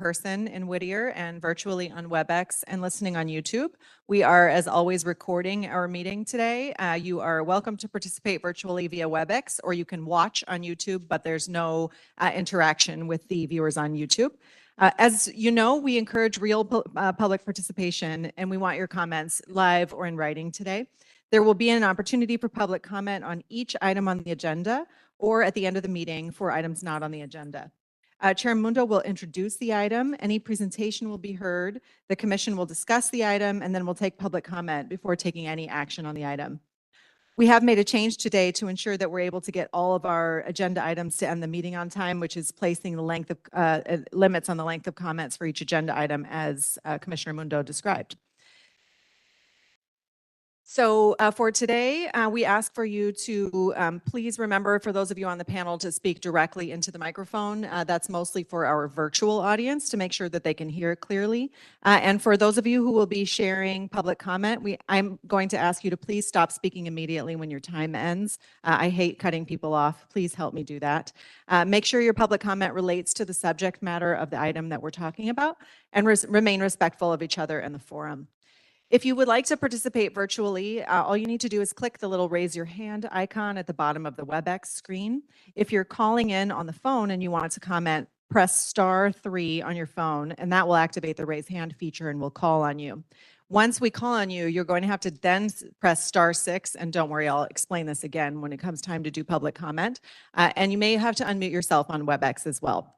person in Whittier and virtually on WebEx and listening on YouTube. We are, as always, recording our meeting today. You are welcome to participate virtually via WebEx, or you can watch on YouTube, but there's no interaction with the viewers on YouTube. As you know, we encourage real public participation, and we want your comments live or in writing today. There will be an opportunity for public comment on each item on the agenda or at the end of the meeting for items not on the agenda. Chair Mundo will introduce the item. Any presentation will be heard. The commission will discuss the item, and then we'll take public comment before taking any action on the item. We have made a change today to ensure that we're able to get all of our agenda items to end the meeting on time, which is placing the length of limits on the length of comments for each agenda item, as Commissioner Mundo described. So for today, we ask for you to please remember, for those of you on the panel, to speak directly into the microphone. That's mostly for our virtual audience to make sure that they can hear clearly. And for those of you who will be sharing public comment, I'm going to ask you to please stop speaking immediately when your time ends. I hate cutting people off. Please help me do that. Make sure your public comment relates to the subject matter of the item that we're talking about, and remain respectful of each other and the forum. If you would like to participate virtually, all you need to do is click the little raise your hand icon at the bottom of the WebEx screen. If you're calling in on the phone and you want to comment, press *3 on your phone, and that will activate the raise hand feature and we'll call on you. Once we call on you, you're going to have to then press *6, and don't worry, I'll explain this again when it comes time to do public comment. And you may have to unmute yourself on WebEx as well.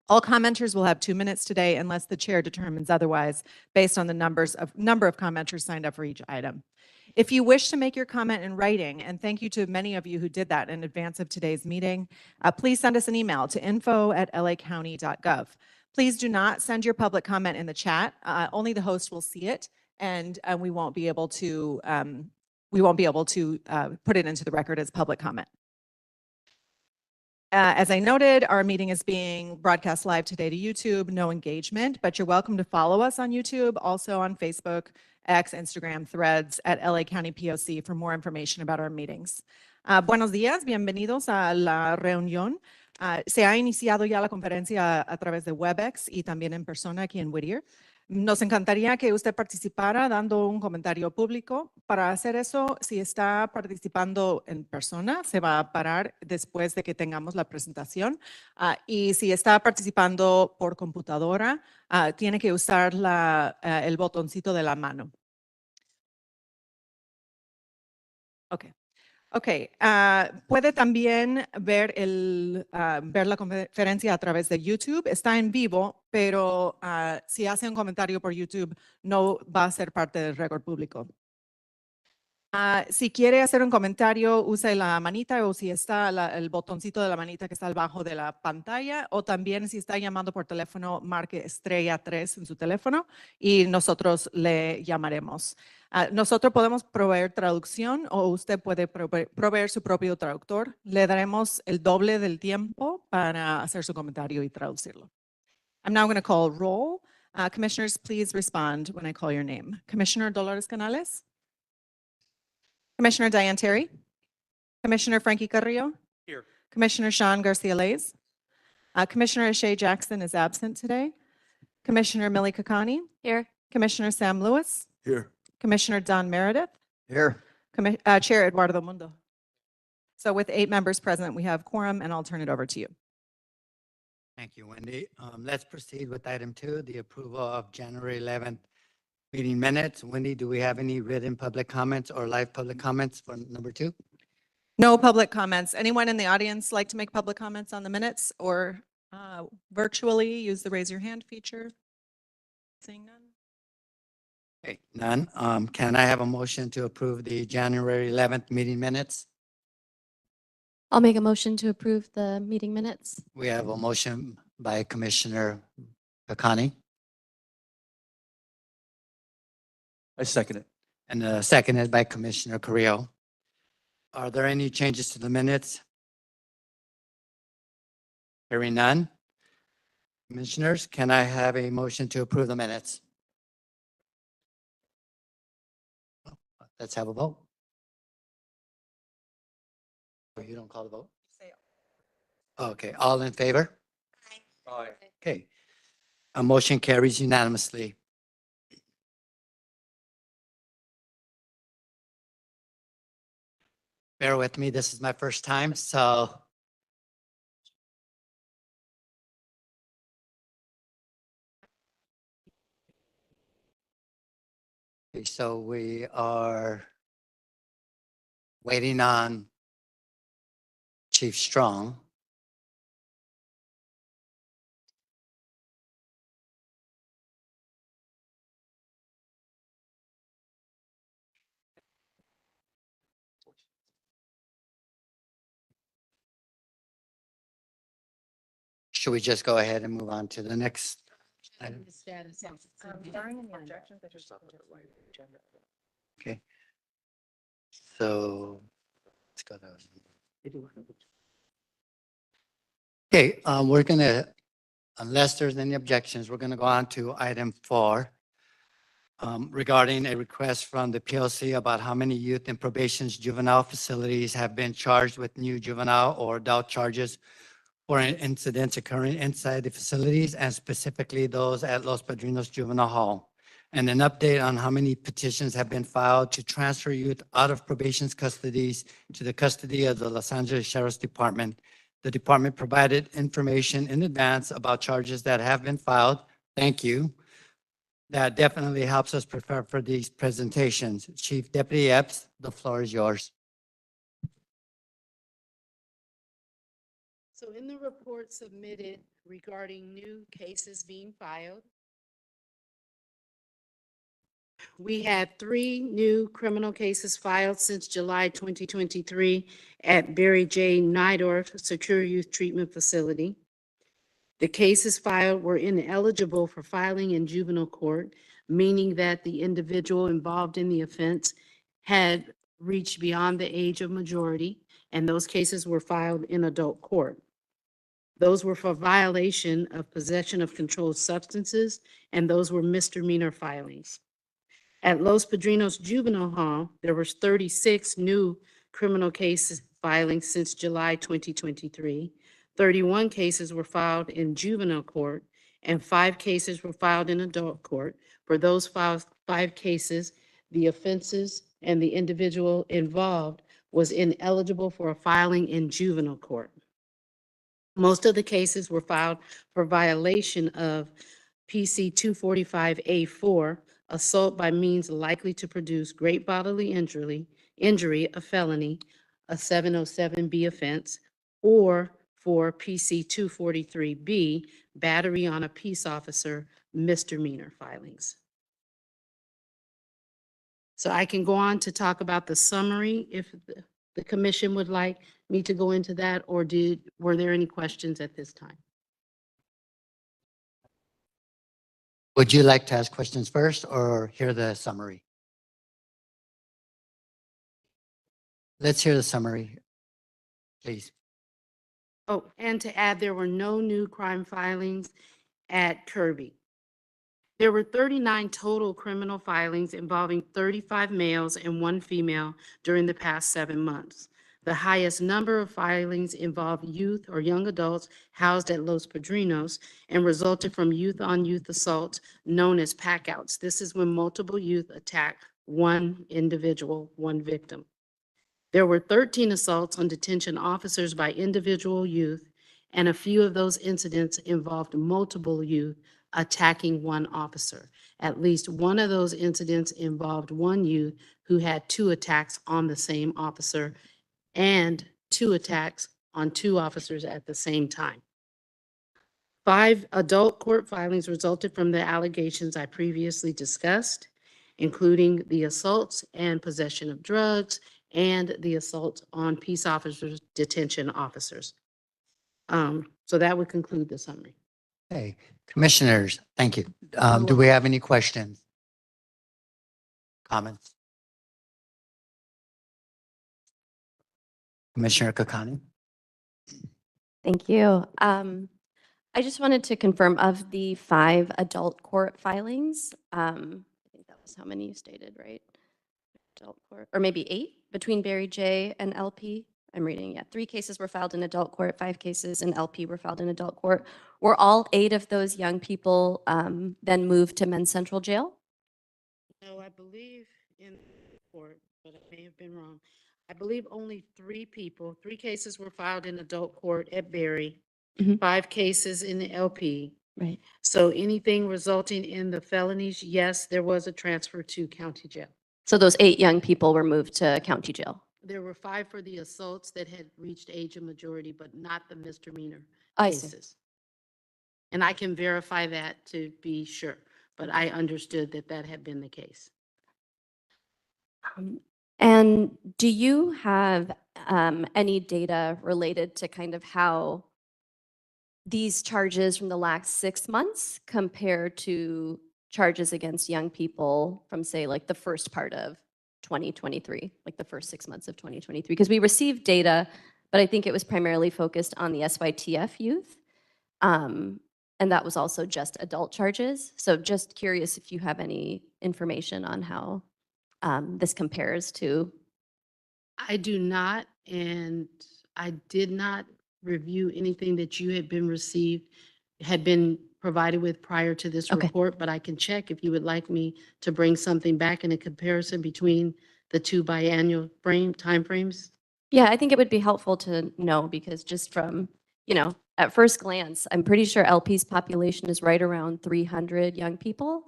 All commenters will have 2 minutes today unless the chair determines otherwise based on the number of commenters signed up for each item. If you wish to make your comment in writing, and thank you to many of you who did that in advance of today's meeting, please send us an email to info@lacounty.gov. Please do not send your public comment in the chat. Only the host will see it, and we won't be able to put it into the record as public comment. As I noted, our meeting is being broadcast live today to YouTube, no engagement, but you're welcome to follow us on YouTube, also on Facebook, X, Instagram, Threads, at LA County POC for more information about our meetings. Buenos días, bienvenidos a la reunión. Se ha iniciado ya la conferencia a través de WebEx y también en persona aquí en Whittier. Nos encantaría que usted participara dando un comentario público. Para hacer eso, si está participando en persona, se va a parar después de que tengamos la presentación. Y si está participando por computadora, tiene que usar el botoncito de la mano. Okay. Puede también ver la conferencia a través de YouTube. Está en vivo, pero si hace un comentario por YouTube, no va a ser parte del récord público. Si quiere hacer un comentario, use la manita, o si está el botoncito de la manita que está abajo de la pantalla, o también si está llamando por teléfono, marque *3 en su teléfono y nosotros le llamaremos. Nosotros podemos proveer traducción, o usted puede proveer su propio traductor. Le daremos el doble del tiempo para hacer su comentario y traducirlo. I'm now going to call roll. Commissioners, please respond when I call your name. Commissioner Dolores Canales? Commissioner Diane Terry? Commissioner Frankie Carrillo? Here. Commissioner Sean Garcia-Lays? Commissioner Ashay Jackson is absent today. Commissioner Millie Kakani? Here. Commissioner Sam Lewis? Here. Commissioner Don Meredith? Here. Chair Eduardo Mundo. So with 8 members present, we have quorum, and I'll turn it over to you. Thank you, Wendy. Let's proceed with item 2, the approval of January 11th meeting minutes. Wendy, do we have any written public comments or live public comments for number 2? No public comments. Anyone in the audience like to make public comments on the minutes, or virtually use the raise your hand feature? Seeing none. Okay, none. Can I have a motion to approve the January 11th meeting minutes? I'll make a motion to approve the meeting minutes. We have a motion by Commissioner Kakani I second it. and a seconded by Commissioner Carrillo. Are there any changes to the minutes? Hearing none. Commissioners, can I have a motion to approve the minutes? Let's have a vote. Oh, you don't call the vote? Okay, all in favor? Aye. Okay. A motion carries unanimously. Bear with me, this is my first time, so. Okay, so we are waiting on Chief Strong. Should we just go ahead and move on to the next item? Okay. So let's go to. Okay, we're gonna, unless there's any objections, we're gonna go on to item 4. Regarding a request from the PLC about how many youth in probation's juvenile facilities have been charged with new juvenile or adult charges for incidents occurring inside the facilities and specifically those at Los Padrinos Juvenile Hall. And an update on how many petitions have been filed to transfer youth out of probation's custodies to the custody of the Los Angeles Sheriff's Department. The department provided information in advance about charges that have been filed. Thank you. That definitely helps us prepare for these presentations. Chief Deputy Epps, the floor is yours. So in the report submitted regarding new cases being filed, we had 3 new criminal cases filed since July 2023 at Barry J. Nydorf Secure Youth Treatment Facility. The cases filed were ineligible for filing in juvenile court, meaning that the individual involved in the offense had reached beyond the age of majority, and those cases were filed in adult court. Those were for violation of possession of controlled substances, and those were misdemeanor filings. At Los Padrinos Juvenile Hall, there was 36 new criminal cases filings since July 2023. 31 cases were filed in juvenile court, and 5 cases were filed in adult court. For those 5 cases, the offenses and the individual involved was ineligible for a filing in juvenile court. Most of the cases were filed for violation of PC 245A4, assault by means likely to produce great bodily injury, a felony, a 707B offense, or for PC 243B, battery on a peace officer, misdemeanor filings. So I can go on to talk about the summary if the commission would like me to go into that, or were there any questions at this time? Would you like to ask questions first or hear the summary? Let's hear the summary, please. Oh, and to add, there were no new crime filings at Kirby. There were 39 total criminal filings involving 35 males and 1 female during the past 7 months. The highest number of filings involved youth or young adults housed at Los Padrinos and resulted from youth-on-youth assaults known as packouts. This is when multiple youth attack one individual, one victim. There were 13 assaults on detention officers by individual youth, and a few of those incidents involved multiple youth attacking one officer. At least one of those incidents involved one youth who had 2 attacks on the same officer and 2 attacks on 2 officers at the same time. 5 adult court filings resulted from the allegations I previously discussed, including the assaults and possession of drugs and the assault on peace officers, detention officers. So that would conclude the summary. Hey, commissioners, thank you. Do we have any questions? Comments? Commissioner Kakani? Thank you. I just wanted to confirm of the 5 adult court filings, I think that was how many you stated, right? Adult court, or maybe 8 between Barry J and LP. I'm reading, yeah, 3 cases were filed in adult court, 5 cases in LP were filed in adult court. Were all 8 of those young people then moved to Men's Central Jail? No, I believe in court, but I may have been wrong. I believe only 3 people, 3 cases were filed in adult court at Berry, Mhm. 5 cases in the LP. Right. So anything resulting in the felonies, yes, there was a transfer to county jail. So those 8 young people were moved to county jail? There were 5 for the assaults that had reached age of majority, but not the misdemeanor I see. cases. And I can verify that to be sure, but I understood that that had been the case. And do you have any data related to kind of how these charges from the last 6 months compare to charges against young people from, say, like the first part of 2023, like the first 6 months of 2023? Because we received data, but I think it was primarily focused on the SYTF youth. And that was also just adult charges. So just curious if you have any information on how this compares to. I do not, and I did not review anything that you had been provided with prior to this Okay. report, but I can check if you would like me to bring something back in a comparison between the 2 biannual timeframes. Yeah, I think it would be helpful to know because just from, at first glance, I'm pretty sure LP's population is right around 300 young people.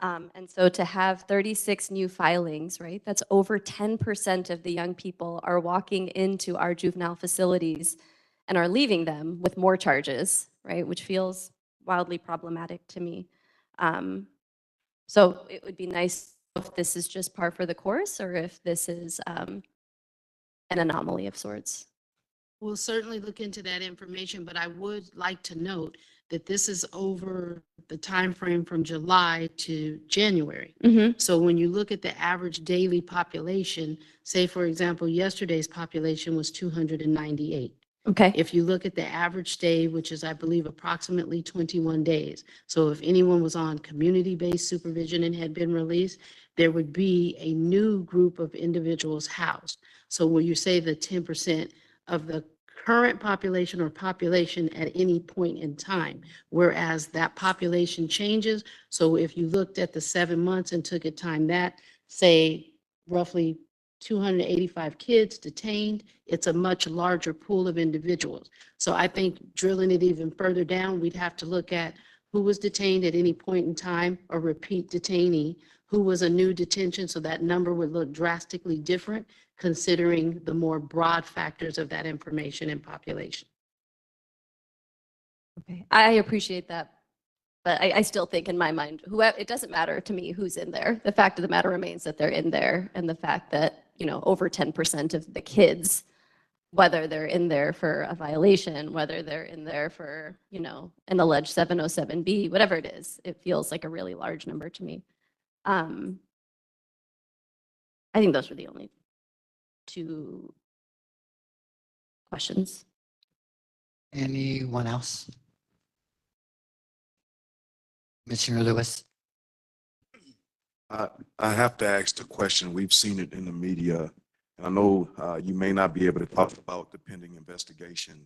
And so to have 36 new filings, right, that's over 10% of the young people are walking into our juvenile facilities and are leaving them with more charges, right, which feels wildly problematic to me. So it would be nice if this is just par for the course or if this is an anomaly of sorts. We'll certainly look into that information, but I would like to note that this is over the time frame from July to January. Mm-hmm. So when you look at the average daily population, say, for example, yesterday's population was 298. Okay. If you look at the average stay, which is, I believe, approximately 21 days. So if anyone was on community-based supervision and had been released, there would be a new group of individuals housed. So when you say the 10% of the current population or population at any point in time, whereas that population changes. So if you looked at the 7 months and took it time that, say, roughly 285 kids detained, it's a much larger pool of individuals. So I think drilling it even further down, we'd have to look at who was detained at any point in time, a repeat detainee, who was a new detention, so that number would look drastically different considering the more broad factors of that information and population. Okay. I appreciate that. But I still think in my mind, it doesn't matter to me who's in there. The fact of the matter remains that they're in there, and the fact that, over 10% of the kids, whether they're in there for a violation, whether they're in there for, an alleged 707B, whatever it is, it feels like a really large number to me. I think those were the only 2 questions. Anyone else? Commissioner Lewis? I have to ask the question. We've seen it in the media, and I know you may not be able to talk about the pending investigation,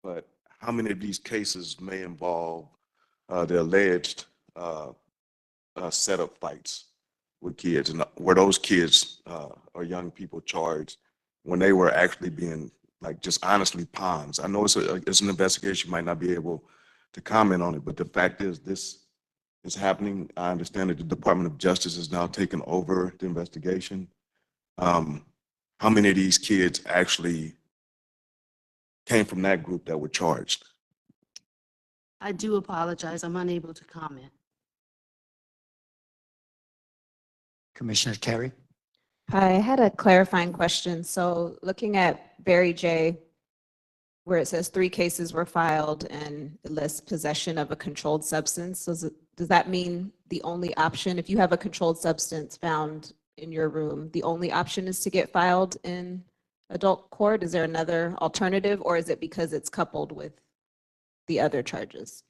but how many of these cases may involve the alleged setup fights with kids, and were those kids or young people charged when they were actually being just honestly pawns? I know it's an investigation, you might not be able to comment on it, but the fact is this is happening. I understand that the Department of Justice is now taking over the investigation. How many of these kids actually came from that group that were charged? I do apologize. I'm unable to comment. Commissioner Terry? Hi, I had a clarifying question. So looking at Barry J, where it says 3 cases were filed and it lists possession of a controlled substance, does that mean the only option, if you have a controlled substance found in your room, the only option is to get filed in adult court? Is there another alternative, or is it because it's coupled with the other charges?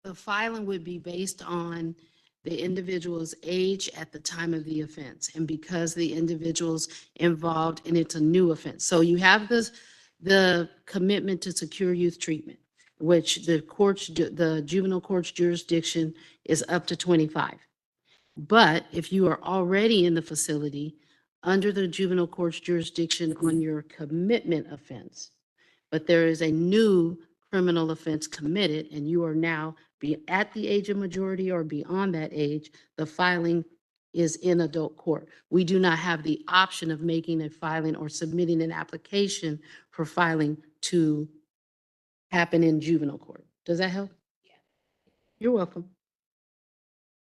The filing would be based on the individual's age at the time of the offense, and because the individual's involved and it's a new offense. So you have the commitment to secure youth treatment, which the juvenile court's jurisdiction is up to 25. But if you are already in the facility under the juvenile court's jurisdiction on your commitment offense, but there is a new criminal offense committed and you are now at the age of majority or beyond that age, the filing is in adult court. We do not have the option of making a filing or submitting an application for filing to happen in juvenile court. Does that help? Yeah. You're welcome.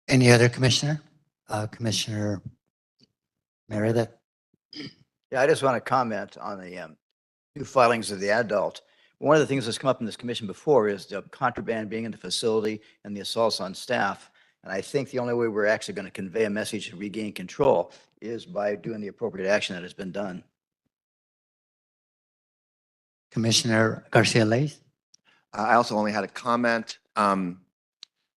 Any other commissioner? Commissioner Meredith? Yeah, I just want to comment on the new filings of the adult. One of the things that's come up in this commission before is the contraband being in the facility and the assaults on staff. And I think the only way we're actually going to convey a message to regain control is by doing the appropriate action that has been done. Commissioner Garcia Leyes? I also only had a comment. So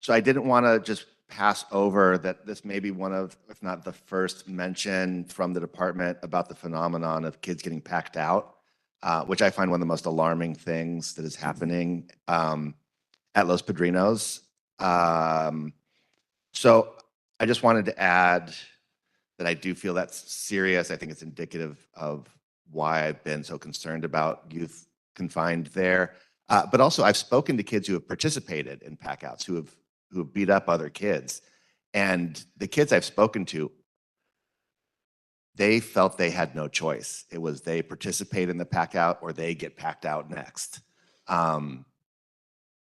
I didn't want to just pass over that this may be one of, if not the first mention from the department about the phenomenon of kids getting packed out, which I find one of the most alarming things that is happening at Los Padrinos. So I just wanted to add that I do feel that's serious. I think it's indicative of why I've been so concerned about youth confined there. But also I've spoken to kids who have participated in packouts, who have beat up other kids. And the kids I've spoken to, they felt they had no choice. It was they participate in the pack out or they get packed out next,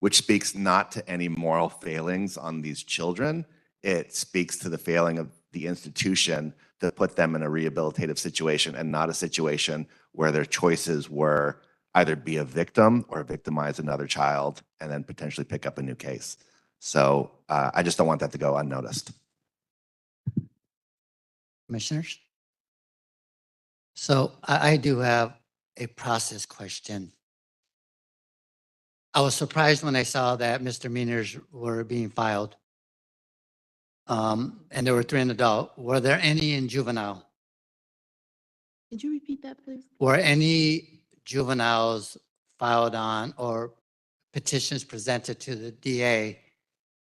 which speaks not to any moral failings on these children. It speaks to the failing of the institution to put them in a rehabilitative situation and not a situation where their choices were either be a victim or victimize another child and then potentially pick up a new case. So I just don't want that to go unnoticed. Commissioners? So I do have a process question. I was surprised when I saw that misdemeanors were being filed. And there were 3 in adult. Were there any in juvenile? Could you repeat that, please? Were any juveniles filed on or petitions presented to the DA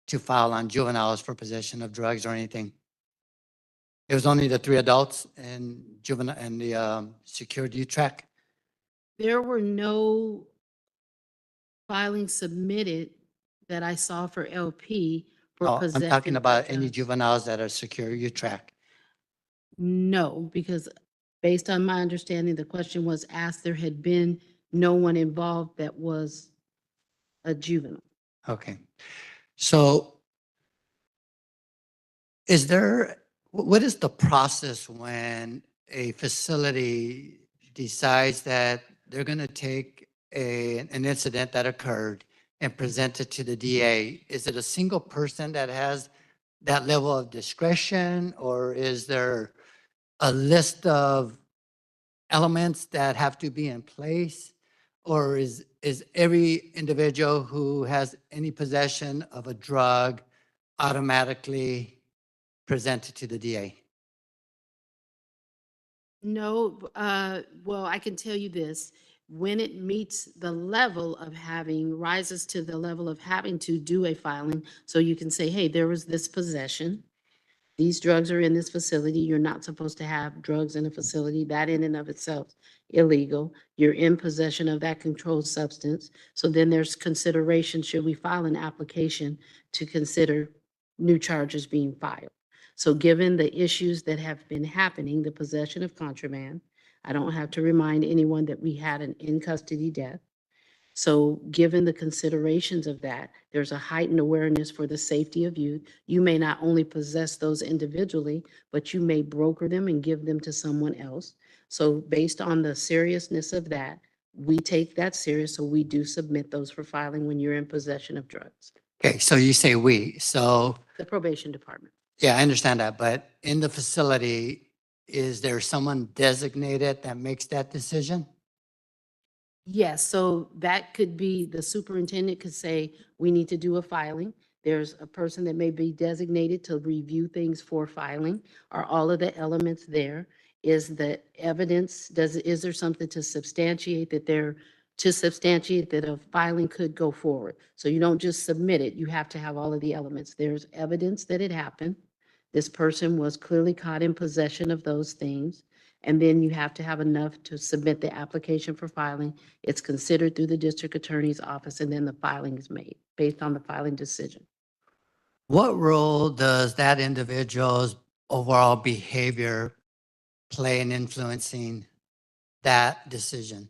to file on juveniles for possession of drugs or anything? It was only the 3 adults and juvenile and the secured youth track. There were no filings submitted that I saw for LP for Oh, possession. I'm talking about of any drugs. juveniles that are secure youth track. No, because based on my understanding, the question was asked, there had been no one involved that was a juvenile. Okay. So what is the process when a facility decides that they're going to take an incident that occurred and present it to the DA? Is it a single person that has that level of discretion, or is there a list of elements that have to be in place? Or is every individual who has any possession of a drug automatically presented to the DA? No, well, I can tell you this, when it meets the level of rises to the level of having to do a filing, so you can say, hey, there was this possession, these drugs are in this facility, you're not supposed to have drugs in a facility, that in and of itself illegal, you're in possession of that controlled substance, so then there's consideration, should we file an application to consider new charges being filed? So given the issues that have been happening, the possession of contraband, I don't have to remind anyone that we had an in-custody death. So given the considerations of that, there's a heightened awareness for the safety of youth. You may not only possess those individually, but you may broker them and give them to someone else. So based on the seriousness of that, we take that serious, so we do submit those for filing when you're in possession of drugs. Okay, so you say we, so The probation department. yeah, I understand that, but in the facility, is there someone designated that makes that decision? Yes, so that could be, the superintendent could say, we need to do a filing. There's a person that may be designated to review things for filing. Are all of the elements there? Is the evidence, is there something to substantiate that a filing could go forward? So you don't just submit it, you have to have all of the elements. There's evidence that it happened. This person was clearly caught in possession of those things. And then you have to have enough to submit the application for filing. It's considered through the district attorney's office, and then the filing is made based on the filing decision. What role does that individual's overall behavior play in influencing that decision?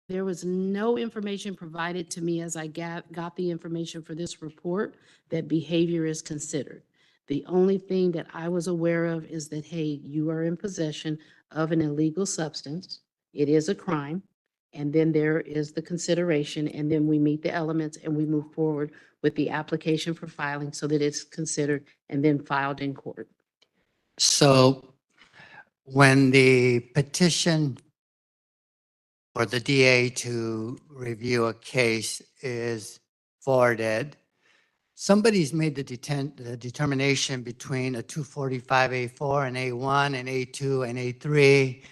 There was no information provided to me as I got the information for this report that behavior is considered. The only thing that I was aware of is that, hey, you are in possession of an illegal substance. It is a crime. And then there is the consideration, and then we meet the elements and we move forward with the application for filing so that it's considered and then filed in court. So when the petition for the DA to review a case is forwarded, somebody's made the determination between a 245A4 and A1 and A2 and A3.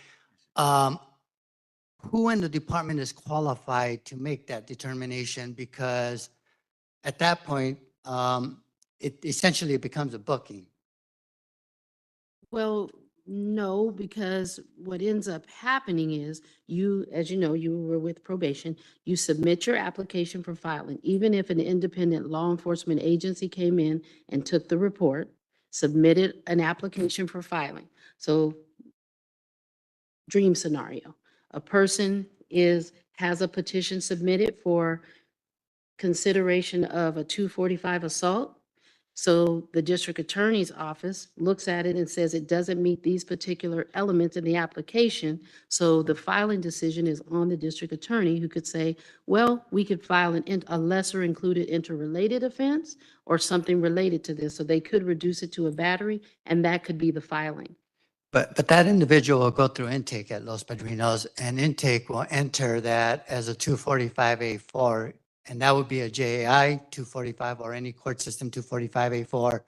Who in the department is qualified to make that determination? Because at that point, it essentially becomes a booking. Well, no, because what ends up happening is you, as you know, you were with probation, you submit your application for filing. Even if an independent law enforcement agency came in and took the report, submitted an application for filing. So dream scenario, a person has a petition submitted for consideration of a 245 assault. So the district attorney's office looks at it and says it doesn't meet these particular elements in the application. So the filing decision is on the district attorney, who could say, well, we could file a lesser included interrelated offense or something related to this. So they could reduce it to a battery, and that could be the filing. But that individual will go through intake at Los Padrinos, and intake will enter that as a 245A4, and that would be a JAI 245 or any court system 245A4.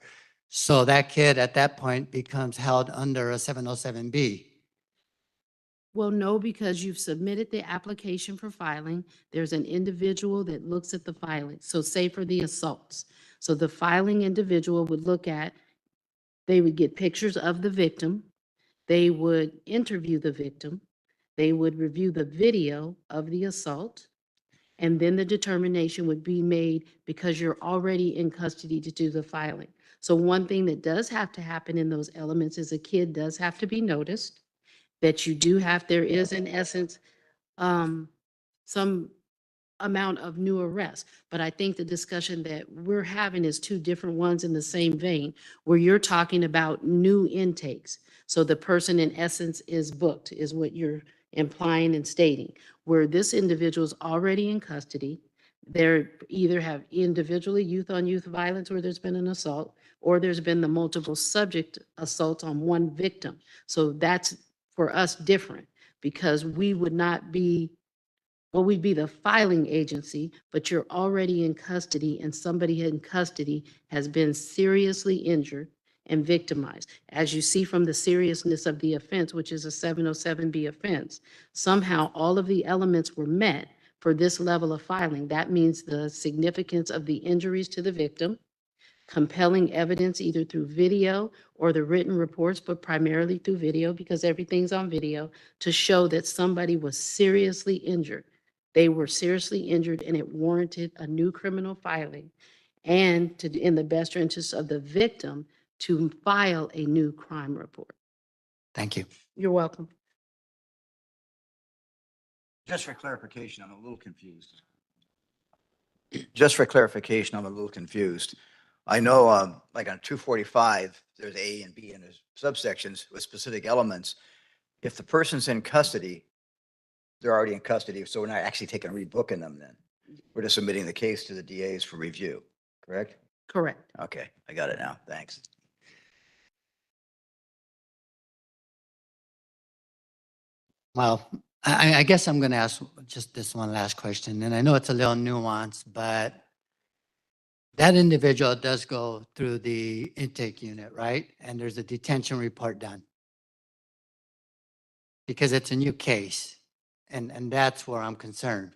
So that kid at that point becomes held under a 707B. Well, no, because you've submitted the application for filing. There's an individual that looks at the filing. So say for the assaults. So the filing individual would they would get pictures of the victim. They would interview the victim. They would review the video of the assault. And then the determination would be made because you're already in custody to do the filing. So one thing that does have to happen in those elements is a kid does have to be noticed, that there is in essence, some amount of new arrests. But I think the discussion that we're having is two different ones in the same vein, where you're talking about new intakes. So the person in essence is booked, is what you're implying and stating, where this individual is already in custody. They're either have individually youth on youth violence where there's been an assault, or there's been the multiple subject assaults on one victim. So that's for us different, because we would not be, well, we'd be the filing agency, but you're already in custody, and somebody in custody has been seriously injured and victimized. As you see from the seriousness of the offense, which is a 707B offense, somehow all of the elements were met for this level of filing. That means the significance of the injuries to the victim, compelling evidence either through video or the written reports, but primarily through video because everything's on video, to show that somebody was seriously injured. They were seriously injured and it warranted a new criminal filing, and in the best interest of the victim, to file a new crime report. Thank you. You're welcome. Just for clarification, I'm a little confused. Just for clarification, I'm a little confused. I know, like on 245, there's A and B and there's subsections with specific elements. If the person's in custody, they're already in custody, so we're not actually taking rebooking them then. We're just submitting the case to the DAs for review, correct? Correct. Okay, I got it now. Thanks. Well, I guess I'm going to ask just this one last question, and I know it's a little nuanced, but that individual does go through the intake unit, right? And there's a detention report done. Because it's a new case. And that's where I'm concerned.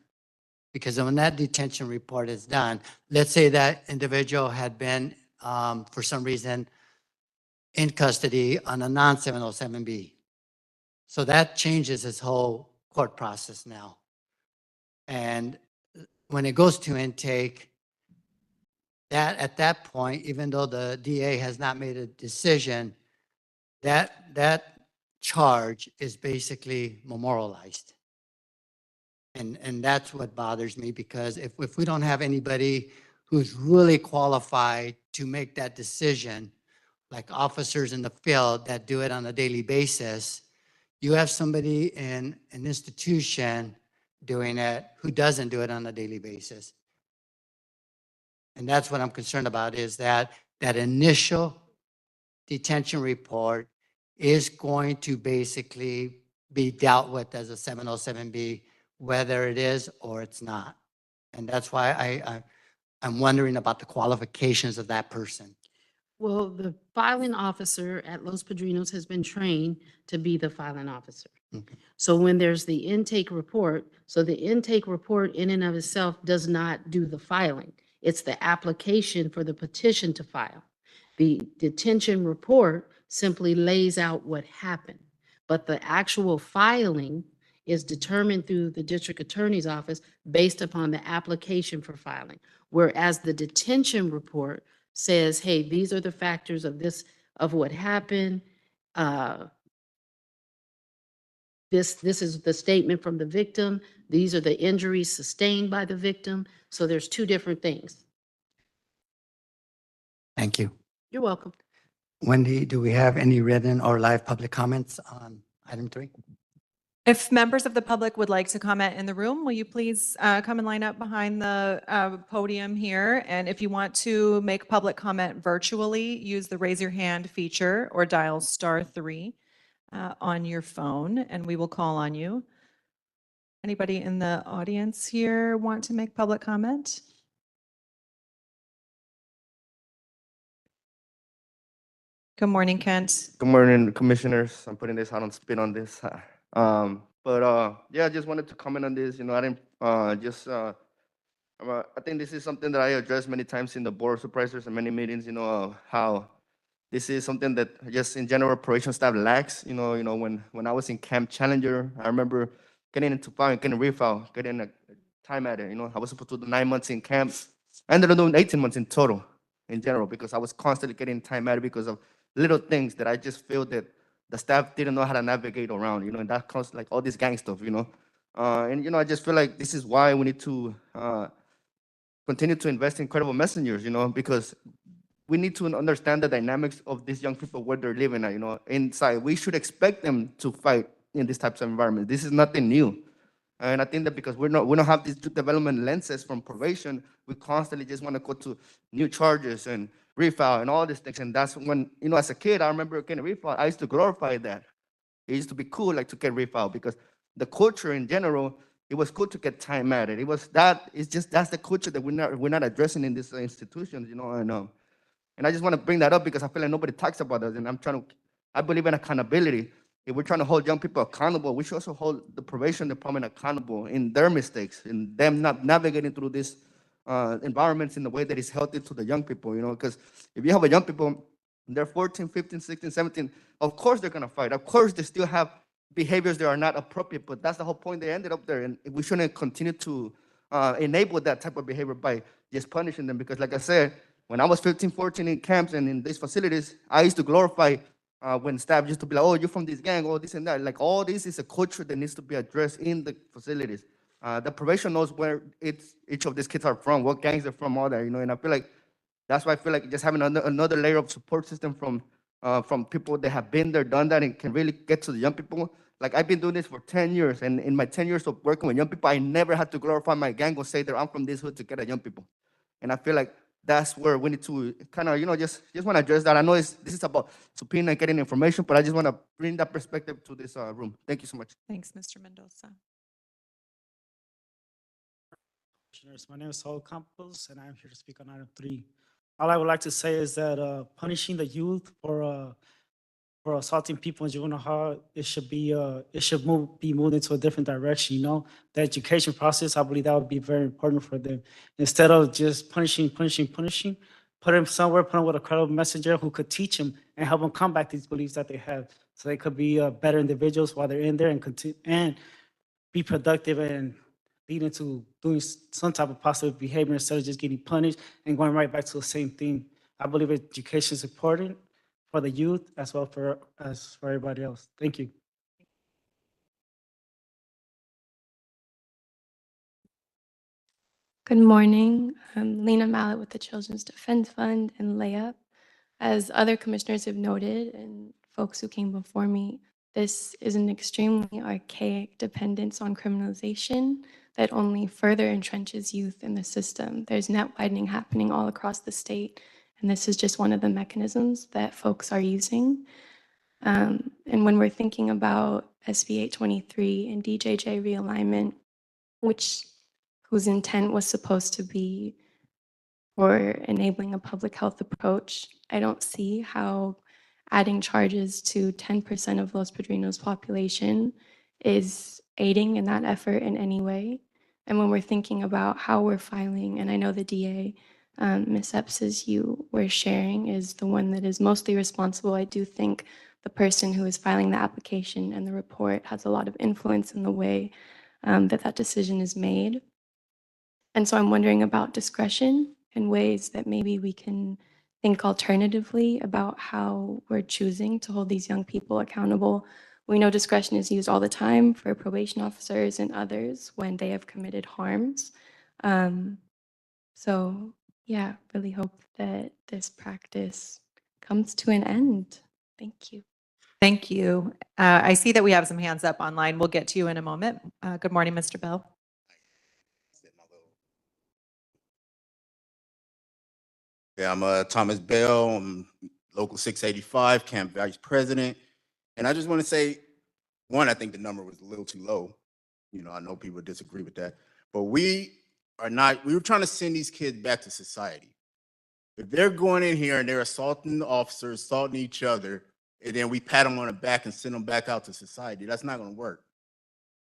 Because when that detention report is done, let's say that individual had been, for some reason, in custody on a non-707B. So that changes his whole court process now. And when it goes to intake, that at that point, even though the DA has not made a decision, that charge is basically memorialized. And that's what bothers me, because if we don't have anybody who's really qualified to make that decision, like officers in the field that do it on a daily basis, you have somebody in an institution doing it who doesn't do it on a daily basis. And that's what I'm concerned about, is that initial detention report is going to basically be dealt with as a 707B, whether it is or it's not. And that's why I'm wondering about the qualifications of that person. Well, the filing officer at Los Padrinos has been trained to be the filing officer. Okay. So when there's the intake report, so the intake report in and of itself does not do the filing. It's the application for the petition to file. The detention report simply lays out what happened, but the actual filing is determined through the district attorney's office based upon the application for filing. Whereas the detention report says, hey, these are the factors of this, of what happened. This is the statement from the victim. These are the injuries sustained by the victim. So there's two different things. Thank you. You're welcome. Wendy, do we have any written or live public comments on item 3? If members of the public would like to comment in the room, will you please come and line up behind the podium here? And if you want to make public comment virtually, use the raise your hand feature or dial *3 on your phone, and we will call on you. Anybody in the audience here want to make public comment? Good morning, Kent. Good morning, commissioners. I'm putting this out on spin on this. Yeah, I just wanted to comment on this. I didn't I think this is something that I addressed many times in the board of supervisors and many meetings. How this is something that just in general operation staff lacks. When I was in Camp Challenger, I remember getting into file, getting refile, getting a time at it. I was supposed to do 9 months in camp. I ended up doing 18 months in total, in general, because I was constantly getting time at it because of little things that I just feel that the staff didn't know how to navigate around, and that comes like all this gang stuff, and I just feel like this is why we need to continue to invest in credible messengers, because we need to understand the dynamics of these young people, where they're living at, inside. We should expect them to fight in these types of environments. This is nothing new. And I think that because we don't have these development lenses from probation, we constantly just want to go to new charges and refile and all these things. And that's when, as a kid, I remember getting refile. I used to glorify that. It used to be cool, like, to get refile, because the culture in general, it was cool to get time at it. That's the culture that we're not addressing in these institutions, and I just want to bring that up because I feel like nobody talks about it. And I believe in accountability. If we're trying to hold young people accountable, we should also hold the probation department accountable in their mistakes, in them not navigating through these environments in the way that is healthy to the young people, because if you have a young people, they're 14, 15, 16, 17, of course they're going to fight. Of course they still have behaviors that are not appropriate, but that's the whole point. They ended up there, and we shouldn't continue to enable that type of behavior by just punishing them, because like I said, when I was 15, 14 in camps and in these facilities, I used to glorify when staff used to be like, oh, you're from this gang, oh, this and that. Like, all this is a culture that needs to be addressed in the facilities. The probation knows where each of these kids are from, what gangs they're from, all that, and I feel like that's why I feel like just having another layer of support system from people that have been there, done that, and can really get to the young people. Like, I've been doing this for 10 years, and in my 10 years of working with young people, I never had to glorify my gang or say that I'm from this hood to get at young people. And I feel like that's where we need to kind of, just want to address that. I know this is about subpoena and getting information, but I just want to bring that perspective to this room. Thank you so much. Thanks, Mr. Mendoza. Commissioners. My name is Saul Campos, and I'm here to speak on item 3. All I would like to say is that punishing the youth for assaulting people in juvenile hall, it should be be moved into a different direction. You know, the education process, I believe that would be very important for them. Instead of just punishing, put them somewhere, put them with a credible messenger who could teach them and help them combat these beliefs that they have, so they could be better individuals while they're in there and continue and be productive and lead into doing some type of positive behavior instead of just getting punished and going right back to the same thing. I believe education is important for the youth as well as for everybody else. Thank you. Good morning. I'm Lena Mallet with the Children's Defense Fund and Layup. As other commissioners have noted and folks who came before me, this is an extremely archaic dependence on criminalization that only further entrenches youth in the system. There's net widening happening all across the state, and this is just one of the mechanisms that folks are using. And when we're thinking about SB 823 and DJJ realignment, whose intent was supposed to be for enabling a public health approach, I don't see how adding charges to 10% of Los Padrinos population is aiding in that effort in any way. And when we're thinking about how we're filing, and I know the DA, Ms. Epps, as you were sharing, is the one that is mostly responsible. I do think the person who is filing the application and the report has a lot of influence in the way that decision is made. And so I'm wondering about discretion and ways that maybe we can think alternatively about how we're choosing to hold these young people accountable. We know discretion is used all the time for probation officers and others when they have committed harms. So yeah, really hope that this practice comes to an end. Thank you. Thank you. I see that we have some hands up online. We'll get to you in a moment. Good morning, Mr. Bell. Yeah, I'm Thomas Bell. I'm Local 685, Camp Vice President. And I just want to say, one, I think the number was a little too low. You know, I know people disagree with that. But we were trying to send these kids back to society. If they're going in here and they're assaulting the officers, assaulting each other, and then we pat them on the back and send them back out to society, that's not going to work.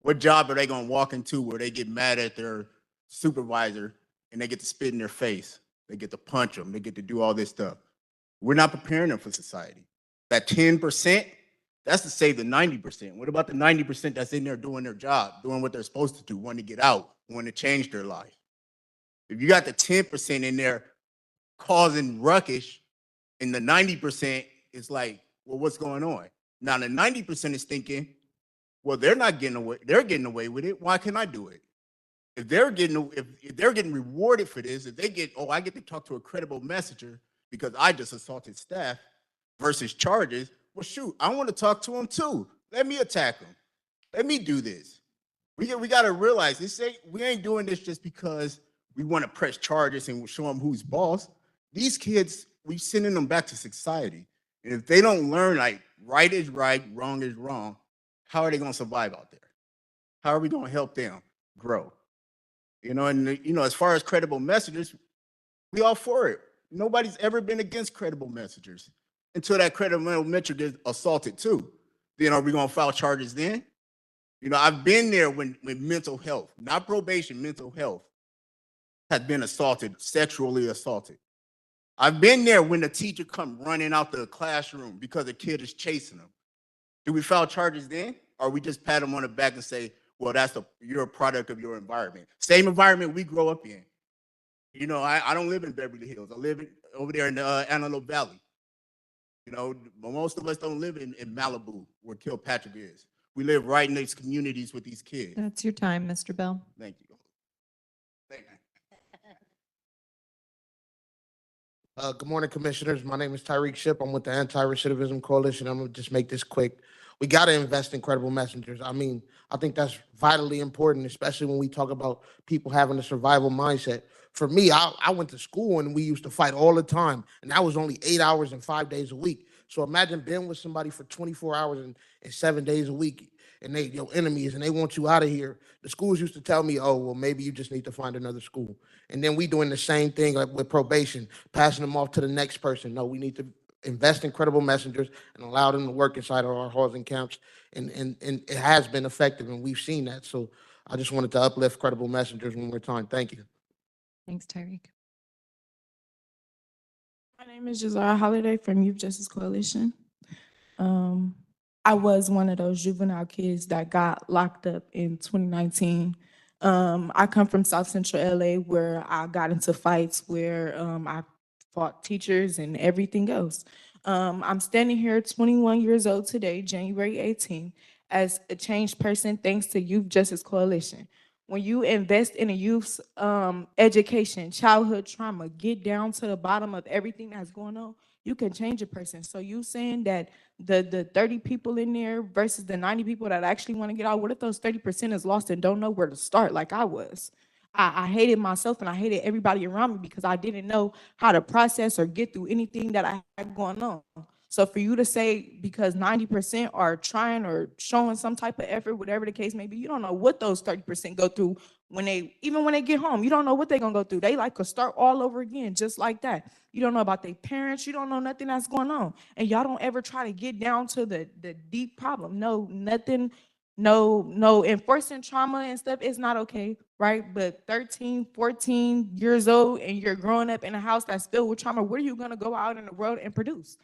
What job are they going to walk into where they get mad at their supervisor and they get to spit in their face? They get to punch them. They get to do all this stuff. We're not preparing them for society. That 10%, that's to save the 90%. What about the 90% that's in there doing their job, doing what they're supposed to do, wanting to get out, wanting to change their life? If you got the 10% in there causing ruckus and the 90% is like, well, what's going on? Now the 90% is thinking, well, they're not getting away, they're getting away with it. Why can't I do it? If they're getting rewarded for this, if they get, oh, I get to talk to a credible messenger because I just assaulted staff versus charges, well, shoot, I want to talk to them too. Let me attack them. Let me do this. We got to realize we ain't doing this just because we want to press charges and show them who's boss. These kids, we sending them back to society. And if they don't learn like right is right, wrong is wrong, how are they going to survive out there? How are we going to help them grow? You know, and you know, as far as credible messengers, we all for it. Nobody's ever been against credible messengers until that credible messenger gets assaulted too. Then are we going to file charges then? You know, I've been there when mental health, not probation, mental health has been assaulted, sexually assaulted. I've been there when the teacher come running out the classroom because the kid is chasing them. Do we file charges then? Or we just pat them on the back and say, well, you're a product of your environment. Same environment we grow up in. You know, I don't live in Beverly Hills. I live over there in the Antelope Valley. You know, but most of us don't live in Malibu, where Kilpatrick is. We live right in these communities with these kids. That's your time, Mr. Bell. Thank you. Thank you. Good morning, commissioners. My name is Tyreek Ship. I'm with the Anti-Recidivism Coalition. I'm going to just make this quick. We got to invest in credible messengers. I mean, I think that's vitally important, especially when we talk about people having a survival mindset. For me, I went to school and we used to fight all the time, and that was only 8 hours and 5 days a week. So imagine being with somebody for 24 hours and 7 days a week. and they your enemies and they want you out of here. The schools used to tell me, oh, well, maybe you just need to find another school. And then we doing the same thing like with probation, passing them off to the next person. No, we need to invest in credible messengers and allow them to work inside of our halls and camps. And it has been effective, and we've seen that. So I just wanted to uplift credible messengers one more time. Thank you. Thanks, Tyreek. My name is Jazara Holiday from Youth Justice Coalition. I was one of those juvenile kids that got locked up in 2019. I come from South Central LA where I got into fights where I fought teachers and everything else. I'm standing here 21 years old today, January 18th, as a changed person thanks to Youth Justice Coalition. When you invest in a youth's education, childhood trauma, get down to the bottom of everything that's going on, you can change a person. So you saying that the 30 people in there versus the 90 people that actually want to get out, what if those 30% is lost and don't know where to start like I was? I hated myself and I hated everybody around me because I didn't know how to process or get through anything that I had going on. So for you to say because 90% are trying or showing some type of effort, whatever the case may be, you don't know what those 30% go through when they get home. You don't know what they're gonna go through. They like to start all over again, just like that. You don't know about their parents. You don't know nothing that's going on. And y'all don't ever try to get down to the deep problem. No, nothing, no enforcing trauma and stuff is not okay, right? But 13, 14 years old and you're growing up in a house that's filled with trauma, what are you gonna go out in the world and produce?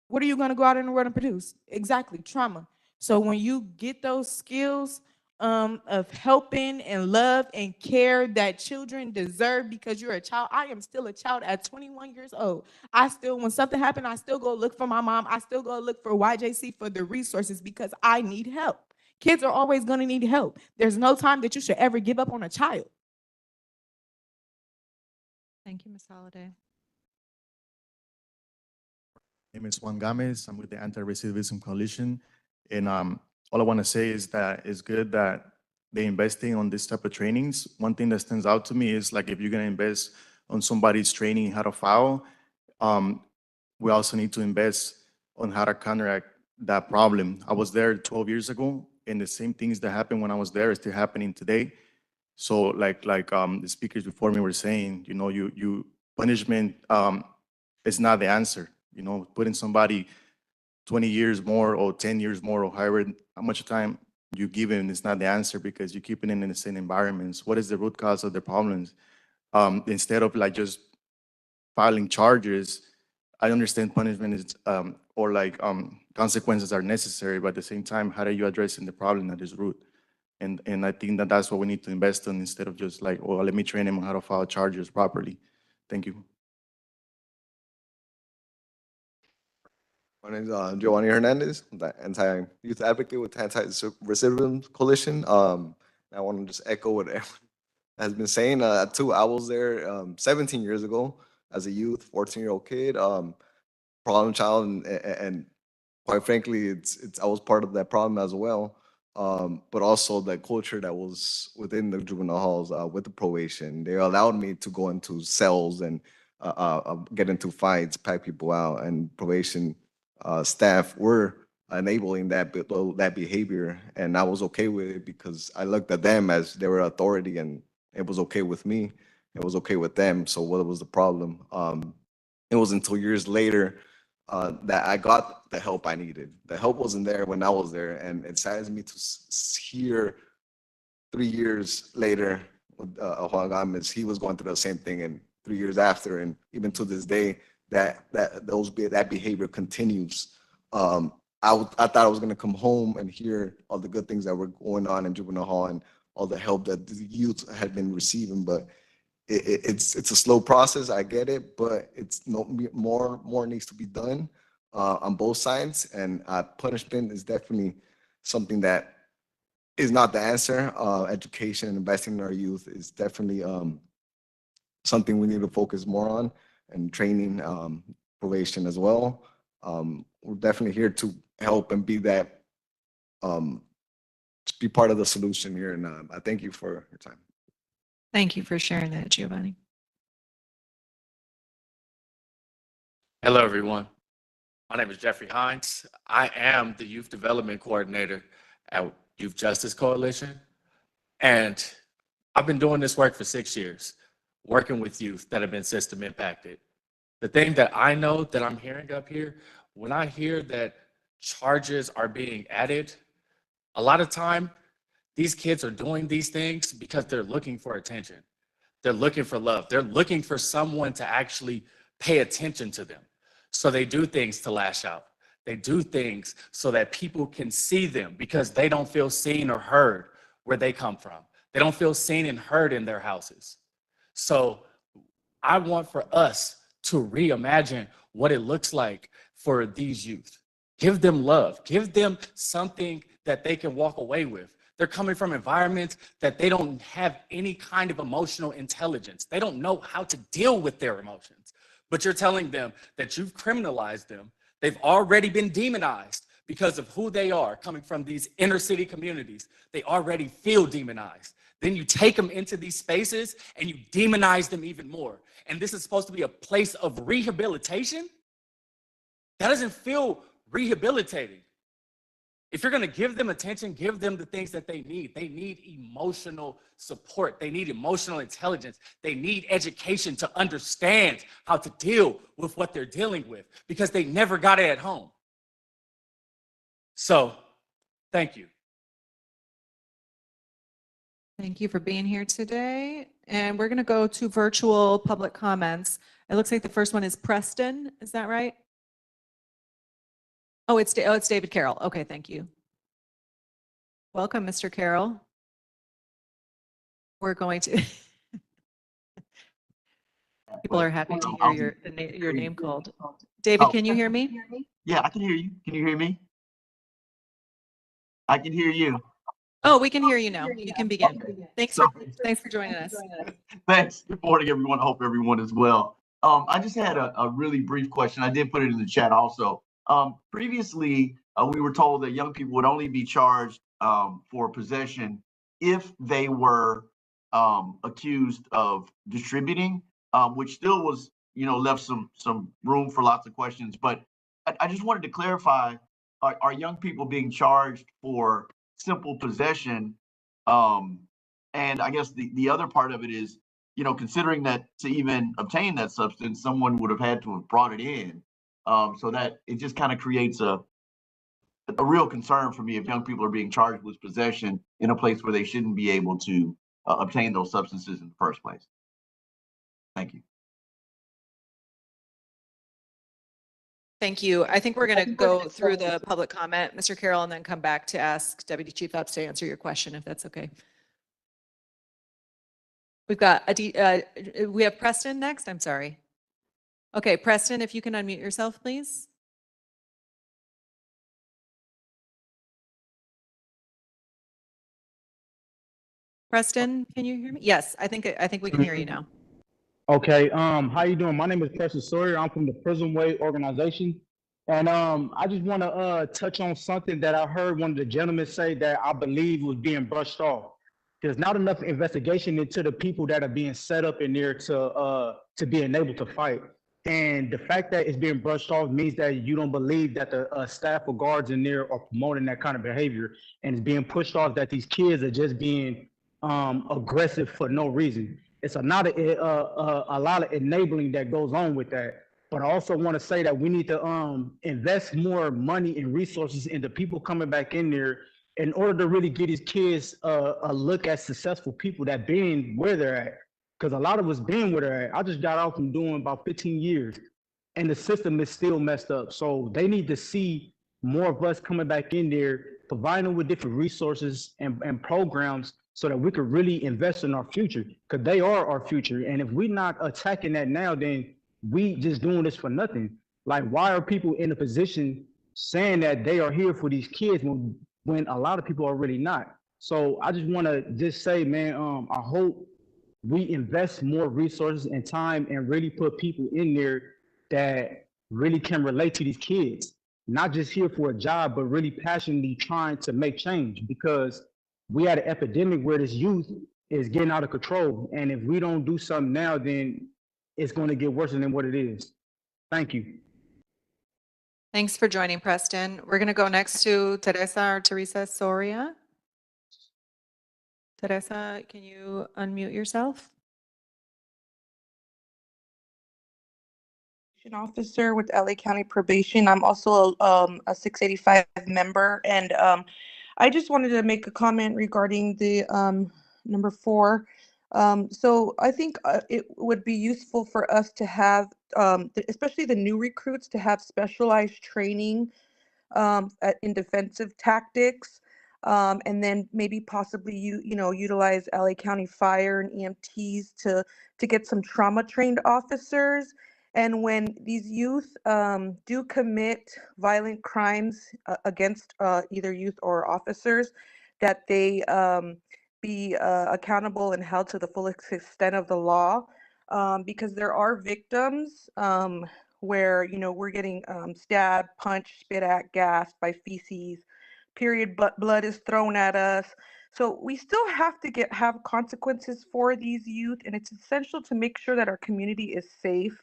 What are you going to go out in the world and produce? Exactly, trauma. So when you get those skills of helping and love and care that children deserve because you're a child, I am still a child at 21 years old. I still, when something happened, I still go look for my mom. I still go look for YJC for the resources because I need help. Kids are always going to need help. There's no time that you should ever give up on a child. Thank you, Ms. Holiday. name is Juan Gomez. I'm with the Anti-Recidivism Coalition. And all I want to say is that it's good that they're investing on this type of trainings. One thing that stands out to me is like if you're going to invest on somebody's training how to file, we also need to invest on how to counteract that problem. I was there 12 years ago, and the same things that happened when I was there is still happening today. So like the speakers before me were saying, you know, you punishment is not the answer. You know, putting somebody 20 years more or 10 years more or however how much time you give them is not the answer because you're keeping them in the same environments. What is the root cause of the problems? Instead of like just filing charges, I understand punishment is or like consequences are necessary, but at the same time, how are you addressing the problem at its root? And I think that that's what we need to invest in instead of just like, oh, let me train them on how to file charges properly. Thank you. My name is Giovanni Hernandez. I'm the anti-youth advocate with the Anti-Recidivism Coalition. I want to just echo what everyone has been saying. Too, I was there 17 years ago as a youth, 14-year-old kid, problem child, and quite frankly, I was part of that problem as well. But also the culture that was within the juvenile halls with the probation. They allowed me to go into cells and get into fights, pack people out, and probation staff were enabling that behavior, and I was okay with it because I looked at them as they were authority, and it was okay with me. It was okay with them. So what was the problem? It was until years later that I got the help I needed. The help wasn't there when I was there, and it saddens me to hear 3 years later with Juan Gomez, he was going through the same thing, and 3 years after, and even to this day, that behavior continues. I thought I was going to come home and hear all the good things that were going on in juvenile hall and all the help that the youth had been receiving, but it's a slow process. I get it, but it's more needs to be done on both sides, and punishment is definitely something that is not the answer. Education and investing in our youth is definitely something we need to focus more on, and training, probation as well. We're definitely here to help and be that, to be part of the solution here. And I thank you for your time. Thank you for sharing that, Giovanni. Hello, everyone. My name is Jeffrey Hines. I am the Youth Development Coordinator at Youth Justice Coalition. And I've been doing this work for 6 years, working with youth that have been system impacted. The thing that I know that I'm hearing up here, when I hear that charges are being added, a lot of time, these kids are doing these things because they're looking for attention. They're looking for love. They're looking for someone to actually pay attention to them. So they do things to lash out. They do things so that people can see them because they don't feel seen or heard where they come from. They don't feel seen and heard in their houses. So I want for us to reimagine what it looks like for these youth. Give them love. Give them something that they can walk away with. They're coming from environments that they don't have any kind of emotional intelligence. They don't know how to deal with their emotions. But you're telling them that you've criminalized them. They've already been demonized because of who they are, coming from these inner city communities. They already feel demonized. Then you take them into these spaces and you demonize them even more. And this is supposed to be a place of rehabilitation? That doesn't feel rehabilitating. If you're going to give them attention, give them the things that they need. They need emotional support. They need emotional intelligence. They need education to understand how to deal with what they're dealing with because they never got it at home. So, thank you. Thank you for being here today. And we're going to go to virtual public comments. It looks like the first one is Preston. Is that right? Oh, it's David Carroll. Okay, thank you. Welcome, Mr. Carroll. We're going to. People are happy to hear your name called. David, can you hear me? Yeah, I can hear you. Can you hear me? I can hear you. Oh, we can hear you now. You can begin. Thanks for joining us. Thanks. Good morning, everyone. I hope everyone is well. I just had a really brief question. I did put it in the chat also. Previously, we were told that young people would only be charged for possession if they were accused of distributing, which still was, left some room for lots of questions. But I just wanted to clarify, are young people being charged for simple possession? And I guess the other part of it is, considering that to even obtain that substance, someone would have had to have brought it in. So that it just kind of creates a real concern for me if young people are being charged with possession in a place where they shouldn't be able to obtain those substances in the first place. Thank you. Thank you. I think we're going to go through the public comment, Mr. Carroll, and then come back to ask Deputy Chief Epps to answer your question, if that's okay. We've got we have Preston next. I'm sorry. Okay, Preston, if you can unmute yourself, please. Preston, can you hear me? Yes, I think we can hear you now. Okay, how you doing? My name is Preston Sawyer. I'm from the Prison Way organization. And I just want to touch on something that I heard one of the gentlemen say that I believe was being brushed off. There's not enough investigation into the people that are being set up in there to being able to fight. And the fact that it's being brushed off means that you don't believe that the staff or guards in there are promoting that kind of behavior, and it's being pushed off that these kids are just being aggressive for no reason. It's a lot of enabling that goes on with that. But I also want to say that we need to invest more money and resources into people coming back in there in order to really get these kids a look at successful people that been where they're at. Because a lot of us been where they're at. I just got out from doing about 15 years, and the system is still messed up. So they need to see more of us coming back in there, providing them with different resources and programs so that we could really invest in our future, because they are our future. And if we're not attacking that now, then we just doing this for nothing. Like, why are people in a position saying that they are here for these kids when a lot of people are really not? So I just want to just say, man, I hope we invest more resources and time and really put people in there that really can relate to these kids, not just here for a job, but really passionately trying to make change, because we had an epidemic where this youth is getting out of control. And if we don't do something now, then it's going to get worse than what it is. Thank you. Thanks for joining, Preston. We're going to go next to Teresa Soria. Teresa, can you unmute yourself? Officer with LA County Probation. I'm also a 685 member, and I just wanted to make a comment regarding the number 4. So I think it would be useful for us to have, especially the new recruits, to have specialized training in defensive tactics, and then maybe possibly utilize LA County Fire and EMTs to get some trauma trained officers. And when these youth do commit violent crimes against either youth or officers, that they be accountable and held to the full extent of the law, because there are victims where we're getting stabbed, punched, spit at, gassed by feces, period, but blood is thrown at us. So we still have to have consequences for these youth, and it's essential to make sure that our community is safe.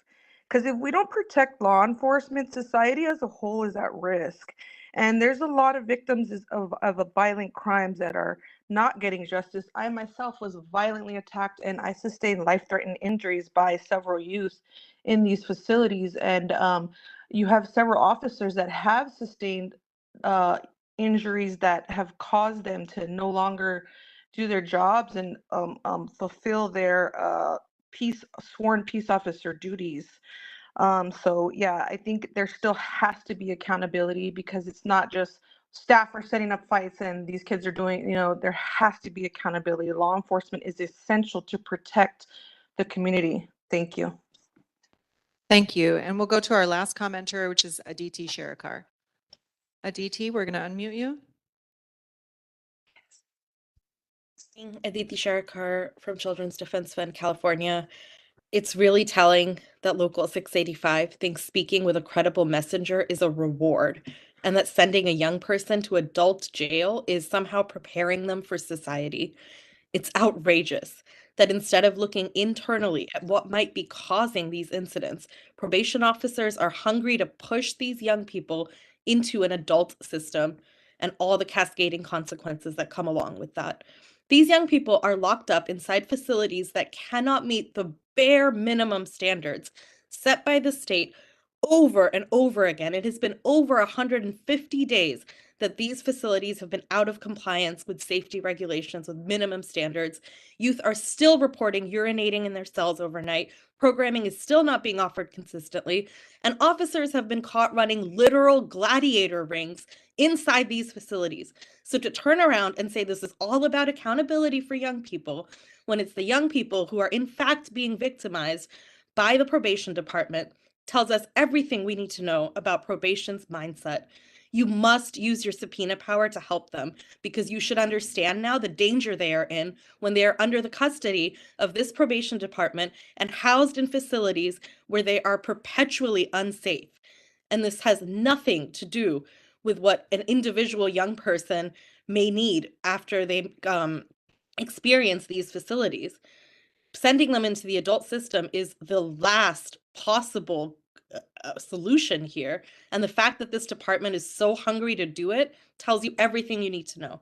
Because if we don't protect law enforcement, society as a whole is at risk. And there's a lot of victims of violent crimes that are not getting justice. I myself was violently attacked and I sustained life-threatening injuries by several youth in these facilities. And you have several officers that have sustained injuries that have caused them to no longer do their jobs and fulfill their sworn peace officer duties. So yeah, I think there still has to be accountability, because it's not just staff are setting up fights and these kids are doing, there has to be accountability. Law enforcement is essential to protect the community. Thank you. Thank you. And we'll go to our last commenter, which is Aditi Sharekar. Aditi, we're going to unmute you. Aditi Sharekar from Children's Defense Fund, California. It's really telling that Local 685 thinks speaking with a credible messenger is a reward, and that sending a young person to adult jail is somehow preparing them for society. It's outrageous that instead of looking internally at what might be causing these incidents, probation officers are hungry to push these young people into an adult system and all the cascading consequences that come along with that. These young people are locked up inside facilities that cannot meet the bare minimum standards set by the state over and over again. It has been over 150 days that these facilities have been out of compliance with safety regulations, with minimum standards. Youth are still reporting urinating in their cells overnight. Programming is still not being offered consistently. And officers have been caught running literal gladiator rings inside these facilities. So to turn around and say this is all about accountability for young people, when it's the young people who are in fact being victimized by the probation department, tells us everything we need to know about probation's mindset. You must use your subpoena power to help them, because you should understand now the danger they are in when they are under the custody of this probation department and housed in facilities where they are perpetually unsafe. And this has nothing to do with what an individual young person may need after they experience these facilities. Sending them into the adult system is the last possible solution here. And the fact that this department is so hungry to do it tells you everything you need to know.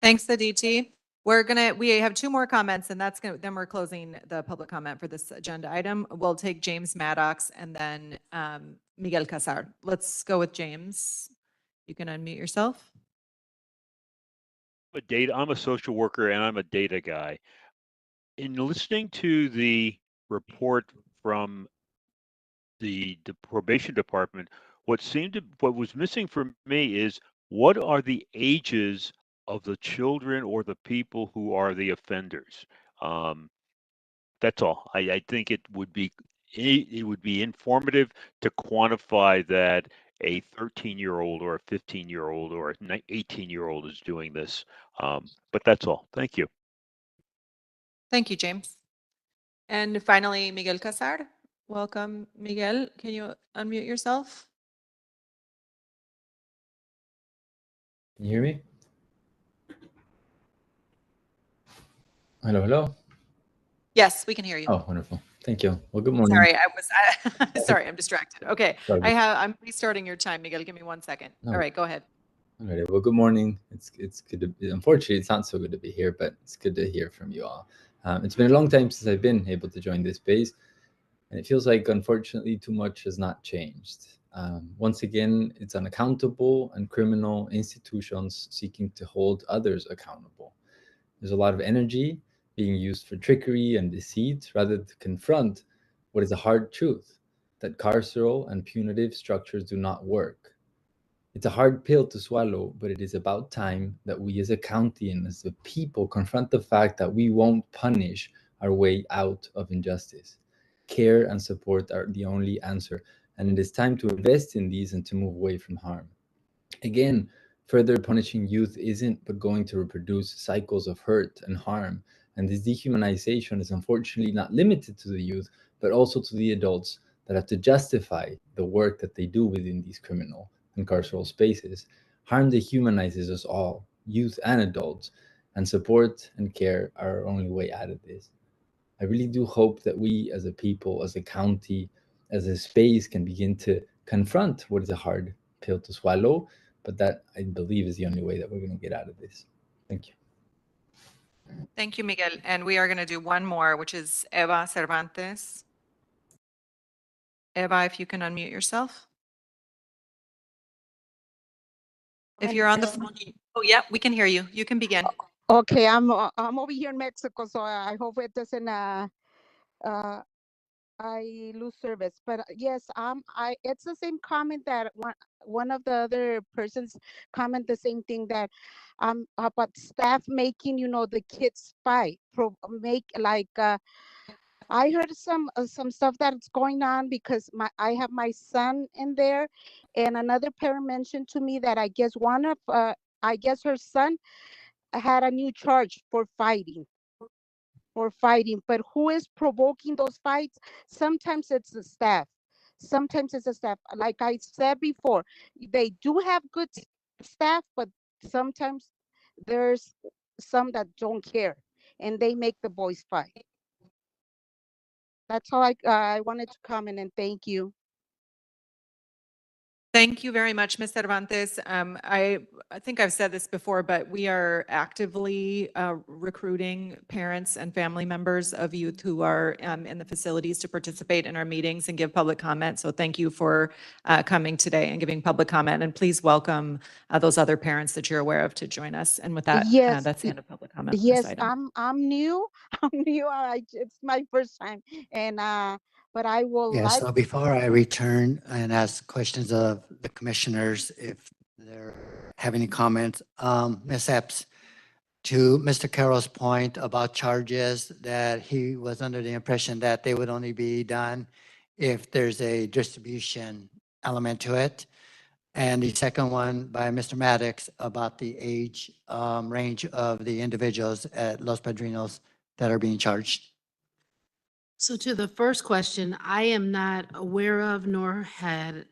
Thanks, Aditi. We have 2 more comments, and then we're closing the public comment for this agenda item. We'll take James Maddox and then Miguel Casar. Let's go with James. You can unmute yourself. I'm a social worker and I'm a data guy. In listening to the report from the probation department, what was missing for me is, what are the ages of the children or the people who are the offenders? That's all. I think it would be informative to quantify that a 13-year-old or a 15-year-old or an 18-year-old is doing this. But that's all. Thank you. Thank you, James. And finally, Miguel Casar. Welcome, Miguel. Can you unmute yourself? Can you hear me? Hello, hello. Yes, we can hear you. Oh, wonderful. Thank you. Well, good morning. Sorry, sorry, I'm distracted. Okay, Sorry. I'm restarting your time, Miguel. Give me 1 second. No. All right, go ahead. All right. Well, good morning. It's good to be, unfortunately, it's not so good to be here, but it's good to hear from you all. It's been a long time since I've been able to join this space, and it feels like, unfortunately, too much has not changed. Once again, it's unaccountable and criminal institutions seeking to hold others accountable. There's a lot of energy being used for trickery and deceit rather than to confront what is a hard truth, that carceral and punitive structures do not work. It's a hard pill to swallow, but it is about time that we as a county and as the people confront the fact that we won't punish our way out of injustice. Care and support are the only answer, and it is time to invest in these and to move away from harm. Again, further punishing youth isn't but going to reproduce cycles of hurt and harm, and this dehumanization is unfortunately not limited to the youth, but also to the adults that have to justify the work that they do within these criminal and carceral spaces. Harm dehumanizes us all, youth and adults, and support and care are our only way out of this. I really do hope that we as a people, as a county, as a space can begin to confront what is a hard pill to swallow, but that I believe is the only way that we're going to get out of this. Thank you. Thank you, Miguel. And we are going to do one more, which is Eva Cervantes. Eva, if you can unmute yourself. If you're on the phone, oh yeah, we can hear you. You can begin. Okay, I'm over here in Mexico, so I hope it doesn't I lose service. But yes, it's the same comment that one of the other persons comment the same thing, that about staff making the kids fight, I heard some stuff that's going on because I have my son in there, and another parent mentioned to me that I guess her son had a new charge for fighting. But who is provoking those fights? Sometimes it's the staff. Like I said before, they do have good staff, but sometimes there's some that don't care and they make the boys fight. That's all I wanted to comment, and thank you. Thank you very much, Ms. Cervantes. I think I've said this before, but we are actively recruiting parents and family members of youth who are in the facilities to participate in our meetings and give public comment. So thank you for coming today and giving public comment. And please welcome those other parents that you're aware of to join us. And with that, Yes, that's the end of public comment. on this yes, item. I'm new. I'm new. It's my first time, and but I will Yeah, like. so before I return and ask questions of the commissioners, if they have any comments, Ms. Epps, to Mr. Carroll's point about charges, that he was under the impression that they would only be done if there's a distribution element to it. And the second one by Mr. Maddox about the age range of the individuals at Los Padrinos that are being charged. So to the first question, I am not aware of nor had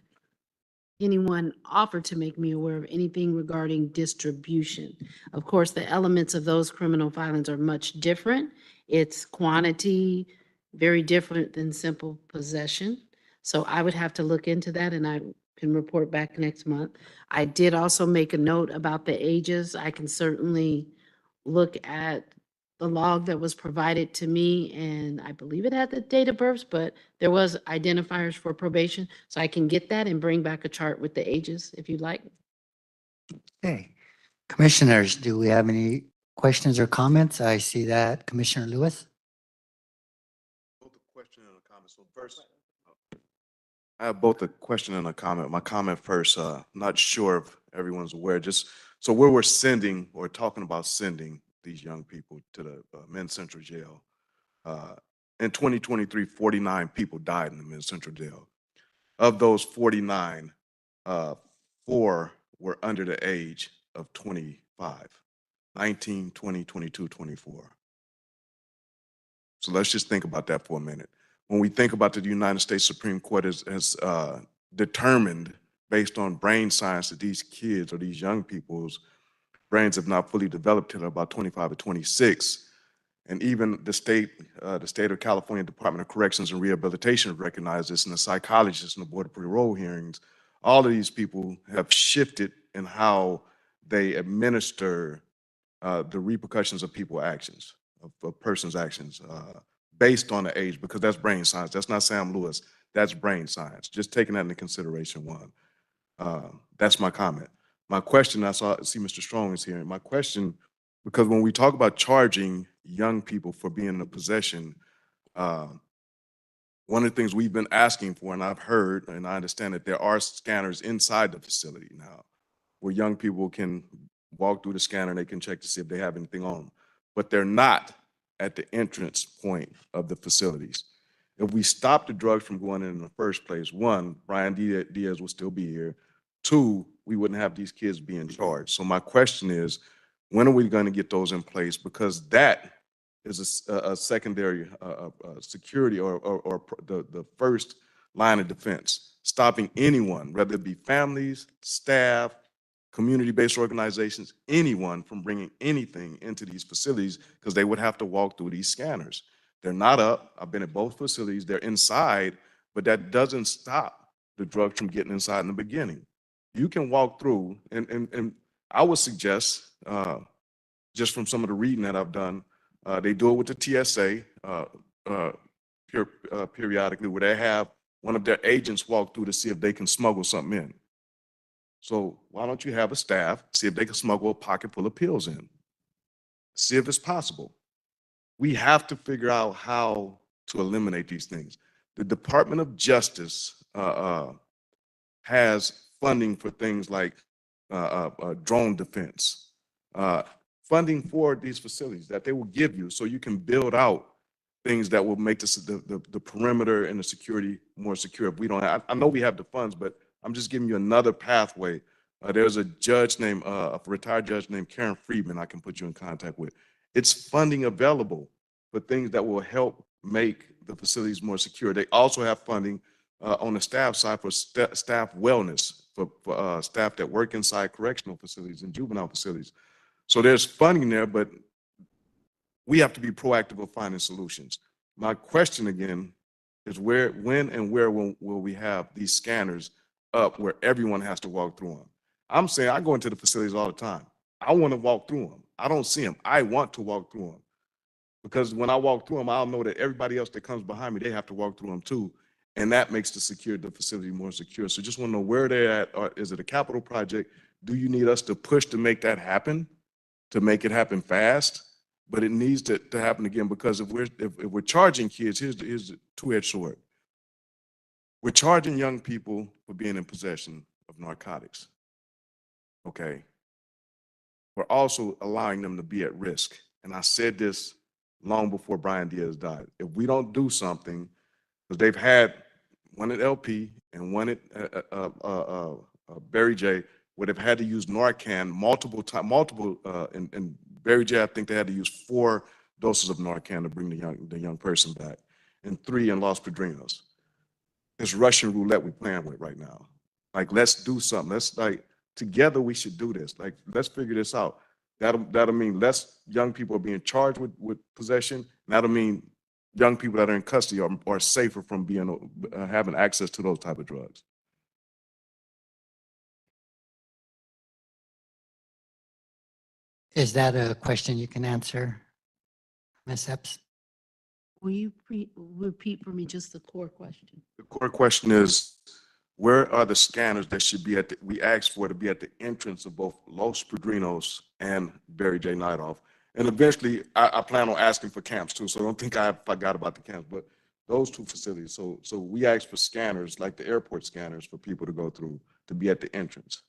anyone offered to make me aware of anything regarding distribution. Of course, the elements of those criminal filings are much different. It's quantity, very different than simple possession. So I would have to look into that and I can report back next month. I did also make a note about the ages. I can certainly look at the log that was provided to me, and I believe it had the date of births, but there was identifiers for probation. So I can get that and bring back a chart with the ages if you'd like. Okay. Commissioners, do we have any questions or comments? I see that Commissioner Lewis. Both a question and a comment. So first, I have both a question and a comment. My comment first, not sure if everyone's aware, just so where we're sending or talking about sending these young people to the men's central jail. In 2023, 49 people died in the men's central jail. Of those 49, 4 were under the age of 25, 19, 20, 22, 24. So let's just think about that for a minute. When we think about the United States Supreme Court has determined based on brain science that these kids or these young people's brains have not fully developed till about 25 or 26. And even the state of California Department of Corrections and Rehabilitation recognized this, and the psychologists and the Board of Parole hearings. All of these people have shifted in how they administer the repercussions of people's actions, of a person's actions, based on the age, because that's brain science. That's not Sam Lewis. That's brain science. Just taking that into consideration, one. That's my comment. My question, see Mr. Strong is here. My question, because when we talk about charging young people for being in a possession, one of the things we've been asking for, and I've heard and I understand that there are scanners inside the facility now, where young people can walk through the scanner and they can check to see if they have anything on them. But they're not at the entrance point of the facilities. If we stop the drugs from going in the first place, one, Brian Diaz will still be here. Two, we wouldn't have these kids being charged. So my question is, when are we going to get those in place? Because that is a secondary security or the first line of defense, stopping anyone, whether it be families, staff, community-based organizations, anyone from bringing anything into these facilities, because they would have to walk through these scanners. They're not up. I've been at both facilities. They're inside, but that doesn't stop the drugs from getting inside in the beginning. You can walk through, and I would suggest, just from some of the reading that I've done, they do it with the TSA periodically, where they have one of their agents walk through to see if they can smuggle something in. So why don't you have a staff see if they can smuggle a pocket full of pills in? See if it's possible. We have to figure out how to eliminate these things. The Department of Justice has funding for things like drone defense, funding for these facilities that they will give you so you can build out things that will make the perimeter and the security more secure. If we don't have, I know we have the funds, but I'm just giving you another pathway. There's a judge named, a retired judge named Karen Friedman I can put you in contact with. It's funding available for things that will help make the facilities more secure. They also have funding on the staff side for staff wellness, for staff that work inside correctional facilities and juvenile facilities. So there's funding there, but we have to be proactive of finding solutions. My question again is when and where will we have these scanners up where everyone has to walk through them? I'm saying I go into the facilities all the time. I want to walk through them. I don't see them. I want to walk through them. Because when I walk through them, I'll know that everybody else that comes behind me, they have to walk through them too. And that makes the facility more secure. So just want to know where they're at. Or is it a capital project? Do you need us to push to make that happen, to make it happen fast? But it needs to happen again, because if we're charging kids, here's the two-edged sword. We're charging young people for being in possession of narcotics, okay? We're also allowing them to be at risk. And I said this long before Brian Diaz died. If we don't do something, because they've had one at LP and one at Barry J, where they've had to use Narcan multiple times, and Barry J, I think they had to use 4 doses of Narcan to bring the young person back, and 3 in Los Padrinos. It's Russian roulette we're playing with right now. Like, let's do something. Let's, like, together we should do this. Like, let's figure this out. That'll mean less young people are being charged with possession. That'll mean young people that are in custody are safer from being having access to those type of drugs. Is that a question you can answer, Ms. Epps? Will you repeat for me just the core question? The core question is, where are the scanners that should be we asked for to be at the entrance of both Los Padrinos and Barry J. Nightoff? And eventually, I plan on asking for camps too, so don't think I forgot about the camps, but those 2 facilities. So we asked for scanners, like the airport scanners, for people to go through, to be at the entrance.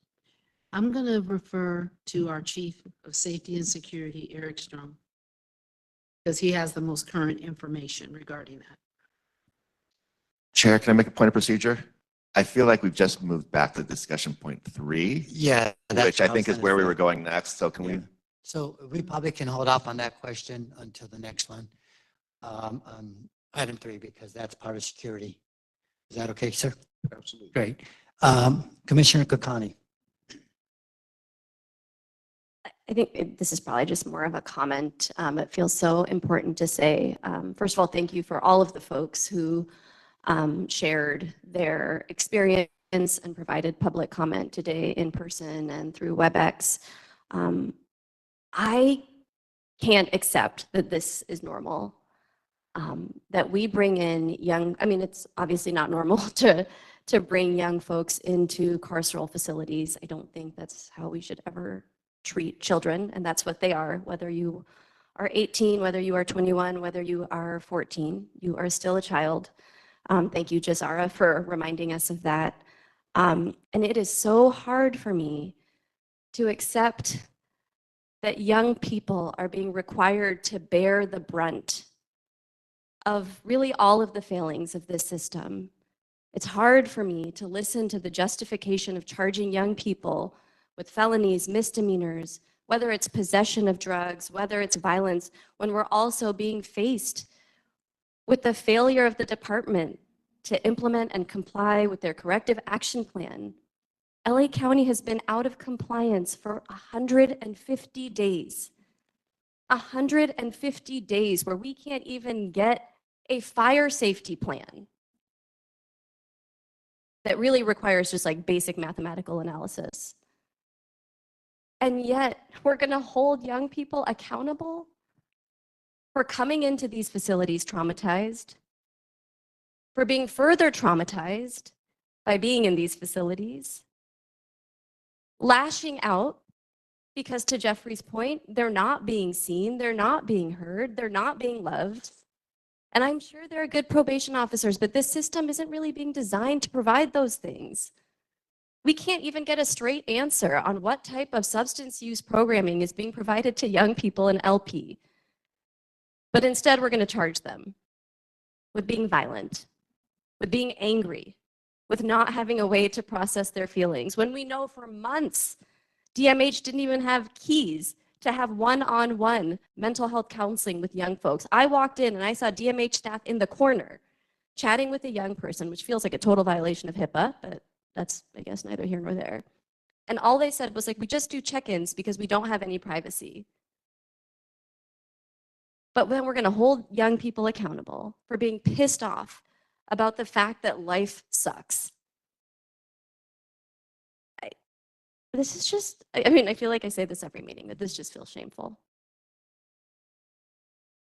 I'm going to refer to our Chief of Safety and Security, Eric Strom, because he has the most current information regarding that. Chair, can I make a point of procedure? I feel like we've just moved back to discussion point 3. Yeah. Which I think is where we were going next. So can we? So we probably can hold off on that question until the next one. Item 3, because that's part of security. Is that okay, sir? Absolutely. Great. Commissioner Kokani. I think this is probably just more of a comment. It feels so important to say, first of all, thank you for all of the folks who shared their experience and provided public comment today in person and through WebEx. I can't accept that this is normal, that we bring in young, I mean, it's obviously not normal to bring young folks into carceral facilities. I don't think that's how we should ever treat children, and that's what they are. Whether you are 18, whether you are 21, whether you are 14, you are still a child. Thank you, Jazara, for reminding us of that. And it is so hard for me to accept that young people are being required to bear the brunt of really all of the failings of this system. It's hard for me to listen to the justification of charging young people with felonies, misdemeanors, whether it's possession of drugs, whether it's violence, when we're also being faced with the failure of the department to implement and comply with their corrective action plan. LA County has been out of compliance for 150 days. 150 days where we can't even get a fire safety plan that really requires just like basic mathematical analysis. And yet we're gonna hold young people accountable for coming into these facilities traumatized, for being further traumatized by being in these facilities, lashing out because, to Jeffrey's point, they're not being seen, they're not being heard, they're not being loved. And I'm sure there are good probation officers, but this system isn't really being designed to provide those things. We can't even get a straight answer on what type of substance use programming is being provided to young people in LP. But instead, we're going to charge them with being violent, with being angry, with not having a way to process their feelings, when we know for months DMH didn't even have keys to have one-on-one mental health counseling with young folks. I walked in and I saw DMH staff in the corner chatting with a young person, which feels like a total violation of HIPAA, but that's, I guess, neither here nor there. And all they said was like, we just do check-ins because we don't have any privacy. But then we're going to hold young people accountable for being pissed off about the fact that life sucks. This is just, I mean, I feel like I say this every meeting, but this just feels shameful.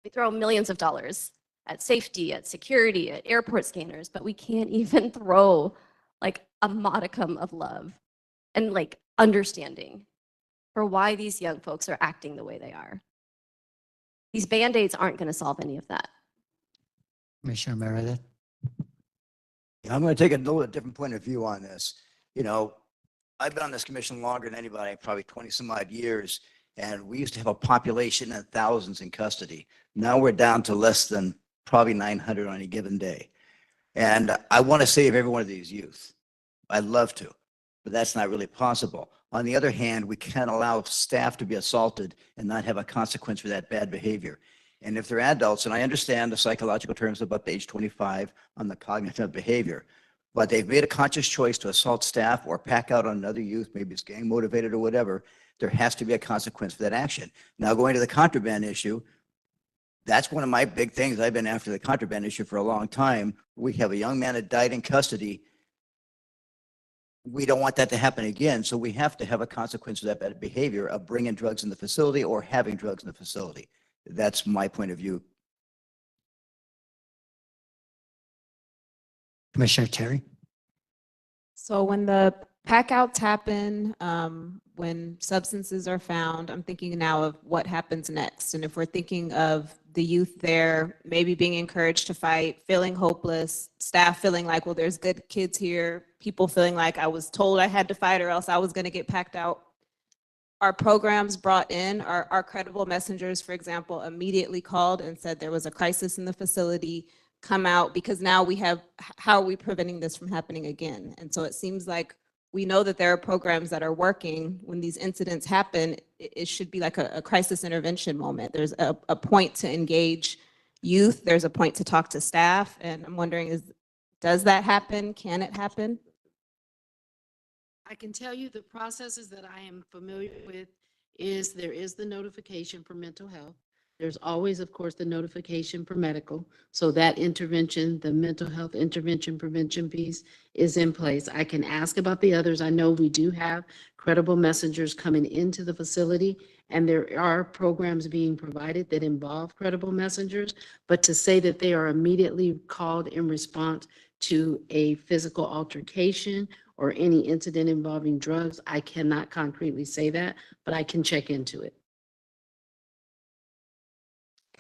We throw millions of dollars at safety, at security, at airport scanners, but we can't even throw like a modicum of love and like understanding for why these young folks are acting the way they are. These Band-Aids aren't going to solve any of that. Commissioner Meredith. Yeah, I'm going to take a little bit different point of view on this. You know, I've been on this commission longer than anybody, probably 20 some odd years, and we used to have a population of thousands in custody. Now we're down to less than probably 900 on a given day. And I want to save every one of these youth. I'd love to, but that's not really possible. On the other hand, we can't allow staff to be assaulted and not have a consequence for that bad behavior. And if they're adults, and I understand the psychological terms about the age 25 on the cognitive behavior, but they've made a conscious choice to assault staff or pack out on another youth, maybe it's gang motivated or whatever, there has to be a consequence for that action. Now, going to the contraband issue, that's one of my big things. I've been after the contraband issue for a long time. We have a young man that died in custody. We don't want that to happen again, so we have to have a consequence for that bad behavior of bringing drugs in the facility or having drugs in the facility. That's my point of view. Commissioner Terry. So when the packouts happen, when substances are found, I'm thinking now of what happens next. And if we're thinking of the youth there, maybe being encouraged to fight, feeling hopeless, staff feeling like, well, there's good kids here, people feeling like I was told I had to fight or else I was going to get packed out. Our programs brought in, our credible messengers, for example, immediately called and said there was a crisis in the facility, come out, because now we have, how are we preventing this from happening again? And so it seems like we know that there are programs that are working. When these incidents happen, it should be like a crisis intervention moment. There's a point to engage youth. There's a point to talk to staff. And I'm wondering, does that happen? Can it happen? I can tell you the processes that I am familiar with is there is the notification for mental health. There's always, of course, the notification for medical. So that intervention, the mental health intervention prevention piece is in place. I can ask about the others. I know we do have credible messengers coming into the facility, and there are programs being provided that involve credible messengers. But to say that they are immediately called in response to a physical altercation or any incident involving drugs, I cannot concretely say that, but I can check into it.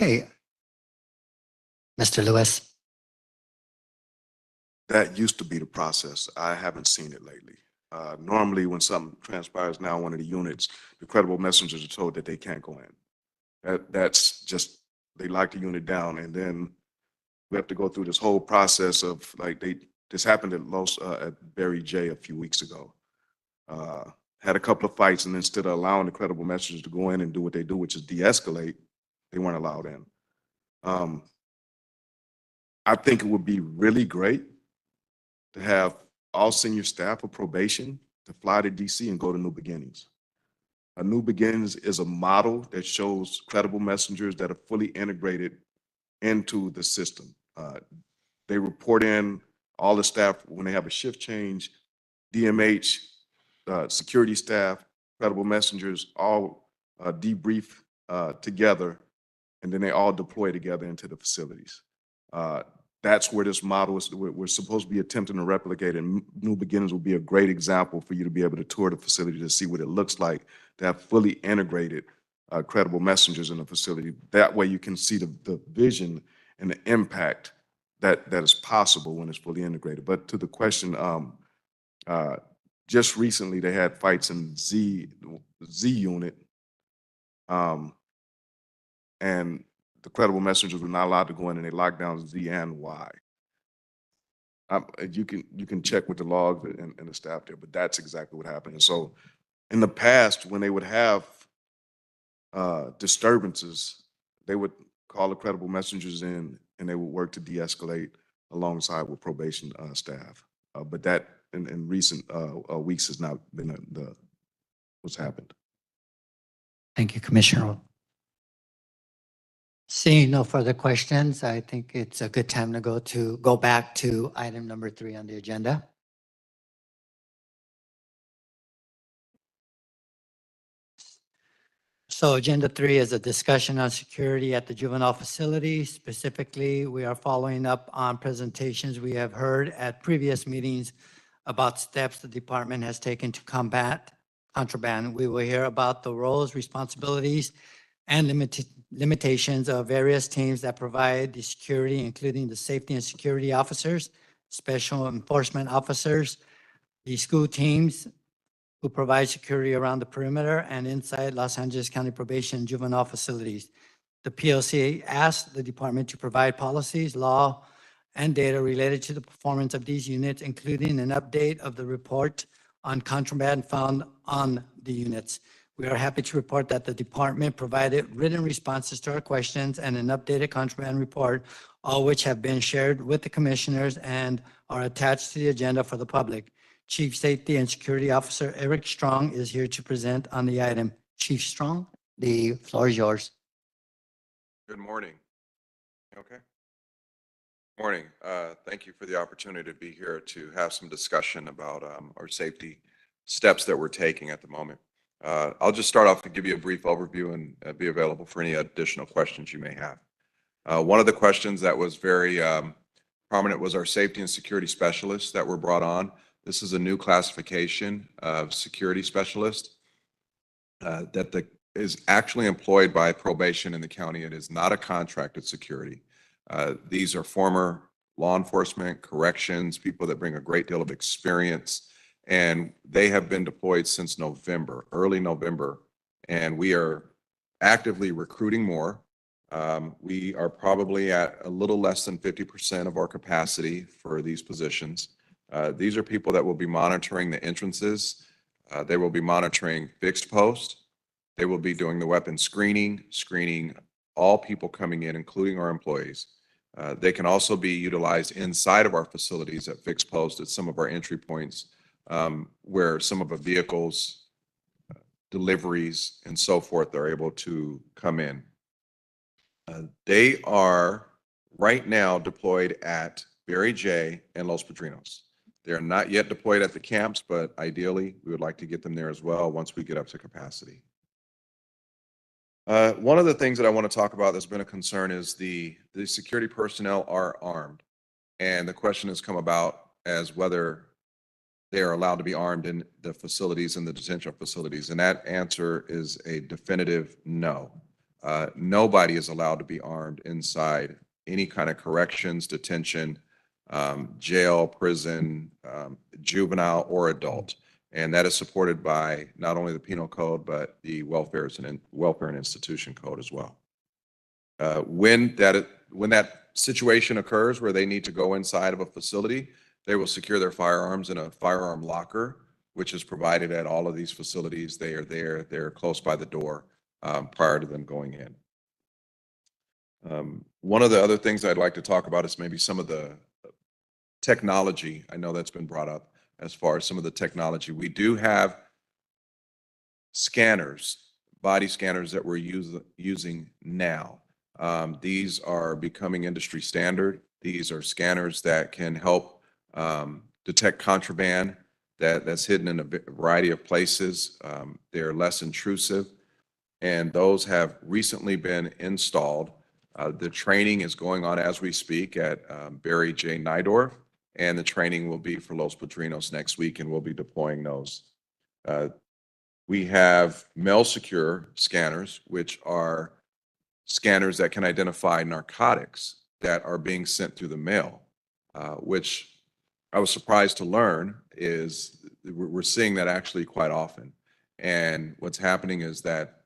Okay. Mr. Lewis. That used to be the process. I haven't seen it lately. Normally, when something transpires now in one of the units, the credible messengers are told that they can't go in. That's just, they lock the unit down, and then we have to go through this whole process of, like, this happened at Barry J a few weeks ago. Had a couple of fights, and instead of allowing the credible messengers to go in and do what they do, which is de-escalate, they weren't allowed in. I think it would be really great to have all senior staff of probation to fly to DC and go to New Beginnings. A New Beginnings is a model that shows credible messengers that are fully integrated into the system. They report in, all the staff, when they have a shift change, DMH, security staff, credible messengers, all debrief together, and then they all deploy together into the facilities. That's where this model is. We're supposed to be attempting to replicate, and New Beginnings will be a great example for you to be able to tour the facility to see what it looks like to have fully integrated credible messengers in the facility. That way you can see the vision and the impact that is possible when it's fully integrated. But to the question, just recently they had fights in Z unit, and the credible messengers were not allowed to go in, and they locked down Z and Y. You can check with the logs and the staff there, but that's exactly what happened. And so in the past, when they would have disturbances, they would call the credible messengers in, and they would work to de-escalate alongside with probation staff. But that in recent weeks has not been what's happened. Thank you, Commissioner. Seeing no further questions, I think it's a good time to go back to item number 3 on the agenda. So agenda 3 is a discussion on security at the juvenile facility. Specifically, we are following up on presentations we have heard at previous meetings about steps the department has taken to combat contraband. We will hear about the roles, responsibilities, and limitations of various teams that provide the security, including the safety and security officers, special enforcement officers, the school teams who provide security around the perimeter and inside Los Angeles County Probation and Juvenile facilities. The PLC asked the department to provide policies, law, and data related to the performance of these units, including an update of the report on contraband found on the units. We are happy to report that the department provided written responses to our questions and an updated contraband report, all which have been shared with the commissioners and are attached to the agenda for the public. Chief Safety and Security Officer Eric Strong is here to present on the item. Chief Strong, the floor is yours. Good morning. Okay. Morning. Thank you for the opportunity to be here to have some discussion about our safety steps that we're taking at the moment. I'll just start off to give you a brief overview and be available for any additional questions you may have. One of the questions that was very prominent was our safety and security specialists that were brought on. This is a new classification of security specialist that is actually employed by probation in the county. It is not a contracted security. These are former law enforcement, corrections, people that bring a great deal of experience, and they have been deployed since November, early November, and we are actively recruiting more. We are probably at a little less than 50% of our capacity for these positions. These are people that will be monitoring the entrances. They will be monitoring fixed posts. They will be doing the weapon screening all people coming in, including our employees. They can also be utilized inside of our facilities at fixed posts at some of our entry points where some of the vehicles deliveries and so forth are able to come in. They are right now deployed at Berry J and Los Padrinos. They're not yet deployed at the camps, but ideally we would like to get them there as well once we get up to capacity. One of the things that I want to talk about that's been a concern is the security personnel are armed. And the question has come about as whether they are allowed to be armed in the facilities and the detention facilities. And that answer is a definitive no. Nobody is allowed to be armed inside any kind of corrections, detention, jail, prison, juvenile, or adult. And that is supported by not only the Penal Code, but the Welfare and Institution Code as well. When that situation occurs where they need to go inside of a facility, they will secure their firearms in a firearm locker, which is provided at all of these facilities. They are there, they're close by the door prior to them going in. One of the other things I'd like to talk about is maybe some of the technology. I know that's been brought up as far as some of the technology. We do have scanners, body scanners that we're using now. These are becoming industry standard. These are scanners that can help detect contraband that's hidden in a variety of places. They're less intrusive, and those have recently been installed. The training is going on as we speak at Berry J. Nydorf, and the training will be for Los Padrinos next week, and we'll be deploying those. We have mail secure scanners, which are scanners that can identify narcotics that are being sent through the mail, which I was surprised to learn is we're seeing that actually quite often. And what's happening is that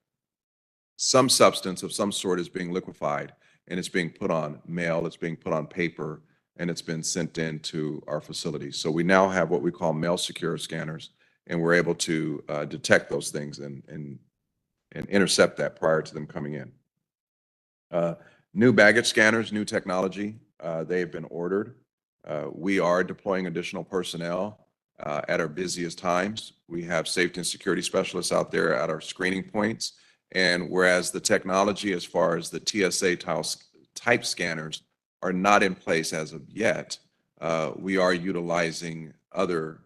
some substance of some sort is being liquefied, and it's being put on mail, it's being put on paper, and it's been sent into our facilities. So we now have what we call mail secure scanners, and we're able to detect those things and intercept that prior to them coming in. New baggage scanners, new technology, they've been ordered. We are deploying additional personnel at our busiest times. We have safety and security specialists out there at our screening points. And whereas the technology as far as the TSA type scanners are not in place as of yet, we are utilizing other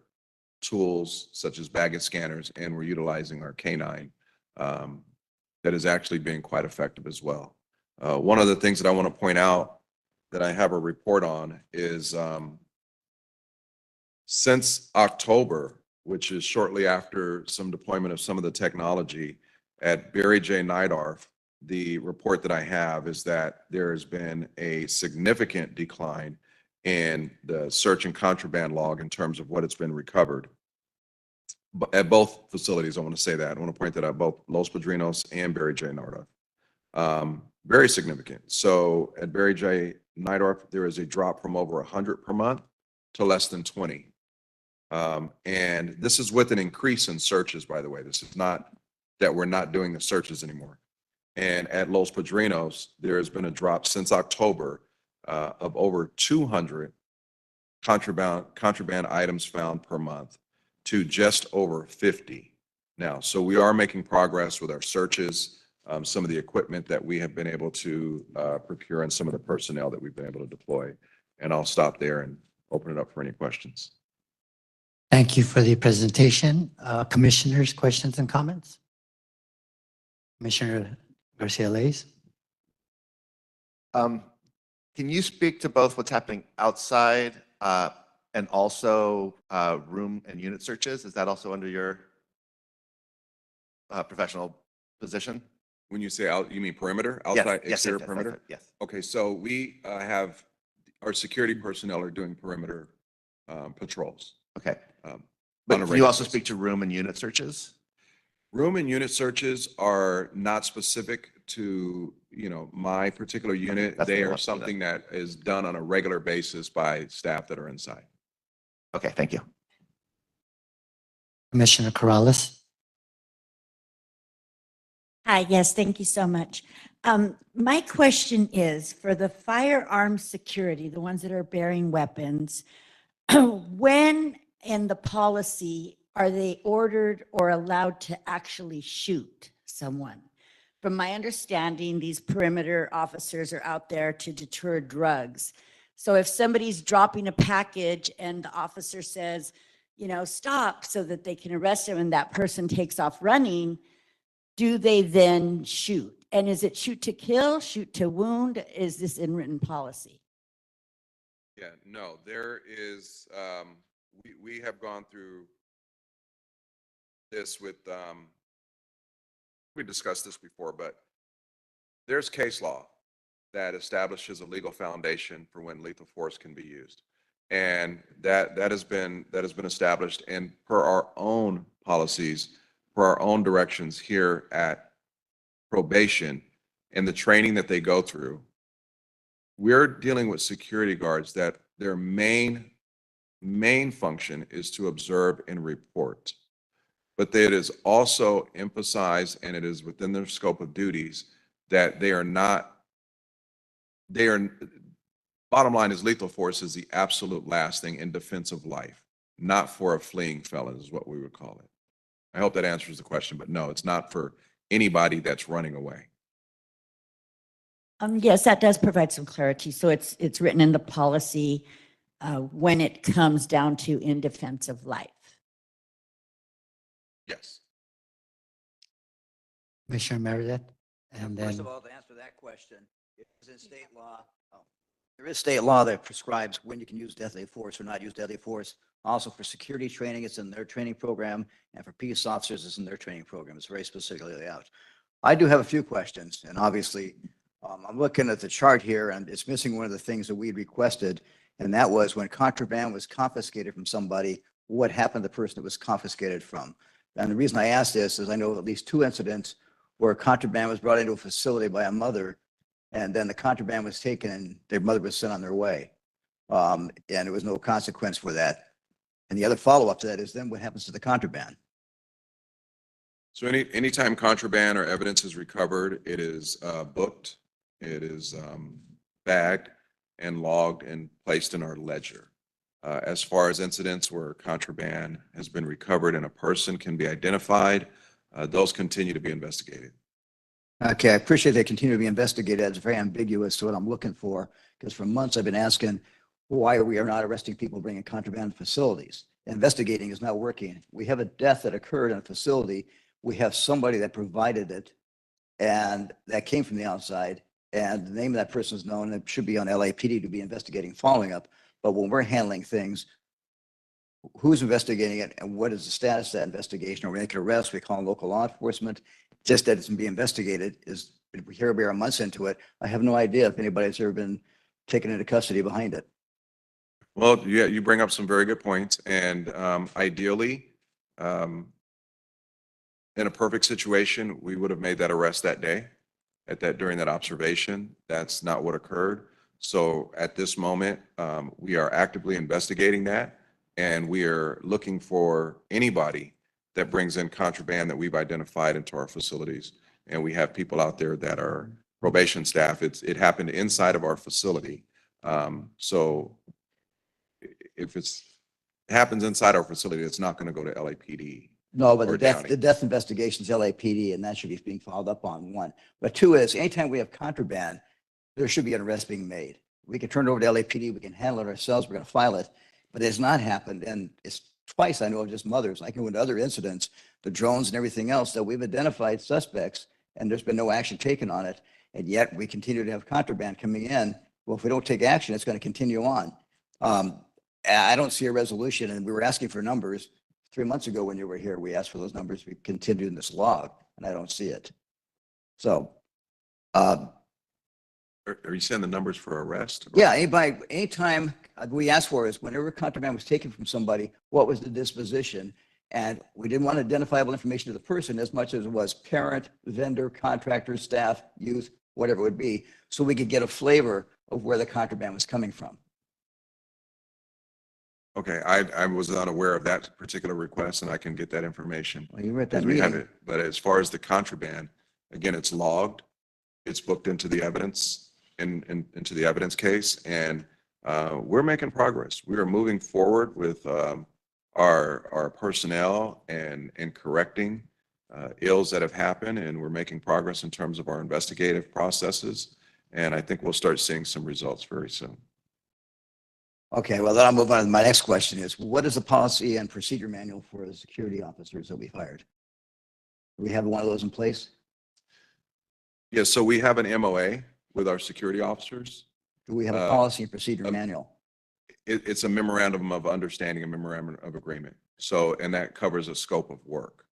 tools such as baggage scanners, and we're utilizing our K9 that is actually being quite effective as well. One of the things that I want to point out that I have a report on is since October, which is shortly after some deployment of some of the technology at Berry J. Nydorf, the report that I have is that there has been a significant decline in the search and contraband log in terms of what it's been recovered. But at both facilities, I want to say that. I want to point that out, both Los Padrinos and Berry J. Nydorf. Very significant. So at Berry J. Nydorf, there is a drop from over 100 per month to less than 20. And this is with an increase in searches, by the way. This is not that we're not doing the searches anymore. And at Los Padrinos, there has been a drop since October of over 200 contraband items found per month to just over 50 now. So we are making progress with our searches, some of the equipment that we have been able to procure, and some of the personnel that we've been able to deploy. And I'll stop there and open it up for any questions. Thank you for the presentation. Commissioners, questions and comments? Commissioner Garcia-Leyes. Can you speak to both what's happening outside and also room and unit searches? Is that also under your professional position? When you say out, you mean perimeter? Outside, yes, exterior yes, perimeter? yes. Okay, so we have our security personnel are doing perimeter patrols. Okay. But on a can you also regular speak to room and unit searches? Room and unit searches are not specific to, my particular unit. That's They what I are want to know. something that is done on a regular basis by staff that are inside. Okay, thank you. Commissioner Corrales. Hi, yes, thank you so much. My question is, for the firearm security, the ones that are bearing weapons, when in the policy are they ordered or allowed to actually shoot someone? From my understanding, these perimeter officers are out there to deter drugs. So if somebody's dropping a package and the officer says, you know, stop, so that they can arrest him, and that person takes off running, do they then shoot? And is it shoot to kill, shoot to wound? Is this in written policy? Yeah, no, there is, we have gone through this with, we discussed this before, but there's case law that establishes a legal foundation for when lethal force can be used. And that has been established, and per our own policies, per our own directions here at probation and the training that they go through, we're dealing with security guards that their main function is to observe and report. But it is also emphasized, and it is within their scope of duties, that bottom line is lethal force is the absolute last thing in defense of life, not for a fleeing felon is what we would call it. I hope that answers the question, but no, it's not for anybody that's running away. Yes, that does provide some clarity. So it's written in the policy when it comes down to in defense of life. Yes. Commissioner Meredith, and First then of all, to answer that question, it is in state law. There is state law that prescribes when you can use deadly force or not use deadly force. Also for security training, it's in their training program, and for peace officers, it's in their training program. It's very specifically laid out. I do have a few questions, and obviously, I'm looking at the chart here, and it's missing one of the things that we requested, and that was when contraband was confiscated from somebody, what happened to the person it was confiscated from? And the reason I ask this is I know at least 2 incidents where contraband was brought into a facility by a mother, and then the contraband was taken and their mother was sent on their way. And there was no consequence for that. And the other follow-up to that is then what happens to the contraband? So anytime contraband or evidence is recovered, it is booked, it is bagged and logged and placed in our ledger. As far as incidents where contraband has been recovered and a person can be identified, those continue to be investigated. Okay, I appreciate they continue to be investigated. It's very ambiguous to what I'm looking for, because for months I've been asking why we are not arresting people bringing contraband to facilities. Investigating is not working. We have a death that occurred in a facility. We have somebody that provided it, and that came from the outside, and the name of that person is known, and it should be on LAPD to be investigating, following up. But when we're handling things, who's investigating it, and what is the status of that investigation? Are we making arrests? We call local law enforcement. Just that it's being investigated is, here we are months into it. I have no idea if anybody's ever been taken into custody behind it. Well, yeah, you bring up some very good points, and ideally, in a perfect situation, we would have made that arrest that day, during that observation. That's not what occurred. So at this moment, we are actively investigating that, and we are looking for anybody that brings in contraband that we've identified into our facilities. And we have people out there that are probation staff. It happened inside of our facility. So if it happens inside our facility, it's not going to go to LAPD. No, but or the county. death investigation is LAPD, and that should be being followed up on, 1. But 2 is, anytime we have contraband, there should be an arrest being made. We can turn it over to LAPD, we can handle it ourselves, we're going to file it, but it's not happened. And it's twice I know of just mothers. I can go into other incidents, the drones and everything else, that we've identified suspects, and there's been no action taken on it. And yet we continue to have contraband coming in. Well, if we don't take action, it's going to continue on. I don't see a resolution, and we were asking for numbers 3 months ago when you were here. We asked for those numbers. We continued in this log, and I don't see it. So, Are you saying the numbers for arrest? yeah, anytime we asked for is whenever contraband was taken from somebody, what was the disposition? And we didn't want identifiable information to the person as much as it was parent, vendor, contractor, staff, youth, whatever it would be, so we could get a flavor of where the contraband was coming from. Okay, I was unaware of that particular request, and I can get that information. Well, you were at that as we have meeting. it. But as far as the contraband, again, it's logged, it's booked into the evidence, into the evidence case, and we're making progress. We are moving forward with our personnel and correcting ills that have happened, and we're making progress in terms of our investigative processes. And I think we'll start seeing some results very soon. Okay, well, then I'll move on. My next question is, what is the policy and procedure manual for the security officers that we hired? Do we have one of those in place? Yes, so we have an MOA with our security officers. Do we have a policy and procedure manual? It's a memorandum of understanding, a memorandum of agreement. So, and that covers a scope of work.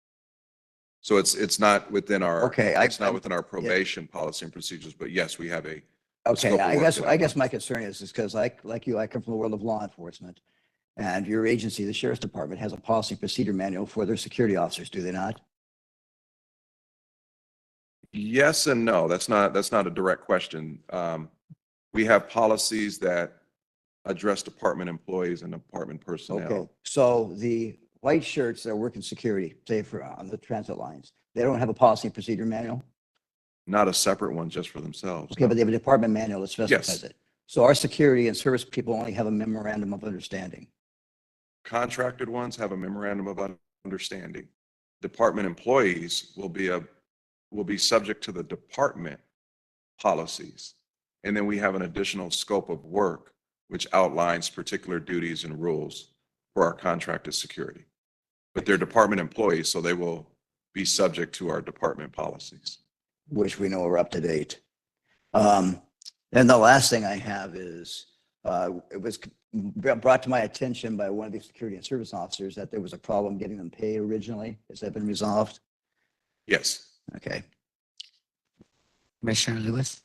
So it's not within our, it's not within our probation policy and procedures, but yes, we have a Okay, scope of I work guess, that I guess my concern is because like you, I come from the world of law enforcement, and your agency, the Sheriff's Department, has a policy and procedure manual for their security officers, do they not? Yes and no. That's not a direct question. We have policies that address department employees and department personnel. Okay, so the white shirts that work in security, say for on the transit lines, they don't have a policy and procedure manual? Not a separate one just for themselves. Okay, but they have a department manual that specifies Yes. it. So our security and service people only have a memorandum of understanding. Contracted ones have a memorandum of understanding. Department employees will be subject to the department policies. And then we have an additional scope of work which outlines particular duties and rules for our contracted security. But they're department employees, so they will be subject to our department policies. Which we know are up to date. And the last thing I have is, it was brought to my attention by one of the security and service officers that there was a problem getting them paid originally. Has that been resolved? Yes. Okay. Commissioner Lewis?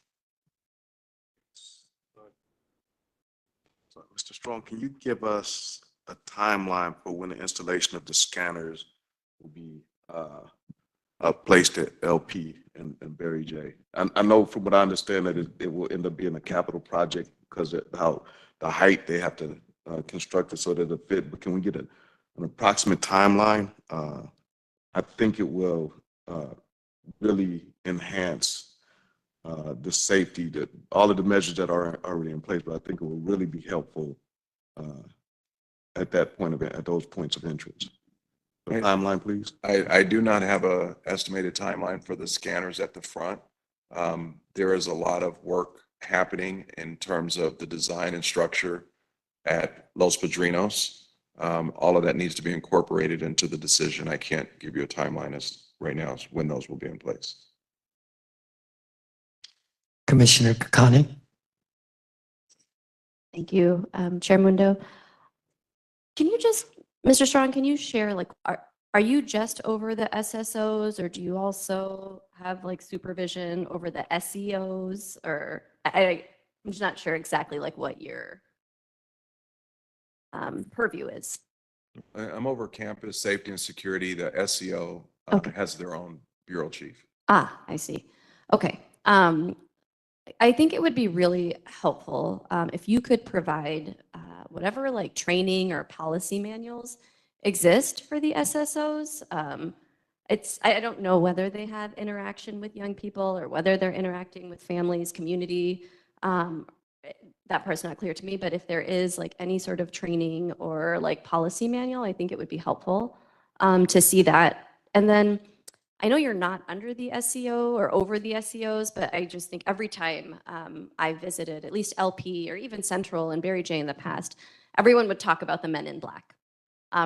So, Mr. Strong, can you give us a timeline for when the installation of the scanners will be placed at LP and Barry J? I know from what I understand that it will end up being a capital project because of how the height they have to construct it so that it fit, but can we get an approximate timeline? I think it will really enhance the safety, that all of the measures that are already in place, but I think it will really be helpful at that point at those points of interest. The timeline, please. I do not have a estimated timeline for the scanners at the front. There is a lot of work happening in terms of the design and structure at Los Padrinos. All of that needs to be incorporated into the decision. I can't give you a timeline as right now as when those will be in place. Commissioner Kakani? Thank you, Chair Mundo. Can you just, Mr. Strong, can you share, like, are you just over the SSOs, or do you also have like supervision over the SEOs? Or I'm just not sure exactly like what your purview is. I'm over campus safety and security. The SEO has their own bureau chief. Ah, I see. Okay. I think it would be really helpful if you could provide whatever like training or policy manuals exist for the SSOs. I don't know whether they have interaction with young people or whether they're interacting with families, community. That part's not clear to me, but if there is like any sort of training or like policy manual, I think it would be helpful to see that. And then I know you're not under the SEO or over the SEOs, but I just think every time I visited at least LP or even Central and Barry J in the past, everyone would talk about the men in black,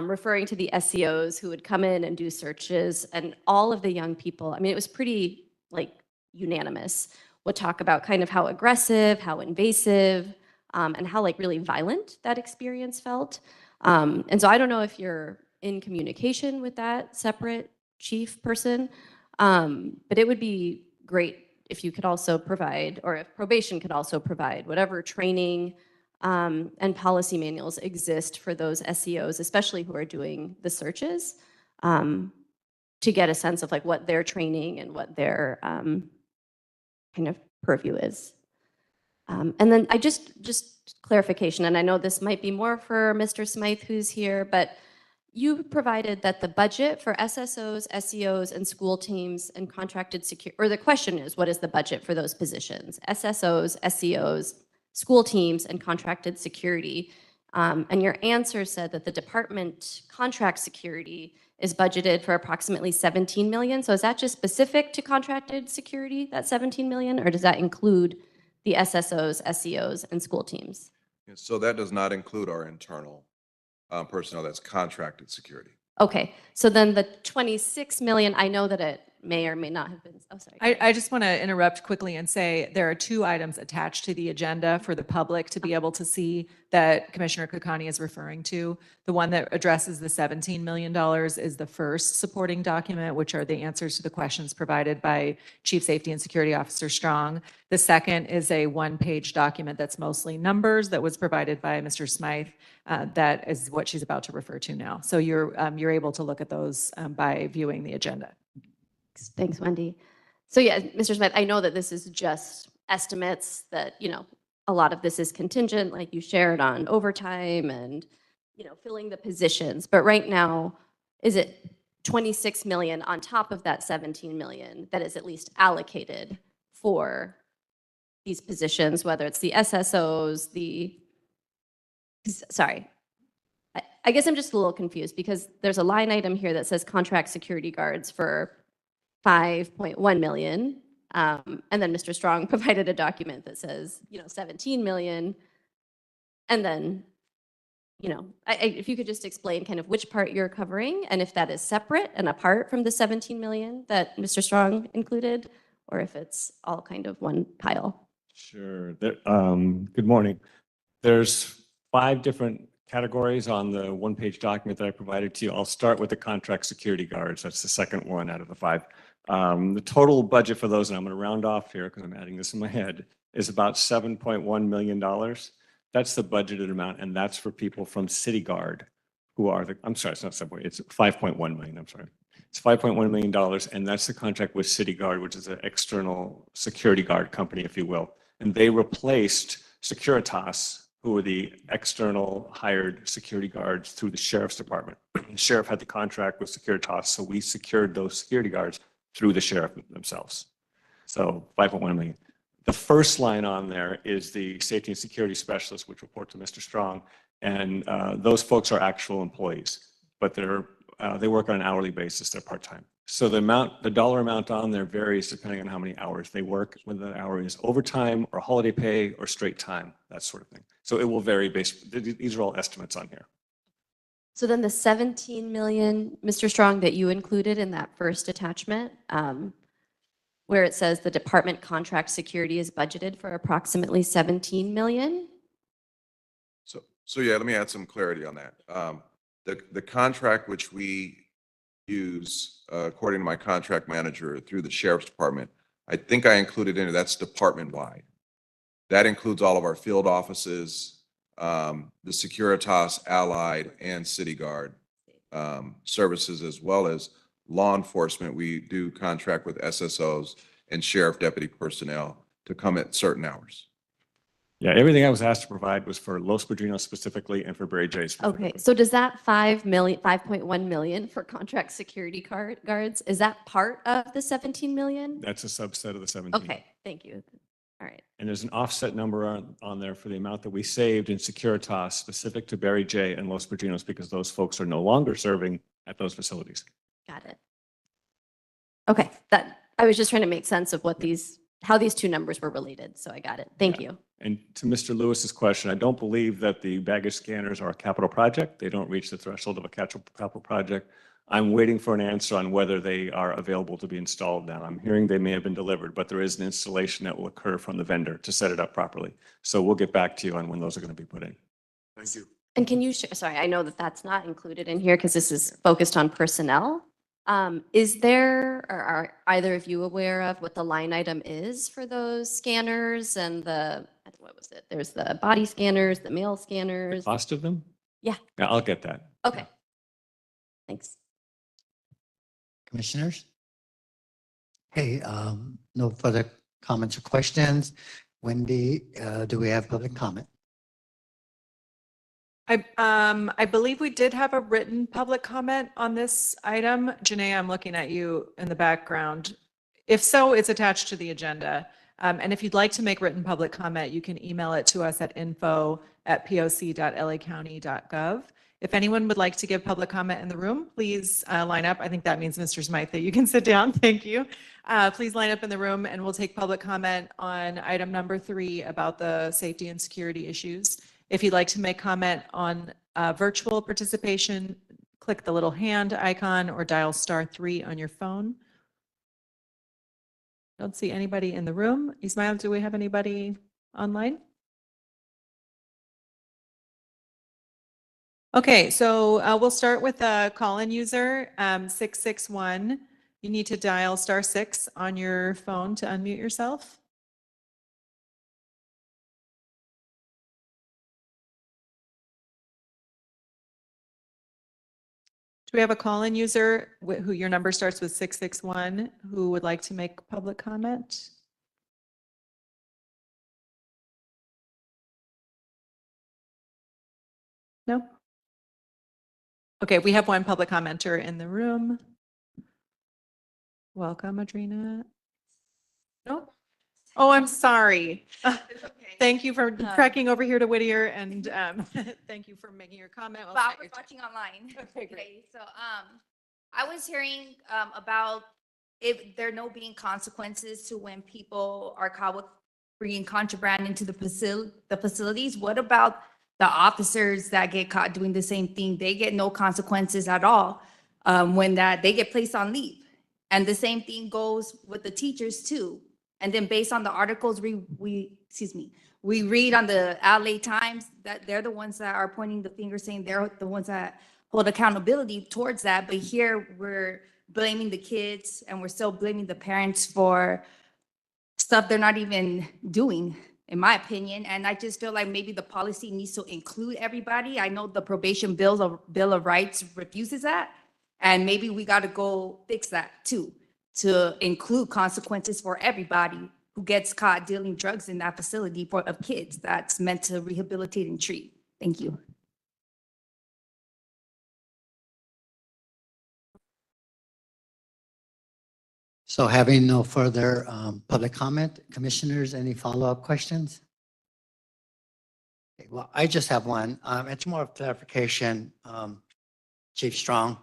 referring to the SEOs who would come in and do searches, and all of the young people, I mean, it was pretty like unanimous, would talk about kind of how aggressive, how invasive, and how like really violent that experience felt. And so I don't know if you're in communication with that separate chief person, but it would be great if you could also provide, or if probation could also provide whatever training and policy manuals exist for those SEOs, especially who are doing the searches, to get a sense of like what their training and what their kind of purview is. And then I just clarification, and I know this might be more for Mr. Smythe who's here, but you provided that the budget for SSOs, SEOs, and school teams and contracted security, or the question is, what is the budget for those positions? SSOs, SEOs, school teams, and contracted security. And your answer said that the department contract security is budgeted for approximately 17 million. So is that just specific to contracted security, that 17 million, or does that include the SSOs, SEOs, and school teams? And so that does not include our internal personnel, that's contracted security. Okay, so then the 26 million, I know that it may or may not have been, oh, sorry. I just want to interrupt quickly and say there are two items attached to the agenda for the public to be able to see that Commissioner Kokani is referring to. The one that addresses the $17 million is the first supporting document, which are the answers to the questions provided by Chief Safety and Security Officer Strong. The second is a one-page document that's mostly numbers that was provided by Mr. Smythe. That is what she's about to refer to now. So you're able to look at those by viewing the agenda. Thanks, Wendy. So yeah, Mr. Smith, I know that this is just estimates that, a lot of this is contingent, like you shared on overtime and, filling the positions. But right now, is it 26 million on top of that 17 million that is at least allocated for these positions, whether it's the SSOs, sorry. I guess I'm just a little confused because there's a line item here that says contract security guards for 5.1 million. And then Mr. Strong provided a document that says, 17 million. And then, if you could just explain kind of which part you're covering and if that is separate and apart from the 17 million that Mr. Strong included, or if it's all kind of one pile. Sure. Good morning. There's 5 different categories on the one-page document that I provided to you. I'll start with the contract security guards. That's the second one out of the 5. The total budget for those, and I'm going to round off here because I'm adding this in my head, is about $7.1 million. That's the budgeted amount, and that's for people from City Guard who are I'm sorry, it's not 7. It's 5.1 million. I'm sorry. It's $5.1 million, and that's the contract with City Guard, which is an external security guard company, if you will. And they replaced Securitas, who were the external hired security guards through the sheriff's department. The sheriff had the contract with Securitas, so we secured those security guards through the sheriff themselves. So 5.1 million. The first line on there is the safety and security specialist, which report to Mr. Strong. And those folks are actual employees, but they work on an hourly basis. They're part-time. So the dollar amount on there varies depending on how many hours they work, whether the hour is overtime or holiday pay or straight time, that sort of thing. So it will vary these are all estimates on here. So then the 17 million, Mr. Strong, that you included in that first attachment, where it says the department contract security is budgeted for approximately 17 million. So yeah, let me add some clarity on that. The contract which we use, according to my contract manager through the sheriff's department, I think I included in it, that's department-wide. That includes all of our field offices, the Securitas, Allied, and City Guard services, as well as law enforcement. We do contract with SSOs and sheriff deputy personnel to come at certain hours. Yeah, everything I was asked to provide was for Los Padrinos specifically and for Barry J specifically. Okay, so does that 5.1 million for contract security guards, is that part of the 17 million? That's a subset of the 17. Okay, thank you. All right. And there's an offset number on there for the amount that we saved in Securitas specific to Barry J and Los Padrinos because those folks are no longer serving at those facilities. Got it. Okay, I was just trying to make sense of how these two numbers were related, so I got it. Thank you. And to Mr. Lewis's question, I don't believe that the baggage scanners are a capital project. They don't reach the threshold of a capital project. I'm waiting for an answer on whether they are available to be installed now. I'm hearing they may have been delivered, but there is an installation that will occur from the vendor to set it up properly. So we'll get back to you on when those are going to be put in. Thank you. And can you sorry, I know that that's not included in here because this is focused on personnel. Is there, or are either of you aware of what the line item is for those scanners and what was it? There's the body scanners, the mail scanners. The cost of them? Yeah. Yeah, I'll get that. Okay. Thanks. Commissioners? Hey, no further comments or questions. Wendy, do we have public comment? I believe we did have a written public comment on this item. Janae, I'm looking at you in the background. If so, it's attached to the agenda. And if you'd like to make written public comment, you can email it to us at info@poc.lacounty.gov. If anyone would like to give public comment in the room, please line up. I think that means Mr. Smythe that you can sit down. Thank you. Please line up in the room and we'll take public comment on item number 3 about the safety and security issues. If you'd like to make comment on virtual participation, click the little hand icon or dial *3 on your phone. Don't see anybody in the room. Ismail, do we have anybody online? Okay, so we'll start with a call-in user, 661. You need to dial *6 on your phone to unmute yourself. Do we have a call-in user who your number starts with 661 who would like to make public comment? No? Okay, we have one public commenter in the room. Welcome, Adrina. No? Oh, I'm sorry. Thank you for trekking over here to Whittier, and thank you for making your comment. But I was watching online. Okay, great. So I was hearing about if there no being consequences to when people are caught with bringing contraband into the facilities. What about the officers that get caught doing the same thing? They get no consequences at all when they get placed on leave. And the same thing goes with the teachers too. And then based on the articles we read on the LA Times, that they're the ones that are pointing the finger saying they're the ones that hold accountability towards that. But here we're blaming the kids and we're still blaming the parents for stuff they're not even doing, in my opinion. And I just feel like maybe the policy needs to include everybody. I know the probation Bill of Rights refuses that. And maybe we got to go fix that too, to include consequences for everybody who gets caught dealing drugs in that facility of kids that's meant to rehabilitate and treat. Thank you. So having no further public comment, commissioners, any follow-up questions? Okay, well, I just have one. It's more of clarification, Chief Strong.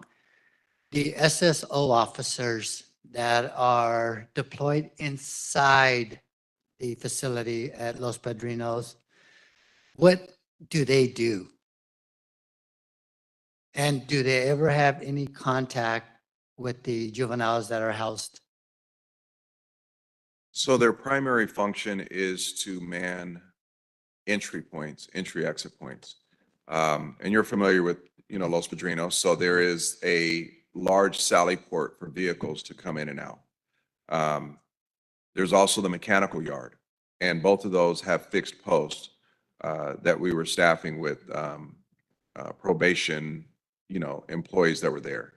The SSO officers that are deployed inside the facility at Los Padrinos, what do they do? And do they ever have any contact with the juveniles that are housed? So their primary function is to man entry points, entry-exit points. And you're familiar with, Los Padrinos. So there is a large sally port for vehicles to come in and out. There's also the mechanical yard, and both of those have fixed posts that we were staffing with probation, employees that were there.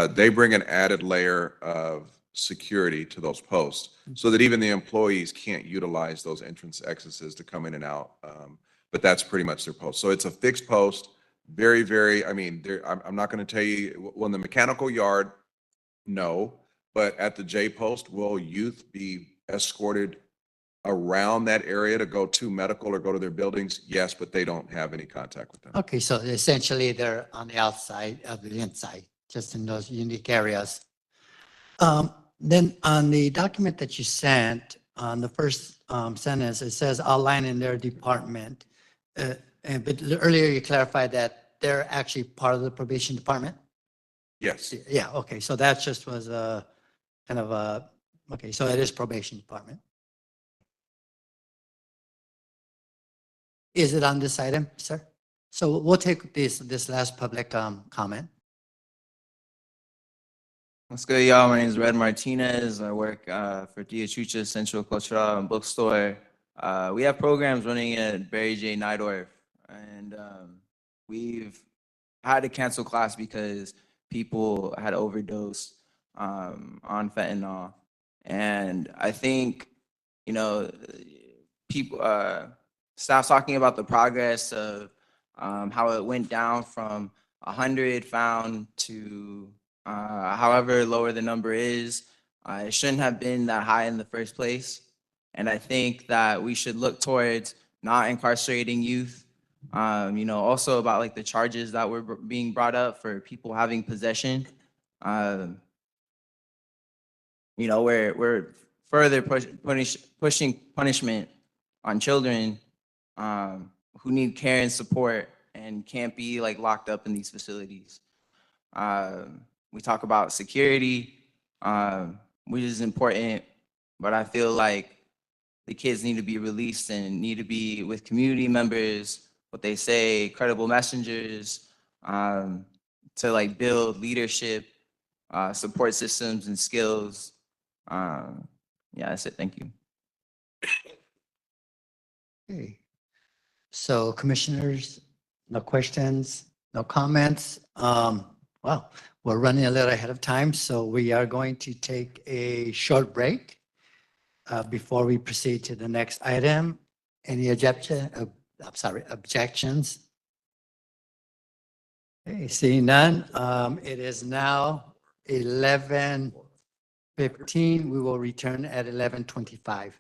They bring an added layer of security to those posts so that even the employees can't utilize those entrance exits to come in and out. But that's pretty much their post. So it's a fixed post. Very, very, I'm not going to tell you, well, in the mechanical yard, no, but at the J post, will youth be escorted around that area to go to medical or go to their buildings? Yes, but they don't have any contact with them. Okay, so essentially they're on the outside of the inside, just in those unique areas. Then on the document that you sent, on the first sentence, it says outlining their department. But earlier you clarified that they're actually part of the probation department? Yes. Yeah, okay, so that just was a kind of a, okay, so it is probation department. Is it on this item, sir? So we'll take this last public comment. What's good, y'all? My name is Red Martinez. I work for Dia Chucha Central Cultural and Bookstore. We have programs running at Barry J. Nydorf, and we've had to cancel class because people had overdosed on fentanyl. And I think, people, staff's talking about the progress of how it went down from 100 found to however lower the number is. It shouldn't have been that high in the first place. And I think that we should look towards not incarcerating youth. Also about like the charges that were being brought up for people having possession. We're further pushing punishment on children who need care and support and can't be like locked up in these facilities. We talk about security, which is important, but I feel like the kids need to be released and need to be with community members, what they say, credible messengers, to like build leadership, support systems and skills. Yeah, that's it. Thank you. Okay. So commissioners, no questions, no comments. Well, we're running a little ahead of time, so we are going to take a short break before we proceed to the next item. Any objections? Okay, seeing none, it is now 11:15. We will return at 11:25.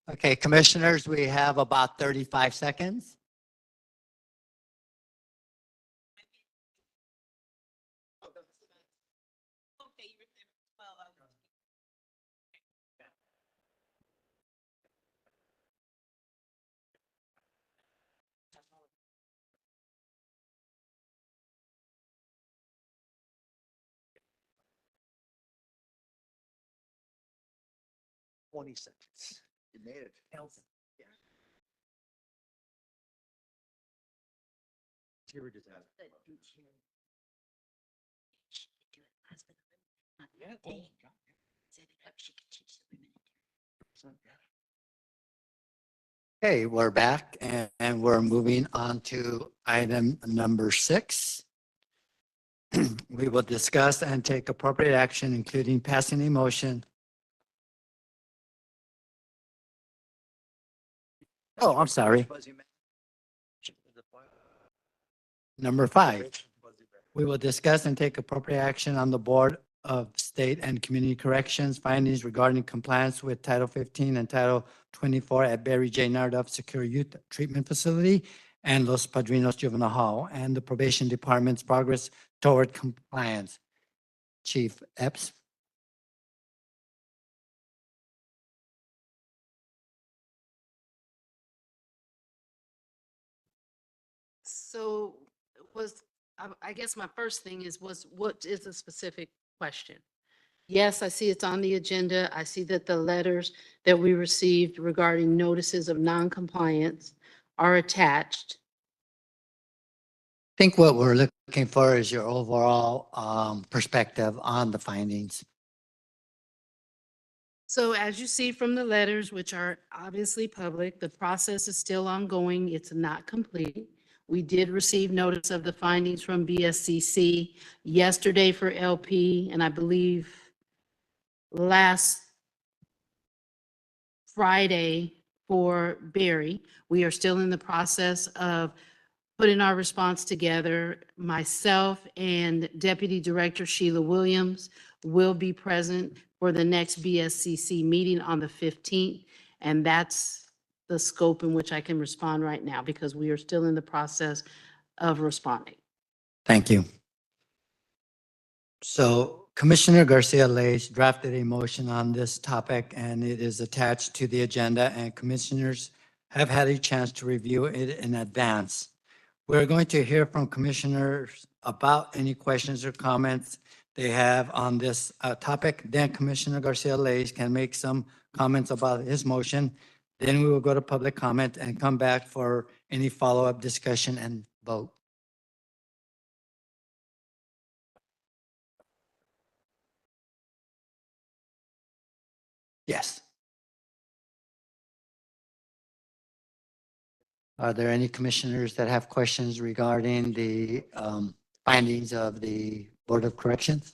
Okay, commissioners, we have about 35 seconds. Seconds. You made it. Okay, we're back and we're moving on to item number 6. We will discuss and take appropriate action, including passing a motion. Oh, I'm sorry. Number 5, we will discuss and take appropriate action on the Board of State and Community Corrections findings regarding compliance with Title 15 and Title 24 at Barry J. Nardoff Secure Youth Treatment Facility and Los Padrinos Juvenile Hall, and the Probation Department's progress toward compliance. Chief Epps. So I guess my first thing was what is the specific question? Yes, I see it's on the agenda. I see that the letters that we received regarding notices of noncompliance are attached. I think what we're looking for is your overall perspective on the findings. So as you see from the letters, which are obviously public, the process is still ongoing. It's not complete. We did receive notice of the findings from BSCC yesterday for LP, and I believe last Friday for Barry. We are still in the process of putting our response together. Myself and Deputy Director Sheila Williams will be present for the next BSCC meeting on the 15th. And that's the scope in which I can respond right now because we are still in the process of responding. Thank you. So Commissioner Garcia-Leyes drafted a motion on this topic and it is attached to the agenda, and commissioners have had a chance to review it in advance. We're going to hear from commissioners about any questions or comments they have on this topic. Then Commissioner Garcia-Leyes can make some comments about his motion. Then we will go to public comment and come back for any follow-up discussion and vote. Yes. Are there any commissioners that have questions regarding the findings of the Board of Corrections?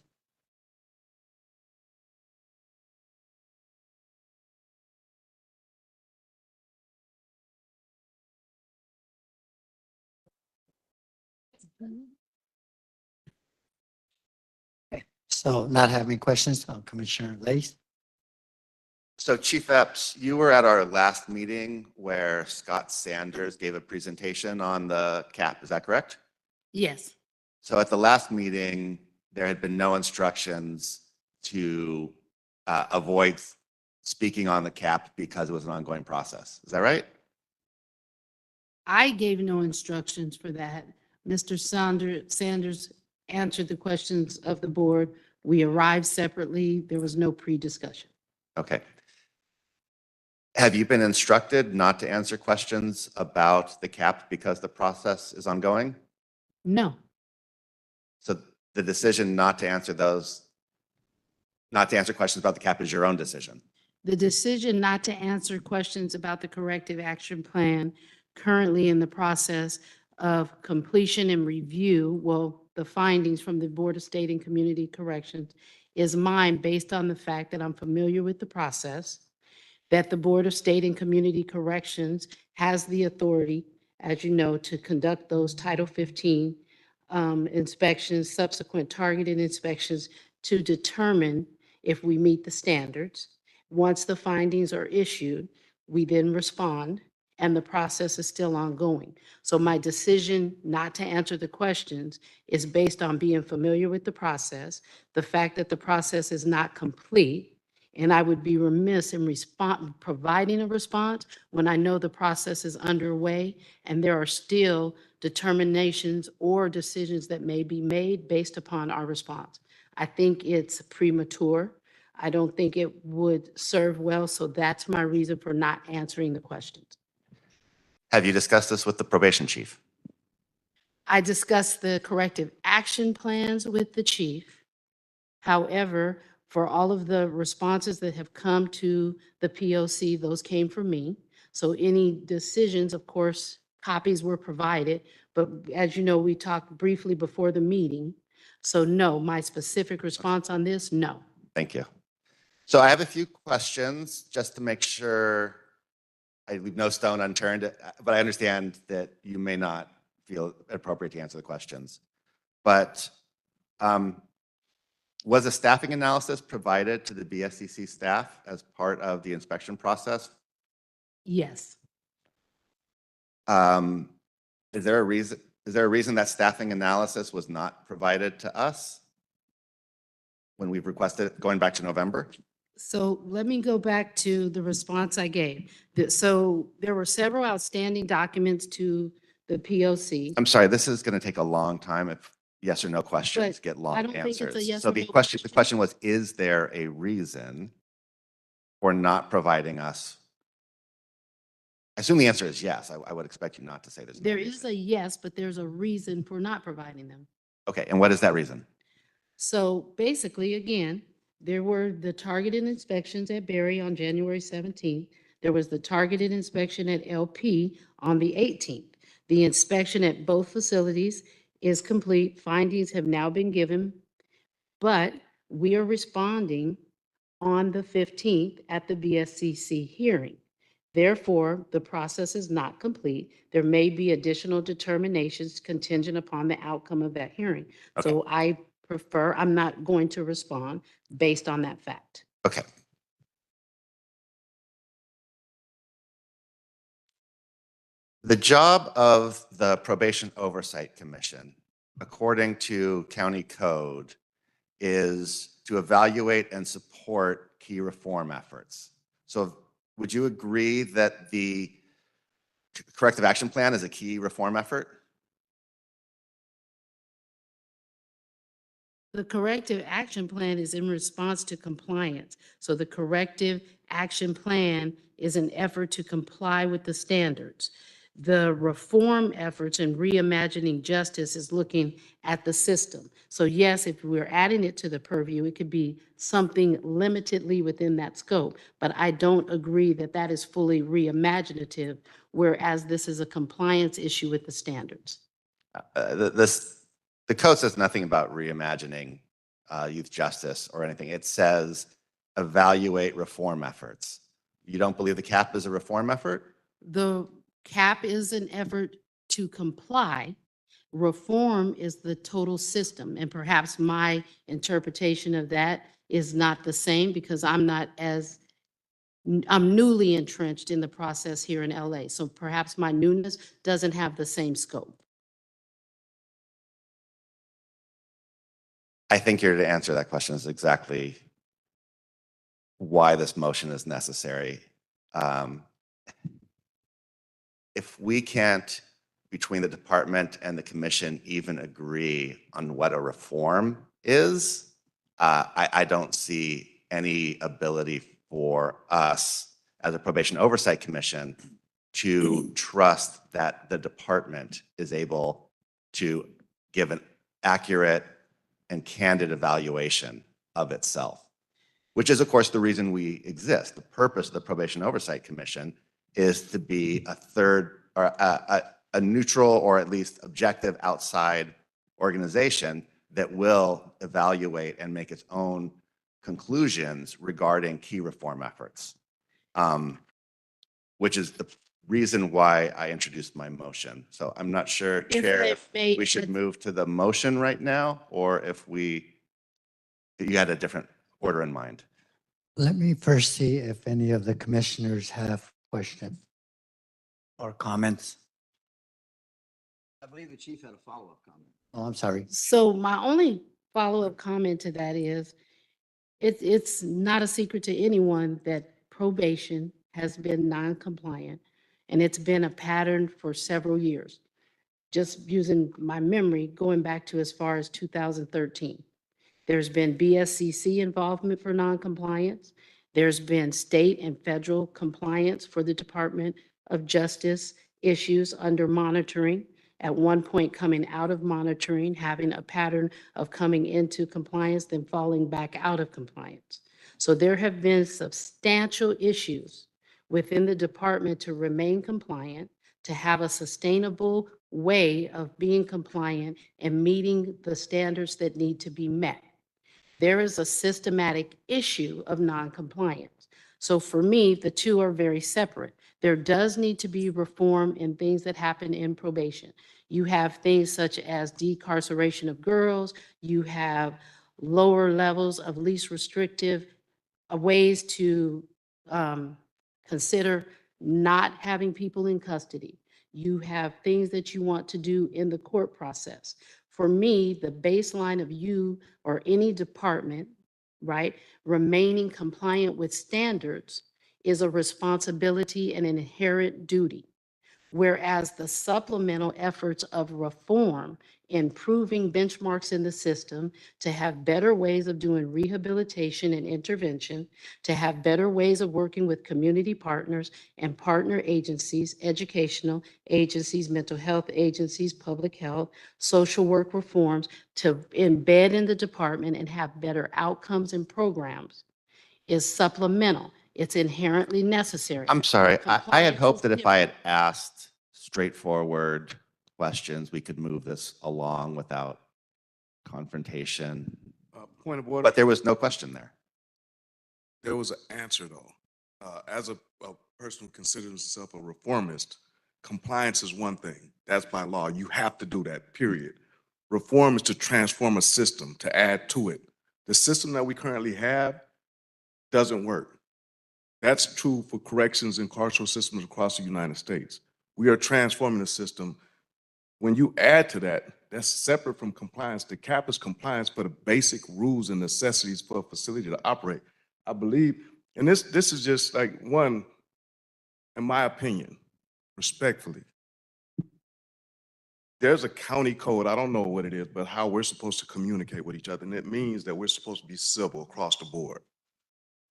Okay. So not having questions, Commissioner Lace. So Chief Epps, you were at our last meeting where Scott Sanders gave a presentation on the cap. Is that correct? Yes. So at the last meeting, there had been no instructions to avoid speaking on the cap because it was an ongoing process. Is that right? I gave no instructions for that. Mr. Sanders answered the questions of the board. We arrived separately. There was no pre-discussion. Okay. Have you been instructed not to answer questions about the cap because the process is ongoing? No. So the decision not to answer questions about the cap is your own decision? The decision not to answer questions about the corrective action plan currently in the process of completion and review, well, the findings from the Board of State and Community Corrections is mine based on the fact that I'm familiar with the process, that the Board of State and Community Corrections has the authority, as you know, to conduct those Title 15 inspections, subsequent targeted inspections to determine if we meet the standards. Once the findings are issued, we then respond, and the process is still ongoing. So my decision not to answer the questions is based on being familiar with the process, the fact that the process is not complete, and I would be remiss in providing a response when I know the process is underway and there are still determinations or decisions that may be made based upon our response. I think it's premature. I don't think it would serve well, so that's my reason for not answering the questions. Have you discussed this with the probation chief? I discussed the corrective action plans with the chief. However, for all of the responses that have come to the POC, those came from me. So any decisions, of course, copies were provided, but as you know, we talked briefly before the meeting. So no, my specific response on this, no. Thank you. So I have a few questions just to make sure I leave no stone unturned, but I understand that you may not feel appropriate to answer the questions. But was a staffing analysis provided to the BSCC staff as part of the inspection process? Yes. Is there a reason that staffing analysis was not provided to us when we've requested it, going back to November? So let me go back to the response I gave. So there were several outstanding documents to the POC. I'm sorry, this is going to take a long time if yes or no questions But get I long don't think it's a answers. yes So or the no question was, is there a reason for not providing us? I assume the answer is yes. I would expect you not to say there's no There reason. is a yes, but there's a reason for not providing them. Okay, and what is that reason? So basically, again, there were the targeted inspections at Berry on January 17th. There was the targeted inspection at LP on the 18th. The inspection at both facilities is complete. Findings have now been given, but we are responding on the 15th at the BSCC hearing. Therefore, the process is not complete. There may be additional determinations contingent upon the outcome of that hearing. Okay. So I'm not going to respond based on that fact. Okay. The job of the Probation Oversight Commission, according to county code, is to evaluate and support key reform efforts. So would you agree that the corrective action plan is a key reform effort? The corrective action plan is in response to compliance. So the corrective action plan is an effort to comply with the standards. The reform efforts and reimagining justice is looking at the system. So yes, if we're adding it to the purview, it could be something limitedly within that scope. But I don't agree that that is fully reimaginative, whereas this is a compliance issue with the standards. The code says nothing about reimagining youth justice or anything. It says evaluate reform efforts. You don't believe the CAP is a reform effort? The CAP is an effort to comply. Reform is the total system. And perhaps my interpretation of that is not the same because I'm newly entrenched in the process here in LA. So perhaps my newness doesn't have the same scope. I think you're to answer that question is exactly why this motion is necessary. If we can't, between the department and the commission, even agree on what a reform is, I don't see any ability for us as a Probation Oversight Commission to trust that the department is able to give an accurate and candid evaluation of itself, which is, of course, the reason we exist. The purpose of the Probation Oversight Commission is to be a third or a neutral or at least objective outside organization that will evaluate and make its own conclusions regarding key reform efforts, which is the reason why I introduced my motion. So I'm not sure, Chair, if we should move to the motion right now or if you had a different order in mind. Let me first see if any of the commissioners have questions or comments. I believe the chief had a follow-up comment. Oh, I'm sorry. So my only follow-up comment to that is, it's not a secret to anyone that probation has been non-compliant, and it's been a pattern for several years. Just using my memory, going back to as far as 2013. There's been BSCC involvement for non-compliance. There's been state and federal compliance for the Department of Justice issues under monitoring. At one point coming out of monitoring, having a pattern of coming into compliance, then falling back out of compliance. So there have been substantial issues within the department to remain compliant, to have a sustainable way of being compliant and meeting the standards that need to be met. There is a systematic issue of noncompliance. So for me, the two are very separate. There does need to be reform in things that happen in probation. You have things such as decarceration of girls, you have lower levels of least restrictive ways to consider not having people in custody. You have things that you want to do in the court process. For me, the baseline of you or any department, right, remaining compliant with standards is a responsibility and an inherent duty. Whereas the supplemental efforts of reform, improving benchmarks in the system, to have better ways of doing rehabilitation and intervention, to have better ways of working with community partners and partner agencies, educational agencies, mental health agencies, public health, social work reforms, to embed in the department and have better outcomes and programs is supplemental. It's inherently necessary. I'm sorry. I had Compliance hoped is that if I had different. asked straightforward questions, we could move this along without confrontation. Point of order. But there was no question there. There was an answer though. As a person who considers himself a reformist, compliance is one thing. That's by law. You have to do that, period. Reform is to transform a system, to add to it. The system that we currently have doesn't work. That's true for corrections and carceral systems across the United States. We are transforming the system. When you add to that, that's separate from compliance. The cap is compliance for the basic rules and necessities for a facility to operate. I believe, and this is just like one, in my opinion, respectfully. There's a county code, I don't know what it is, but how we're supposed to communicate with each other. And it means that we're supposed to be civil across the board.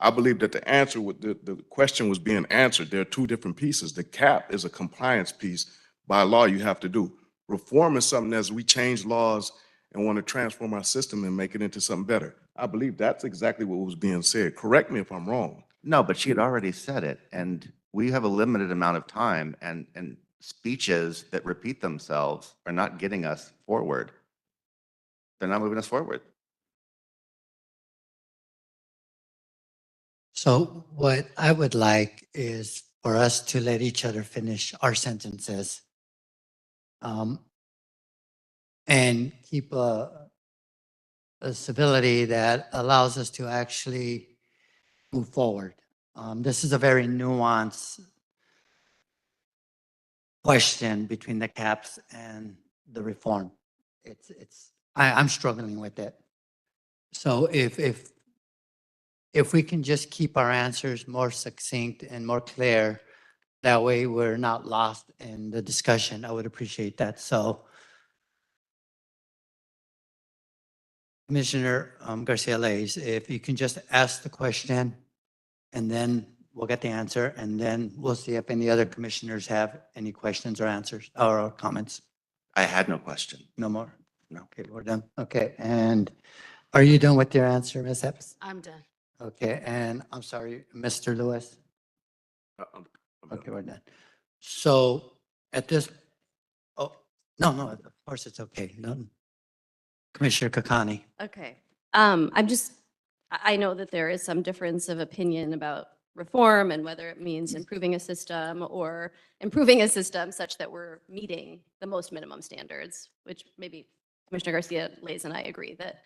I believe that the answer, the question was being answered. There are two different pieces. The cap is a compliance piece. By law, you have to do. Reform is something as we change laws and want to transform our system and make it into something better. I believe that's exactly what was being said. Correct me if I'm wrong. No, but she had already said it, and we have a limited amount of time, and speeches that repeat themselves are not getting us forward. They're not moving us forward. So what I would like is for us to let each other finish our sentences and keep a civility that allows us to actually move forward. This is a very nuanced question between the caps and the reform. I'm struggling with it. So if we can just keep our answers more succinct and more clear, that way we're not lost in the discussion, I would appreciate that. So Commissioner Garcia-Leyes, if you can just ask the question and then we'll get the answer and then we'll see if any other commissioners have any questions or answers or comments. I had no question. No more? No. Okay, we're done. Okay, and are you done with your answer, Ms. Epps? I'm done. Okay, and I'm sorry, Mr. Lewis? I'm Okay, we're done. So at this, oh, no, of course it's okay. No. Commissioner Kakani. Okay. I know that there is some difference of opinion about reform and whether it means improving a system or improving a system such that we're meeting the most minimum standards, which maybe Commissioner Garcia-Leyes and I agree that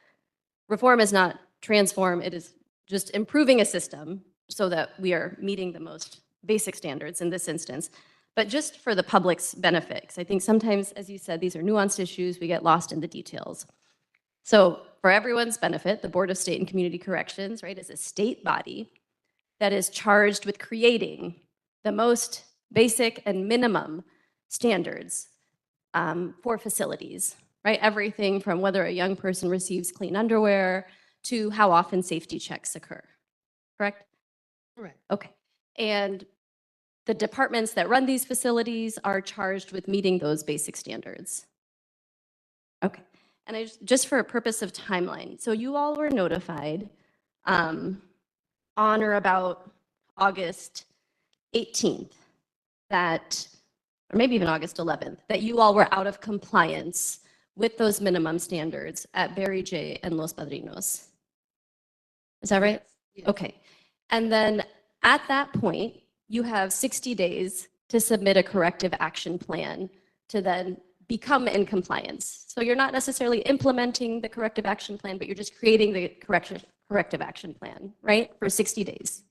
reform is not transform, it is just improving a system so that we are meeting the most basic standards in this instance, but just for the public's benefit. 'Cause I think sometimes, as you said, these are nuanced issues, we get lost in the details. So for everyone's benefit, the Board of State and Community Corrections, right, is a state body that is charged with creating the most basic and minimum standards for facilities, right? Everything from whether a young person receives clean underwear to how often safety checks occur, correct? Correct. Okay. And the departments that run these facilities are charged with meeting those basic standards. Okay. And just for a purpose of timeline, so you all were notified on or about August 18th that, or maybe even August 11th, that you all were out of compliance with those minimum standards at Barry J and Los Padrinos. Is that right? Yes. Okay. And then at that point, you have 60 days to submit a corrective action plan to then become in compliance. So you're not necessarily implementing the corrective action plan, but you're just creating the corrective action plan, right? For 60 days.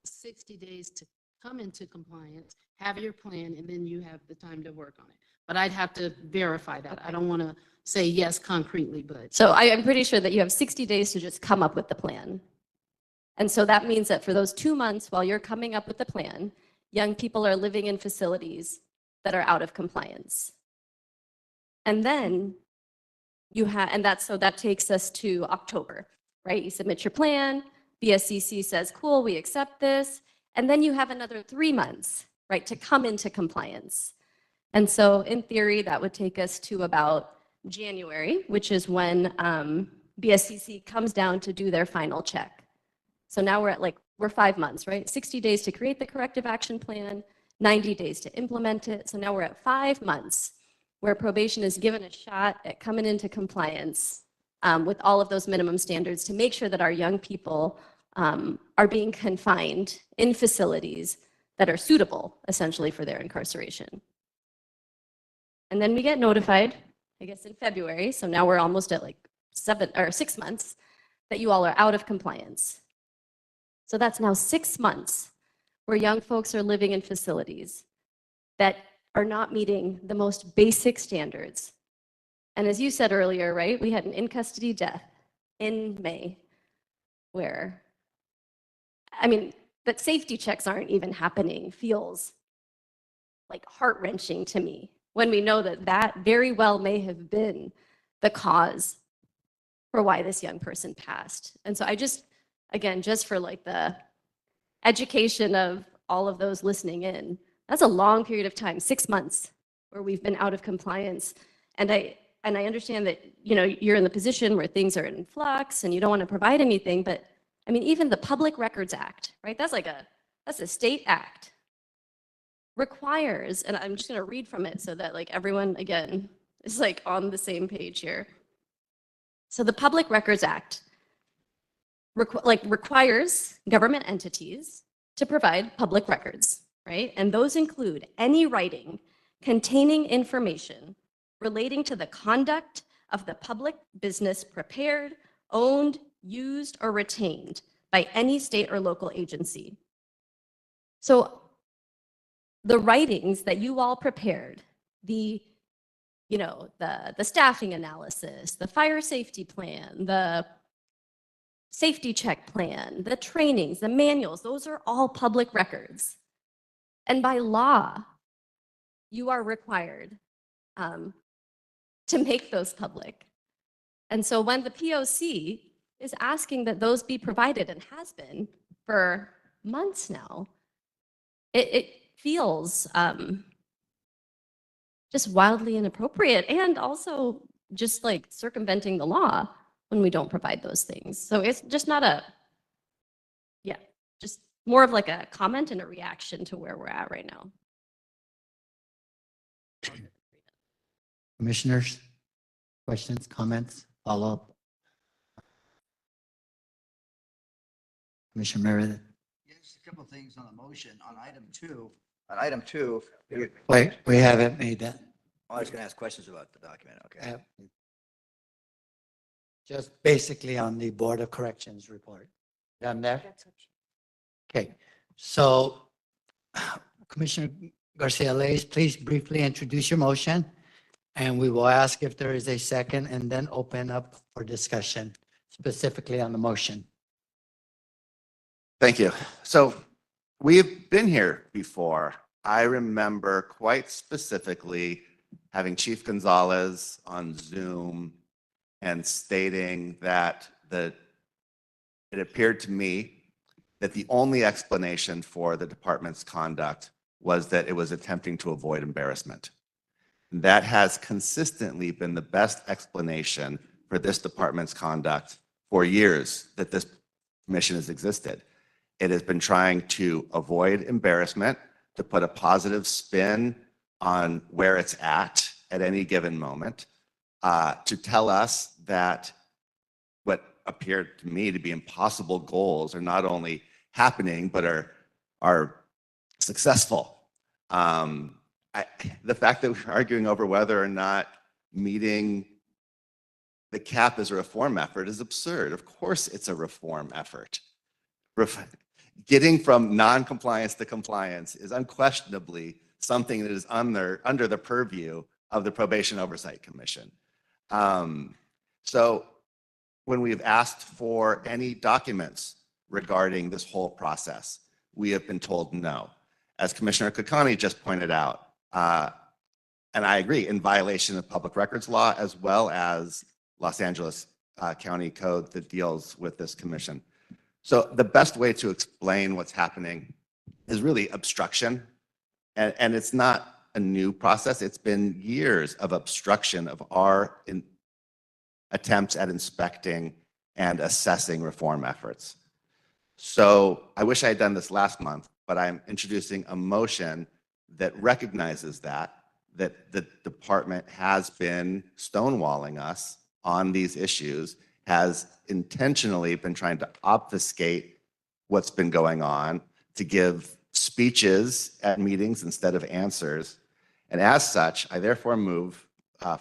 60 days to come into compliance, have your plan, and then you have the time to work on it. But I'd have to verify that. I don't want to say yes concretely, but. So I'm pretty sure that you have 60 days to just come up with the plan. And so that means that for those 2 months while you're coming up with the plan, young people are living in facilities that are out of compliance. And then you have, so that takes us to October, right? You submit your plan, BSCC says, cool, we accept this. And then you have another 3 months, right, to come into compliance. And so in theory, that would take us to about January, which is when BSCC comes down to do their final check. So now we're 5 months, right? 60 days to create the corrective action plan, 90 days to implement it. So now we're at 5 months where probation is given a shot at coming into compliance with all of those minimum standards to make sure that our young people are being confined in facilities that are suitable, essentially, for their incarceration. And then we get notified, I guess, in February. So now we're almost at like 6 months that you all are out of compliance. So that's now 6 months where young folks are living in facilities that are not meeting the most basic standards. And as you said earlier, right, we had an in-custody death in May where, I mean, that safety checks aren't even happening feels like heart-wrenching to me when we know that that very well may have been the cause for why this young person passed. And so I just, again, just for like the education of all of those listening in, that's a long period of time, 6 months, where we've been out of compliance. And I understand that, you know, you're in the position where things are in flux and you don't want to provide anything, but I mean, even the Public Records Act, right? That's a state act, requires, and I'm just going to read from it so that like everyone, again, is like on the same page here. So the Public Records Act requires government entities to provide public records, right? And those include any writing containing information relating to the conduct of the public business prepared, owned, used, or retained by any state or local agency. So the writings that you all prepared, the staffing analysis, the fire safety plan, the safety check plan, the trainings, the manuals, those are all public records. And by law, you are required to make those public. And so when the POC is asking that those be provided and has been for months now, it feels just wildly inappropriate and also just like circumventing the law when we don't provide those things. So it's just not just more of like a comment and a reaction to where we're at right now. Commissioners, questions, comments, follow-up? Commissioner Meredith? Yes, a couple of things on the motion on item 2. On item 2. Wait, we haven't made that. I was going to ask questions about the document. Okay. just basically on the Board of Corrections report. Done there? Okay, so Commissioner Garcia Leyes, please briefly introduce your motion, and we will ask if there is a second and then open up for discussion specifically on the motion. Thank you. So we've been here before. I remember quite specifically having Chief Gonzalez on Zoom and stating that it appeared to me that the only explanation for the department's conduct was that it was attempting to avoid embarrassment. That has consistently been the best explanation for this department's conduct for years that this commission has existed. It has been trying to avoid embarrassment, to put a positive spin on where it's at any given moment, to tell us that what appeared to me to be impossible goals are not only happening, but are successful. The fact that we're arguing over whether or not meeting the cap is a reform effort is absurd. Of course, it's a reform effort. Getting from non-compliance to compliance is unquestionably something that is under the purview of the Probation Oversight Commission. So when we've asked for any documents regarding this whole process, we have been told no. As Commissioner Kokani just pointed out, and I agree, in violation of public records law as well as Los Angeles County Code that deals with this commission. So the best way to explain what's happening is really obstruction. And it's not a new process. It's been years of obstruction of our attempts at inspecting and assessing reform efforts. So I wish I had done this last month, but I'm introducing a motion that recognizes that the department has been stonewalling us on these issues, has intentionally been trying to obfuscate what's been going on, to give speeches at meetings instead of answers. And as such, I therefore move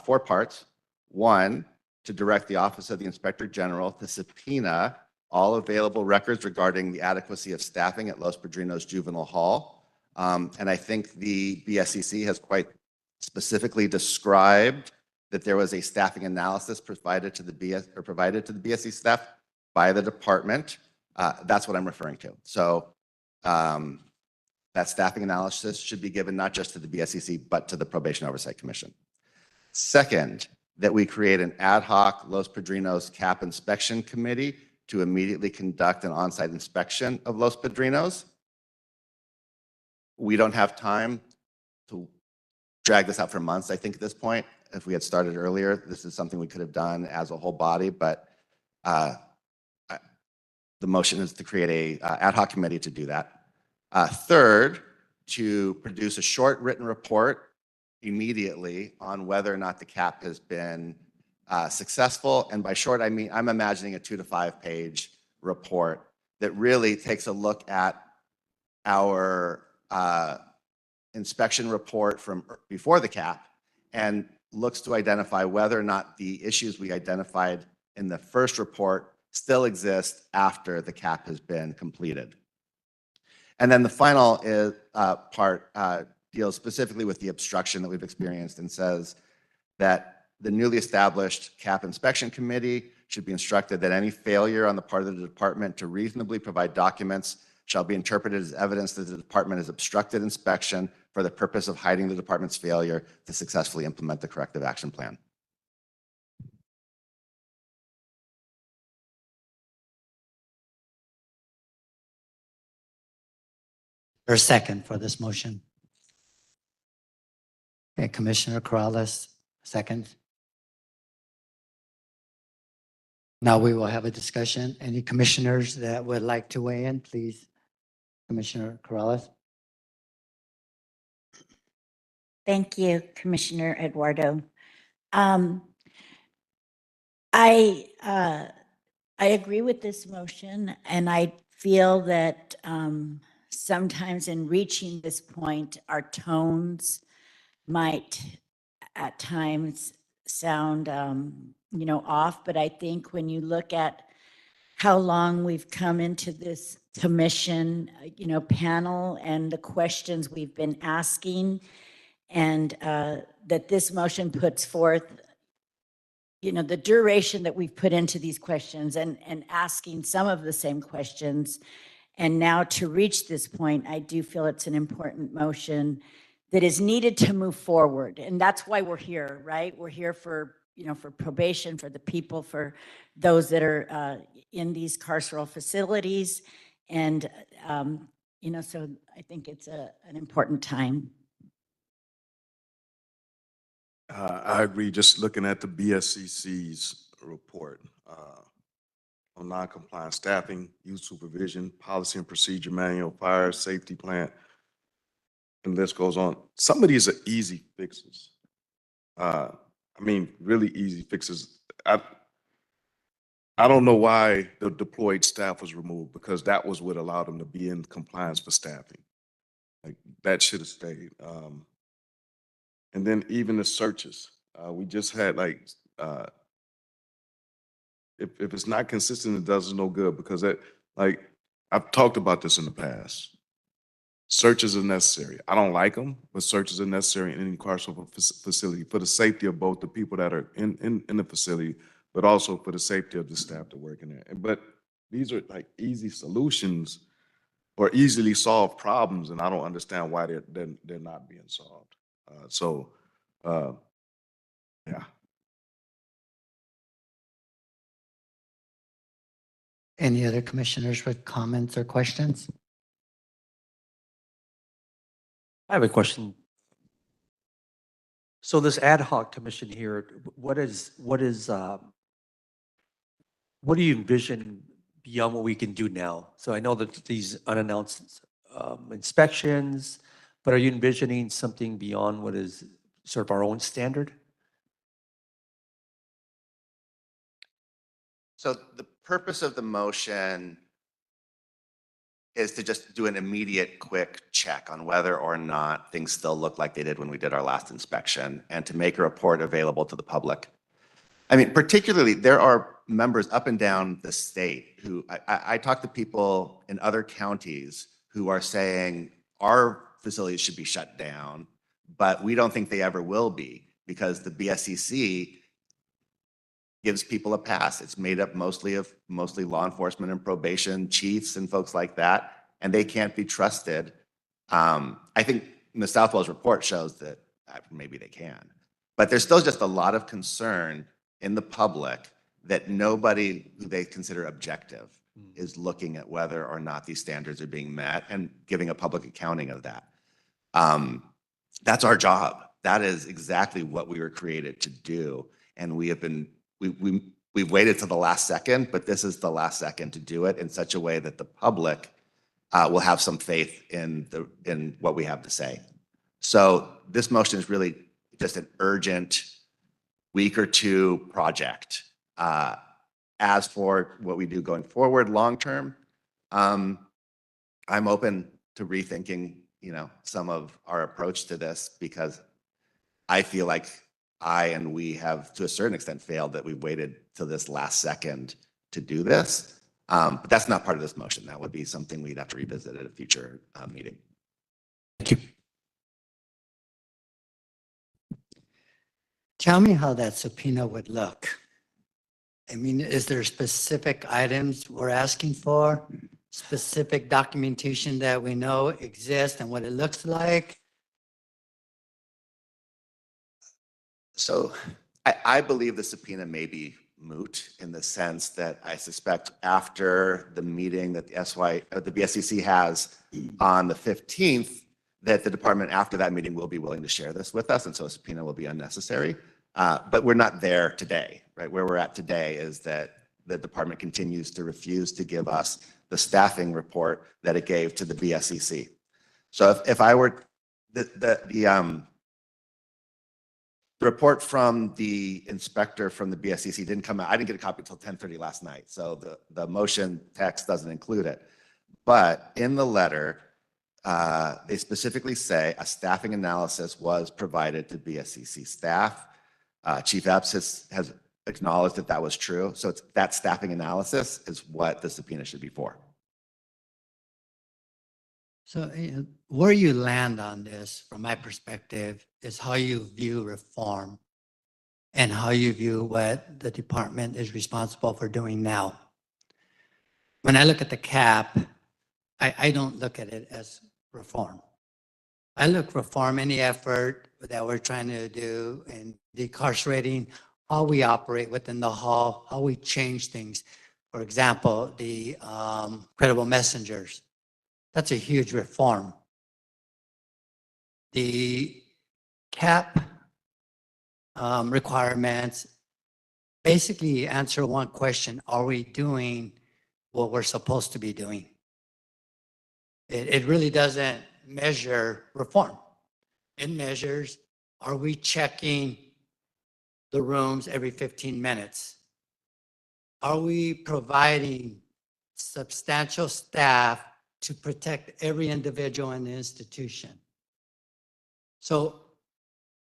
4 parts. 1, to direct the Office of the Inspector General to subpoena all available records regarding the adequacy of staffing at Los Padrinos Juvenile Hall. And I think the BSCC has quite specifically described that there was a staffing analysis provided to the BSC staff by the department. That's what I'm referring to. So that staffing analysis should be given not just to the BSCC, but to the Probation Oversight Commission. Second, that we create an ad hoc Los Padrinos CAP inspection committee to immediately conduct an on-site inspection of Los Padrinos. We don't have time to drag this out for months, I think, at this point. If we had started earlier, this is something we could have done as a whole body, but the motion is to create a ad hoc committee to do that. Third, to produce a short written report immediately on whether or not the cap has been successful. And by short, I mean, I'm imagining a 2 to 5 page report that really takes a look at our inspection report from before the cap and looks to identify whether or not the issues we identified in the first report still exist after the cap has been completed. And then the final part deals specifically with the obstruction that we've experienced and says that the newly established CAP inspection committee should be instructed that any failure on the part of the department to reasonably provide documents shall be interpreted as evidence that the department has obstructed inspection for the purpose of hiding the department's failure to successfully implement the corrective action plan. Or second for this motion. Okay, Commissioner Corrales, second. Now we will have a discussion. Any commissioners that would like to weigh in, please? Commissioner Corrales. Thank you, Commissioner Eduardo. I agree with this motion, and I feel that sometimes in reaching this point, our tones might at times sound off, but I think when you look at how long we've come into this commission, panel and the questions we've been asking, and that this motion puts forth, the duration that we've put into these questions and asking some of the same questions. And now to reach this point, I do feel it's an important motion that is needed to move forward. And that's why we're here, right? We're here for, for probation, for the people, for those that are in these carceral facilities. And, so I think it's an important time. I agree. Just looking at the BSCC's report on non-compliant staffing, youth supervision, policy and procedure manual, fire safety plan, and this goes on. Some of these are easy fixes. Really easy fixes. I don't know why the deployed staff was removed, because that was what allowed them to be in compliance for staffing. Like, that should have stayed. And then even the searches, we just had if it's not consistent, it does no good, because I've talked about this in the past. Searches are necessary. I don't like them, but searches are necessary in any carceral facility for the safety of both the people that are in the facility, but also for the safety of the staff that work in there. But these are easy solutions or easily solved problems, and I don't understand why they're not being solved. Yeah. Any other commissioners with comments or questions? I have a question. So this ad hoc commission here, what do you envision beyond what we can do now? So I know that these unannounced inspections, but are you envisioning something beyond what is sort of our own standard? So the purpose of the motion is to just do an immediate quick check on whether or not things still look like they did when we did our last inspection, and to make a report available to the public. Particularly, there are members up and down the state who, I talk to people in other counties who are saying our facilities should be shut down, but we don't think they ever will be, because the BSCC gives people a pass. It's made up mostly law enforcement and probation chiefs and folks like that, and they can't be trusted. I think the Southwell's report shows that maybe they can, but there's still just a lot of concern in the public that nobody who they consider objective is looking at whether or not these standards are being met and giving a public accounting of that. That's our job. That is exactly what we were created to do, and we have been we've waited to the last second, but this is the last second to do it in such a way that the public will have some faith in what we have to say. So this motion is really just an urgent week or two project. As for what we do going forward long term, I'm open to rethinking, some of our approach to this, because I feel like we have, to a certain extent, failed that we waited till this last second to do this. But that's not part of this motion. That would be something we'd have to revisit at a future meeting. Thank you. Tell me how that subpoena would look. Is there specific items we're asking for? Specific documentation that we know exists and what it looks like? So I believe the subpoena may be moot, in the sense that I suspect after the meeting that the BSCC has on the 15th, that the department after that meeting will be willing to share this with us, and so a subpoena will be unnecessary. But we're not there today, right? Where we're at today is that the department continues to refuse to give us the staffing report that it gave to the BSCC. So if I were the report from the inspector from the BSCC didn't come out. I didn't get a copy until 10:30 last night, so the motion text doesn't include it. But in the letter, they specifically say a staffing analysis was provided to BSCC staff. Chief Epps has acknowledged that that was true. So it's that staffing analysis is what the subpoena should be for. So where you land on this, from my perspective, is how you view reform and how you view what the department is responsible for doing now. When I look at the cap, I don't look at it as reform. I look reform any effort that we're trying to do in decarcerating, how we operate within the hall, how we change things. For example, the credible messengers. That's a huge reform. The cap requirements basically answer one question: are we doing what we're supposed to be doing? It really doesn't measure reform. It measures, are we checking the rooms every 15 minutes? Are we providing substantial staff to protect every individual in the institution? So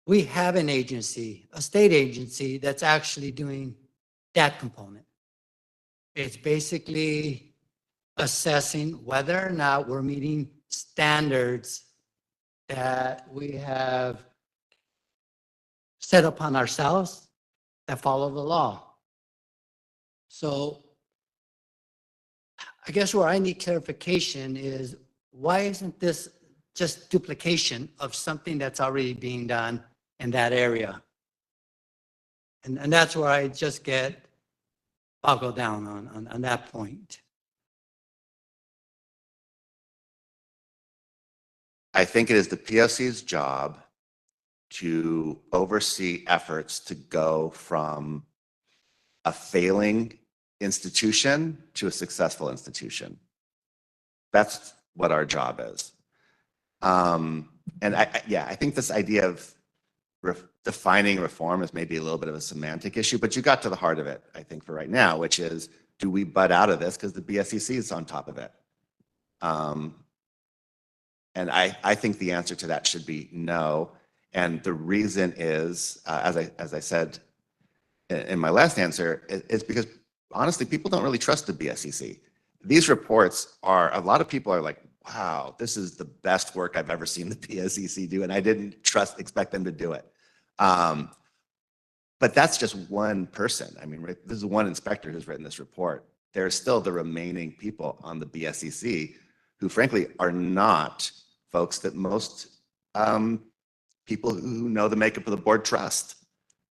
we have an agency, a state agency, that's actually doing that component. It's basically assessing whether or not we're meeting standards that we have set upon ourselves that follow the law. So I guess where I need clarification is, why isn't this just duplication of something that's already being done in that area? And that's where I just get boggled down on that point. I think it is the POC's job to oversee efforts to go from a failing institution to a successful institution. That's what our job is. And I think this idea of defining reform is maybe a little bit of a semantic issue, but you got to the heart of it, I think, for right now, which is, do we butt out of this because the BSCC is on top of it? And I think the answer to that should be no. And the reason is, as I said in my last answer, is because honestly, people don't really trust the BSCC. These reports are, a lot of people are like, wow, this is the best work I've ever seen the BSCC do, and I didn't expect them to do it. But that's just one person. I mean, right, this is one inspector who's written this report. There are still the remaining people on the BSCC who frankly are not folks that most people who know the makeup of the board trust,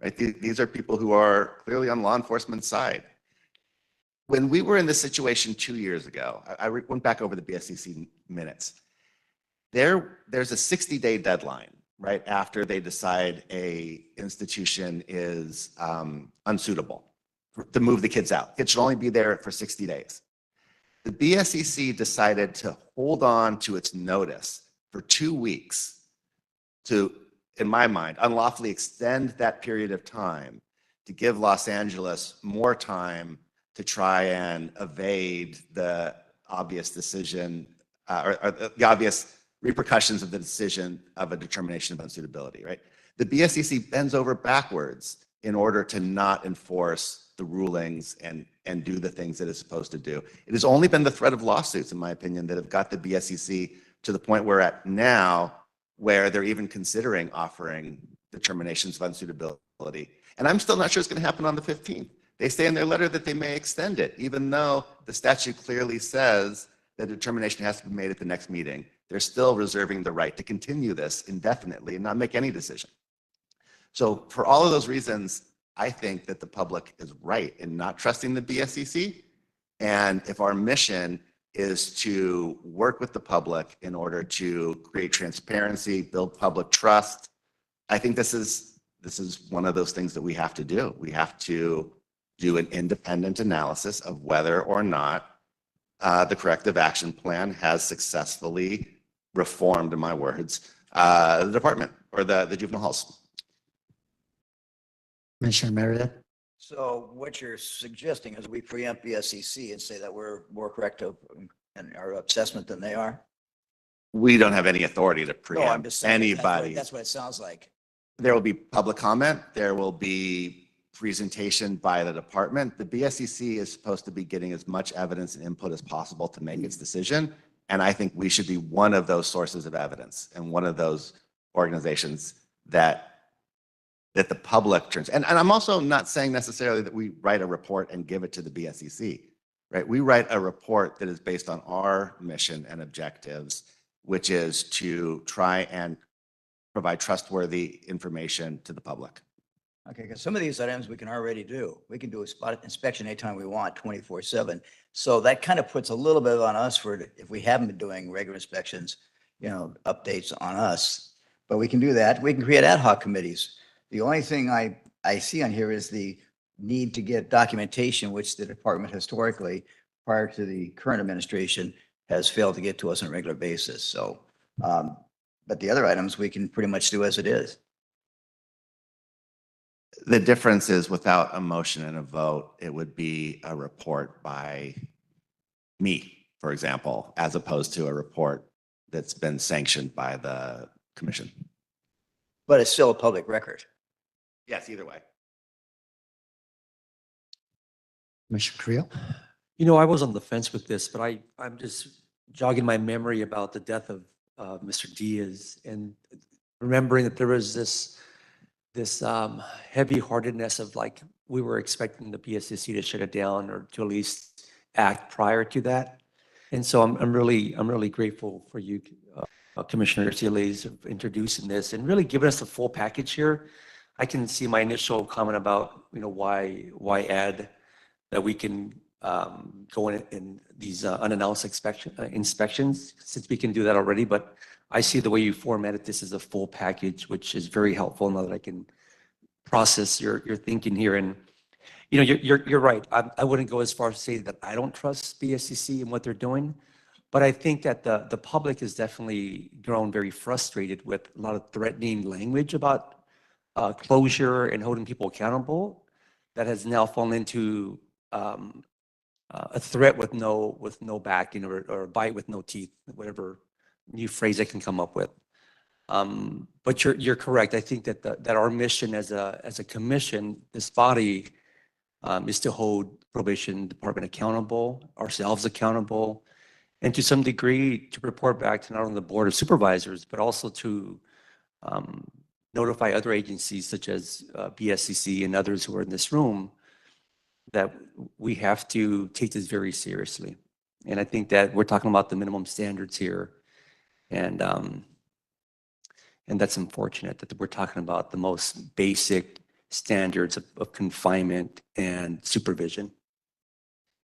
right? These are people who are clearly on law enforcement's side. When we were in this situation 2 years ago, I went back over the BSCC minutes. There's a 60-day deadline, right, after they decide a institution is unsuitable to move the kids out. It should only be there for 60 days. The BSCC decided to hold on to its notice for 2 weeks to, in my mind, unlawfully extend that period of time to give Los Angeles more time to try and evade the obvious decision or the obvious repercussions of the decision of a determination of unsuitability, right? The BSCC bends over backwards in order to not enforce the rulings and do the things that it's supposed to do. It has only been the threat of lawsuits, in my opinion, that have got the BSCC to the point we're at now, where they're even considering offering determinations of unsuitability. And I'm still not sure it's going to happen on the 15th. They say in their letter that they may extend it, even though the statute clearly says that determination has to be made at the next meeting. They're still reserving the right to continue this indefinitely and not make any decision. So for all of those reasons, I think that the public is right in not trusting the BSCC. And if our mission is to work with the public in order to create transparency, build public trust, I think this is one of those things that we have to do. We have to do an independent analysis of whether or not the corrective action plan has successfully reformed, in my words, the department or the juvenile halls. Commissioner Meredith? So what you're suggesting is we preempt BSCC and say that we're more corrective in our assessment than they are? We don't have any authority to No, I'm preempt just saying anybody. that's what it sounds like. There will be public comment. There will be presentation by the department, the BSCC is supposed to be getting as much evidence and input as possible to make its decision. And I think we should be one of those sources of evidence and one of those organizations that the public turns. And I'm also not saying necessarily that we write a report and give it to the BSCC, right? We write a report that is based on our mission and objectives, which is to try and provide trustworthy information to the public. Okay, because some of these items we can already do. We can do a spot inspection anytime we want, 24/7. So that kind of puts a little bit on us for if we haven't been doing regular inspections, updates on us. But we can do that. We can create ad hoc committees. The only thing I see on here is the need to get documentation, which the department historically, prior to the current administration, has failed to get to us on a regular basis. So, but the other items we can pretty much do as it is. The difference is without a motion and a vote, it would be a report by me, for example, as opposed to a report that's been sanctioned by the commission. But it's still a public record. Yes, either way. Commissioner Creel? I was on the fence with this, but I'm just jogging my memory about the death of Mr. Diaz and remembering that there was this heavy-heartedness of like we were expecting the BSCC to shut it down or to at least act prior to that. And so I'm really grateful for you, Commissioner Sealy, of introducing this and really giving us the full package here. I can see my initial comment about why add that we can go in these unannounced inspections since we can do that already. But I see the way you formatted this as a full package, which is very helpful now that I can process your thinking here. And you're right. I wouldn't go as far as to say that I don't trust BSCC and what they're doing, but I think that the public has definitely grown very frustrated with a lot of threatening language about closure and holding people accountable that has now fallen into a threat with no backing or a bite with no teeth, whatever new phrase I can come up with. But you're correct. I think that our mission as a commission, this body, is to hold probation department accountable, ourselves accountable, and to some degree to report back to not only the board of supervisors, but also to notify other agencies such as BSCC and others who are in this room that we have to take this very seriously. And I think that we're talking about the minimum standards here. And that's unfortunate that we're talking about the most basic standards of confinement and supervision.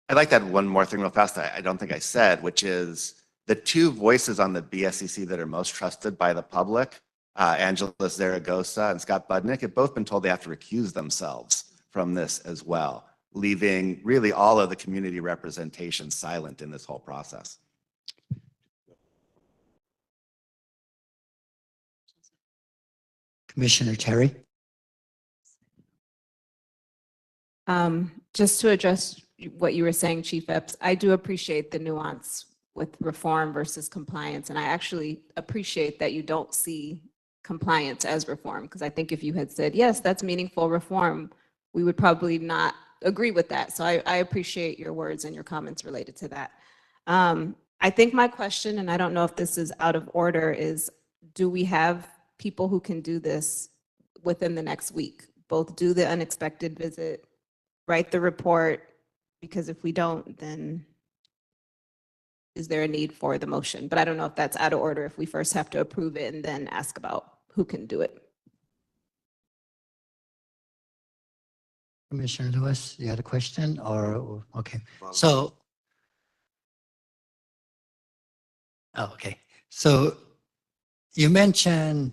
I'd like to add one more thing real fast I don't think I said, which is the two voices on the BSCC that are most trusted by the public, Angela Zaragoza and Scott Budnick, have both been told they have to recuse themselves from this as well, leaving really all of the community representation silent in this whole process. Commissioner Terry? Just to address what you were saying, Chief Epps, I do appreciate the nuance with reform versus compliance. And I actually appreciate that you don't see compliance as reform, because I think if you had said, yes, that's meaningful reform, we would probably not agree with that. So I appreciate your words and your comments related to that. I think my question, and I don't know if this is out of order, is do we have people who can do this within the next week? Both do the unexpected visit, write the report, because if we don't, then is there a need for the motion? But I don't know if that's out of order, if we first have to approve it and then ask about who can do it. Commissioner Lewis, you had a question or okay. So, okay. So you mentioned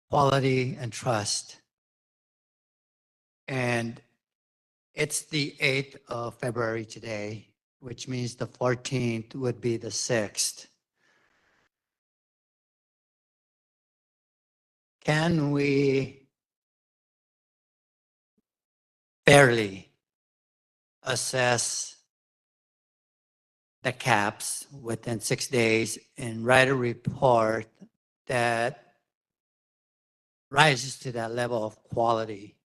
quality and trust. And it's the 8th of February today, which means the 14th would be the 6th. Can we fairly assess the caps within 6 days and write a report that rises to that level of quality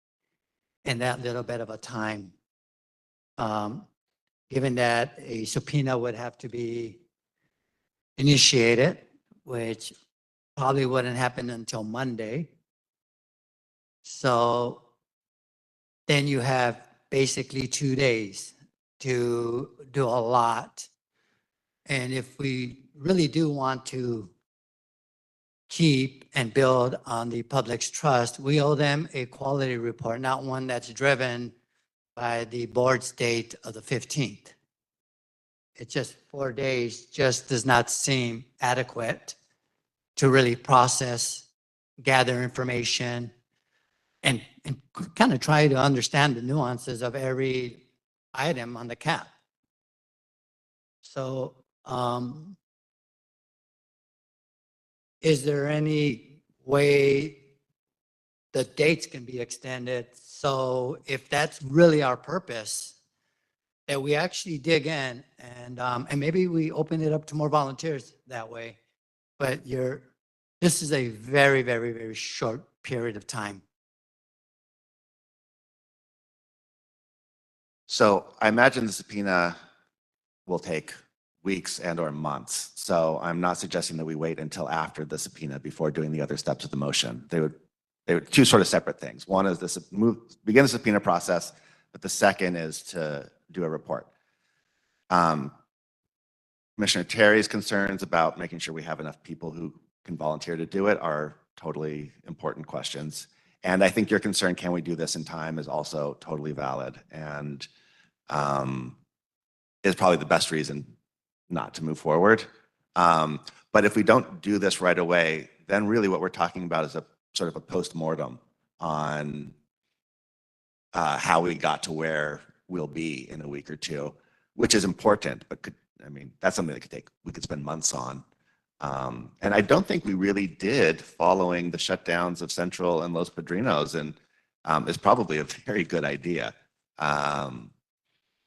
in that little bit of a time. Given that a subpoena would have to be initiated, which probably wouldn't happen until Monday. So then you have basically 2 days to do a lot. And if we really do want to keep and build on the public's trust, we owe them a quality report, not one that's driven by the board's date of the 15th. It's just 4 days just does not seem adequate to really process, gather information, and kind of try to understand the nuances of every item on the cap. So is there any way the dates can be extended? So if that's really our purpose, that we actually dig in and maybe we open it up to more volunteers that way. But this is a very, very, very short period of time. So I imagine the subpoena will take weeks and or months. So I'm not suggesting that we wait until after the subpoena before doing the other steps of the motion. They would two sort of separate things. One is begin the subpoena process, but the second is to do a report. Commissioner Terry's concerns about making sure we have enough people who can volunteer to do it are totally important questions. And I think your concern, can we do this in time, is also totally valid and is probably the best reason not to move forward. But if we don't do this right away, then really what we're talking about is a sort of a post-mortem on how we got to where we'll be in a week or two, which is important, but that's something that we could spend months on. And I don't think we really did following the shutdowns of Central and Los Padrinos, and is probably a very good idea.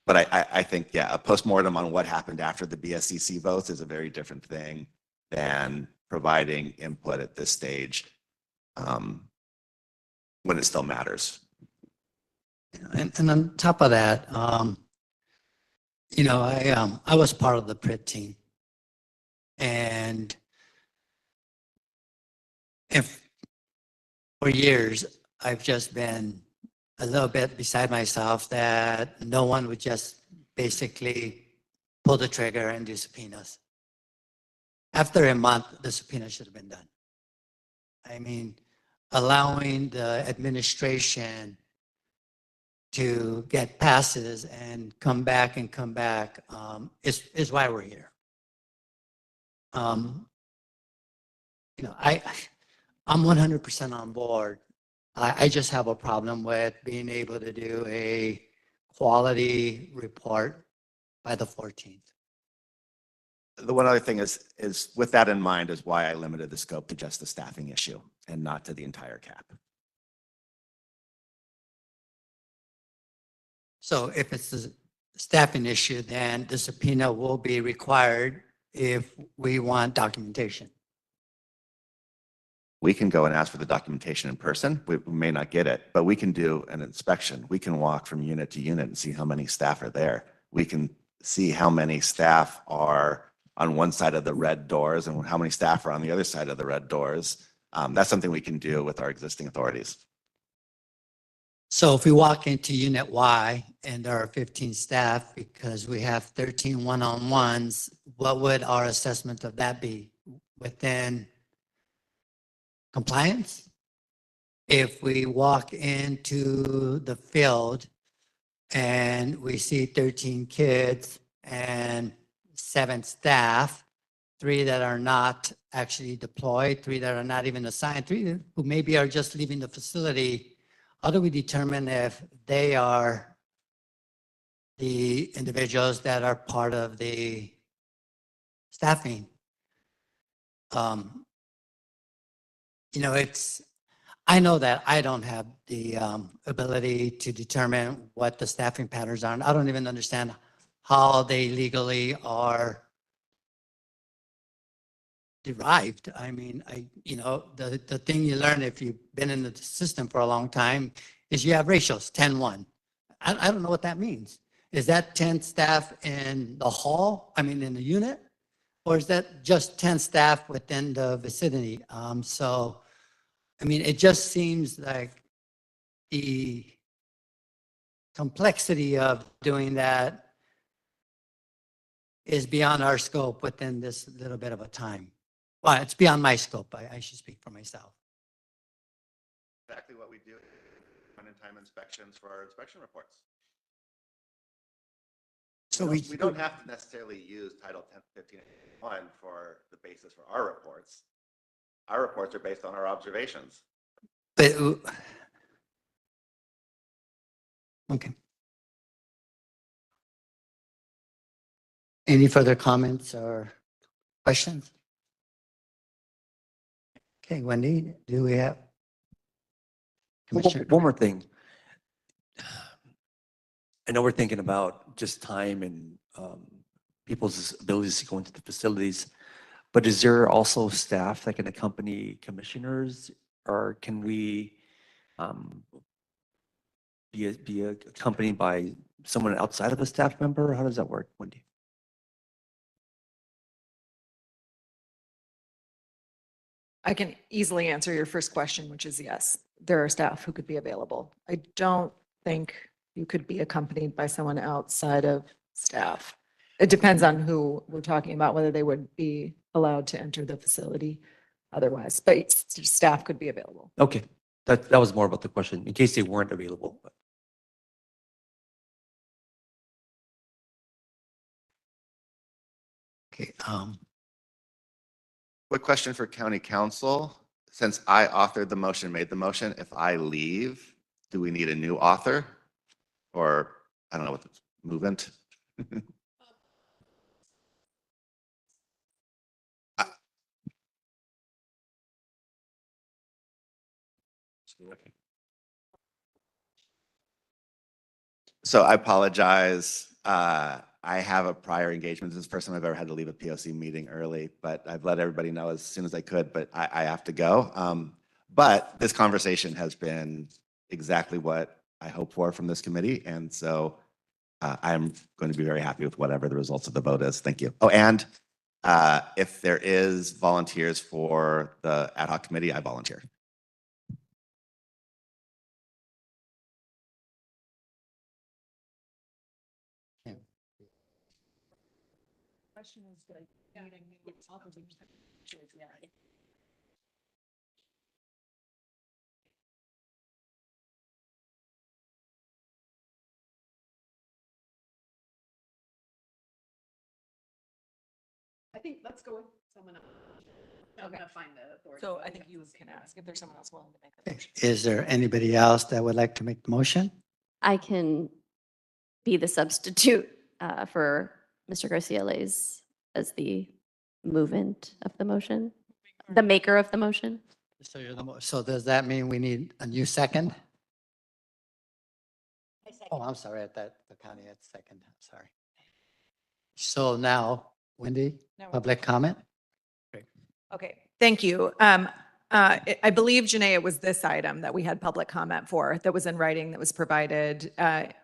But I think, yeah, a postmortem on what happened after the BSCC votes is a very different thing than providing input at this stage when it still matters. And on top of that, I was part of the PRIT team. And for years, I've just been a little bit beside myself that no one would just basically pull the trigger and do subpoenas. After a month, the subpoena should have been done. I mean, allowing the administration to get passes and come back is why we're here. I'm 100% on board. I just have a problem with being able to do a quality report by the 14th. The one other thing is with that in mind is why I limited the scope to just the staffing issue and not to the entire cap. So if it's a staffing issue, then the subpoena will be required if we want documentation. We can go and ask for the documentation in person. We may not get it, but we can do an inspection. We can walk from unit to unit and see how many staff are there. We can see how many staff are on one side of the red doors and how many staff are on the other side of the red doors. That's something we can do with our existing authorities. So if we walk into Unit Y and there are 15 staff because we have 13 one-on-ones, what would our assessment of that be? Within compliance? If we walk into the field and we see 13 kids and 7 staff, 3 that are not actually deployed, 3 that are not even assigned, 3 who maybe are just leaving the facility, how do we determine if they are the individuals that are part of the staffing? I know that I don't have the ability to determine what the staffing patterns are. And I don't even understand how they legally are derived. I mean, the thing you learn if you've been in the system for a long time is you have ratios, 10-1. I don't know what that means. Is that 10 staff in the hall, in the unit? Or is that just 10 staff within the vicinity? It just seems like the complexity of doing that is beyond our scope within this little bit of a time. Well, it's beyond my scope. I should speak for myself. Exactly what we do time inspections for our inspection reports. So we don't have to necessarily use Title 15.1 for the basis for our reports. Our reports are based on our observations. Okay. Any further comments or questions? Okay, Wendy, do we have? One more thing. I know we're thinking about just time and people's abilities to go into the facilities, but is there also staff that can accompany commissioners, or can we be accompanied by someone outside of a staff member? How does that work, Wendy? I can easily answer your first question, which is yes, there are staff who could be available. I don't think you could be accompanied by someone outside of staff. It depends on who we're talking about, whether they would be allowed to enter the facility otherwise, but staff could be available. Okay, that was more about the question, in case they weren't available. Okay. Quick question for County Council. Since I authored the motion, made the motion, if I leave, do we need a new author? Or, I don't know what the movement? So I apologize. I have a prior engagement. This is the first time I've ever had to leave a POC meeting early, but I've let everybody know as soon as I could, but I have to go. But this conversation has been exactly what I hope for from this committee. And so I'm going to be very happy with whatever the results of the vote is. Thank you. Oh, and if there is volunteers for the ad hoc committee, I volunteer. Question is like needing new authors. I think let's go with someone else. I'm gonna find the authority. So I think you can ask if there's someone else willing to make the motion. Is there anybody else that would like to make the motion? I can be the substitute for Mr. Garcia-Lays as the movement of the motion, the maker of the motion. So so does that mean we need a new second? Oh, I'm sorry, at that, the county had second, I'm sorry. So now, Wendy, public comment? Okay, thank you. I believe, Janae, it was this item that we had public comment for that was in writing that was provided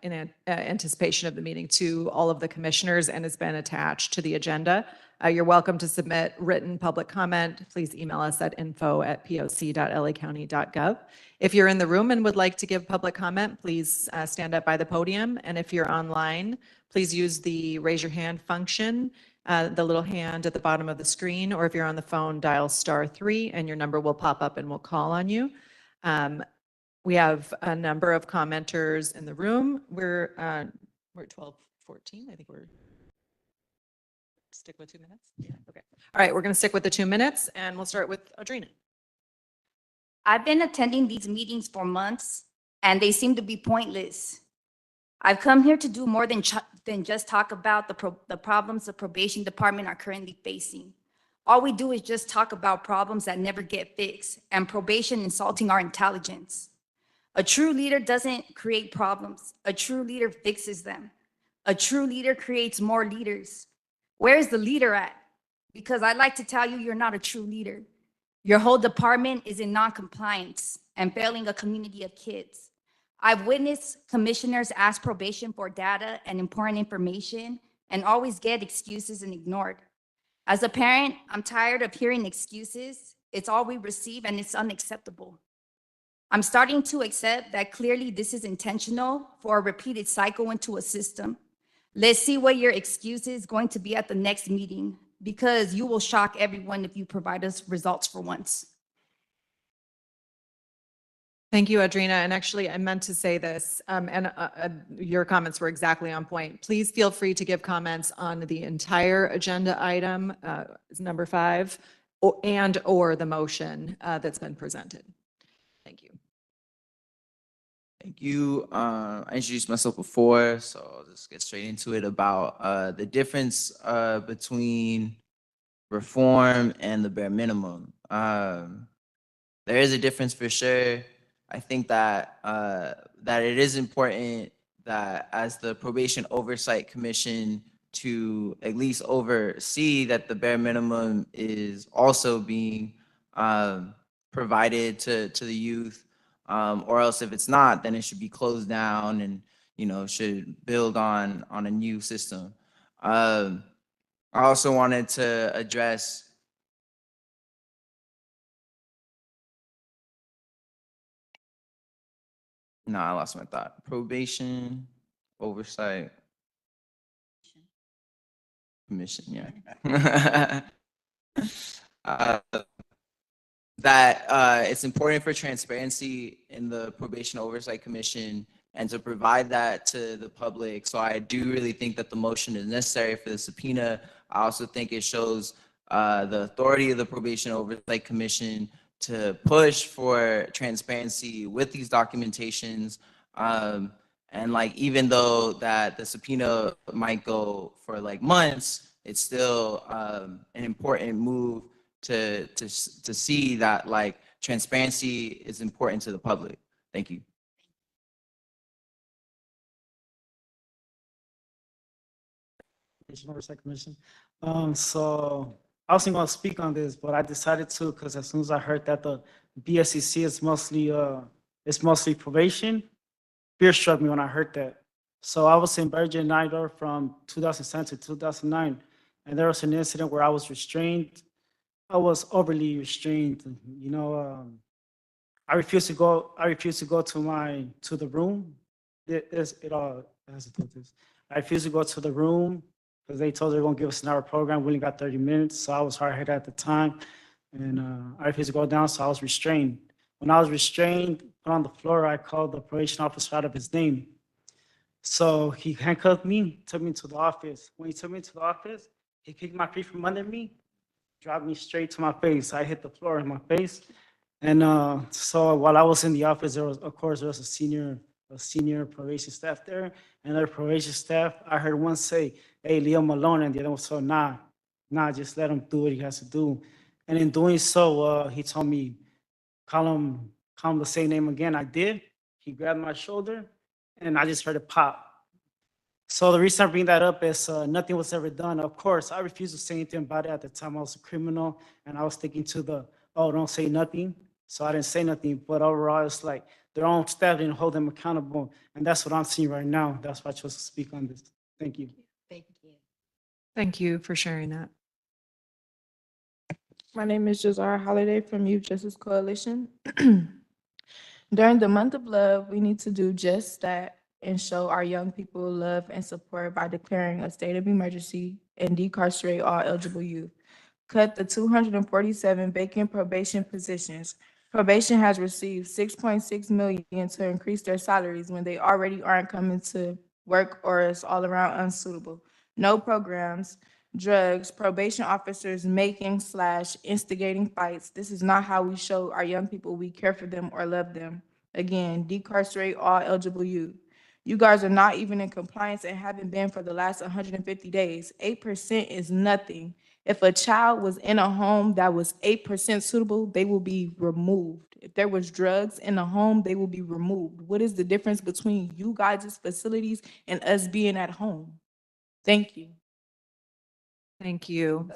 in anticipation of the meeting to all of the commissioners and has been attached to the agenda. You're welcome to submit written public comment. Please email us at info@poc.lacounty.gov. If you're in the room and would like to give public comment, please stand up by the podium. And if you're online, please use the raise your hand function, the little hand at the bottom of the screen, or if you're on the phone, dial *3 and your number will pop up and we'll call on you. We have a number of commenters in the room. We're at 12:14. I think we're stick with 2 minutes. Yeah. Okay. All right. We're going to stick with the 2 minutes and we'll start with Audrina. I've been attending these meetings for months and they seem to be pointless. I've come here to do more than just talk about the problems the probation department are currently facing. All we do is just talk about problems that never get fixed and probation insulting our intelligence. A true leader doesn't create problems. A true leader fixes them. A true leader creates more leaders. Where is the leader at? Because I'd like to tell you, you're not a true leader. Your whole department is in non-compliance and failing a community of kids. I've witnessed commissioners ask probation for data and important information and always get excuses and ignored. As a parent, I'm tired of hearing excuses. It's all we receive and it's unacceptable. I'm starting to accept that clearly this is intentional for a repeated cycle into a system. Let's see what your excuse is going to be at the next meeting, because you will shock everyone if you provide us results for once. Thank you, Adrina. And actually, I meant to say this, and your comments were exactly on point. Please feel free to give comments on the entire agenda item, number 5, or the motion that's been presented. Thank you. Thank you. I introduced myself before, so I'll just get straight into it about the difference between reform and the bare minimum. There is a difference for sure. I think that that it is important that as the Probation Oversight Commission to at least oversee that the bare minimum is also being provided to the youth, or else if it's not, then it should be closed down and should build on a new system. I also wanted to address No, I lost my thought. Probation Oversight Commission, yeah. That it's important for transparency in the Probation Oversight Commission and to provide that to the public. So I do really think that the motion is necessary for the subpoena. I also think it shows the authority of the Probation Oversight Commission to push for transparency with these documentations. And like, even though that the subpoena might go for like months, it's still an important move to see that like transparency is important to the public. Thank you. Oversight Commission. So I wasn't going to speak on this, but I decided to because as soon as I heard that the BSCC is mostly probation, fear struck me when I heard that. So I was in BSCC Compliance from 2007 to 2009, and there was an incident where I was restrained. I was overly restrained. I refused to go. I refused to go to the room. It all has to do with this. I refused to go to the room because they told they were going to give us an hour program. We only got 30 minutes, so I was hard-headed at the time. And I refused to go down, so I was restrained. When I was restrained, put on the floor, I called the probation officer out of his name. So he handcuffed me, took me to the office. When he took me to the office, he kicked my feet from under me, dropped me straight to my face. I hit the floor in my face. And so while I was in the office, there was a senior probation staff there, and their probation staff, I heard one say, "Hey, leave him alone," and the other one said, nah, just let him do what he has to do. And in doing so, he told me, call him the same name again. I did. He grabbed my shoulder, and I just heard it pop. So the reason I bring that up is nothing was ever done. Of course, I refused to say anything about it at the time. I was a criminal, and I was sticking to the, don't say nothing. So I didn't say nothing, but overall, it's like their own staff didn't hold them accountable, and that's what I'm seeing right now. That's why I chose to speak on this. Thank you. Thank you. Thank you for sharing that. My name is Jazara Holiday from Youth Justice Coalition. During the month of love, we need to do just that and show our young people love and support by declaring a state of emergency and decarcerate all eligible youth. Cut the 247 vacant probation positions. Probation has received $6.6 million to increase their salaries when they already aren't coming to work or is all around unsuitable. No programs, drugs, probation officers making/instigating fights. This is not how we show our young people we care for them or love them. Again, decarcerate all eligible youth. You guys are not even in compliance and haven't been for the last 150 days. 8% is nothing. If a child was in a home that was 8% suitable, they will be removed. If there was drugs in a home, they will be removed. What is the difference between you guys' facilities and us being at home? Thank you. Thank you.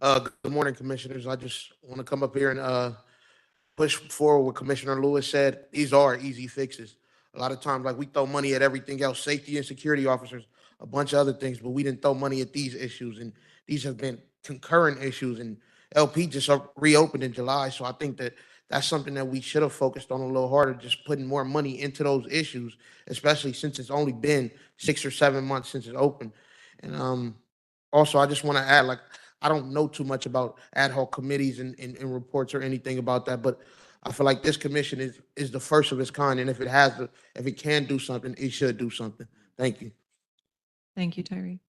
Good morning, commissioners. I just want to come up here and push forward what Commissioner Lewis said. These are easy fixes. A lot of times, like, we throw money at everything else, safety and security officers, a bunch of other things, but we didn't throw money at these issues, and these have been concurrent issues, and LP just reopened in July, so I think that that's something that we should have focused on a little harder, just putting more money into those issues, especially since it's only been 6 or 7 months since it opened. And also, I just want to add, like, I don't know too much about ad hoc committees and reports or anything about that, but I feel like this commission is the first of its kind, and if it can do something, it should do something. Thank you. Thank you, Tyree.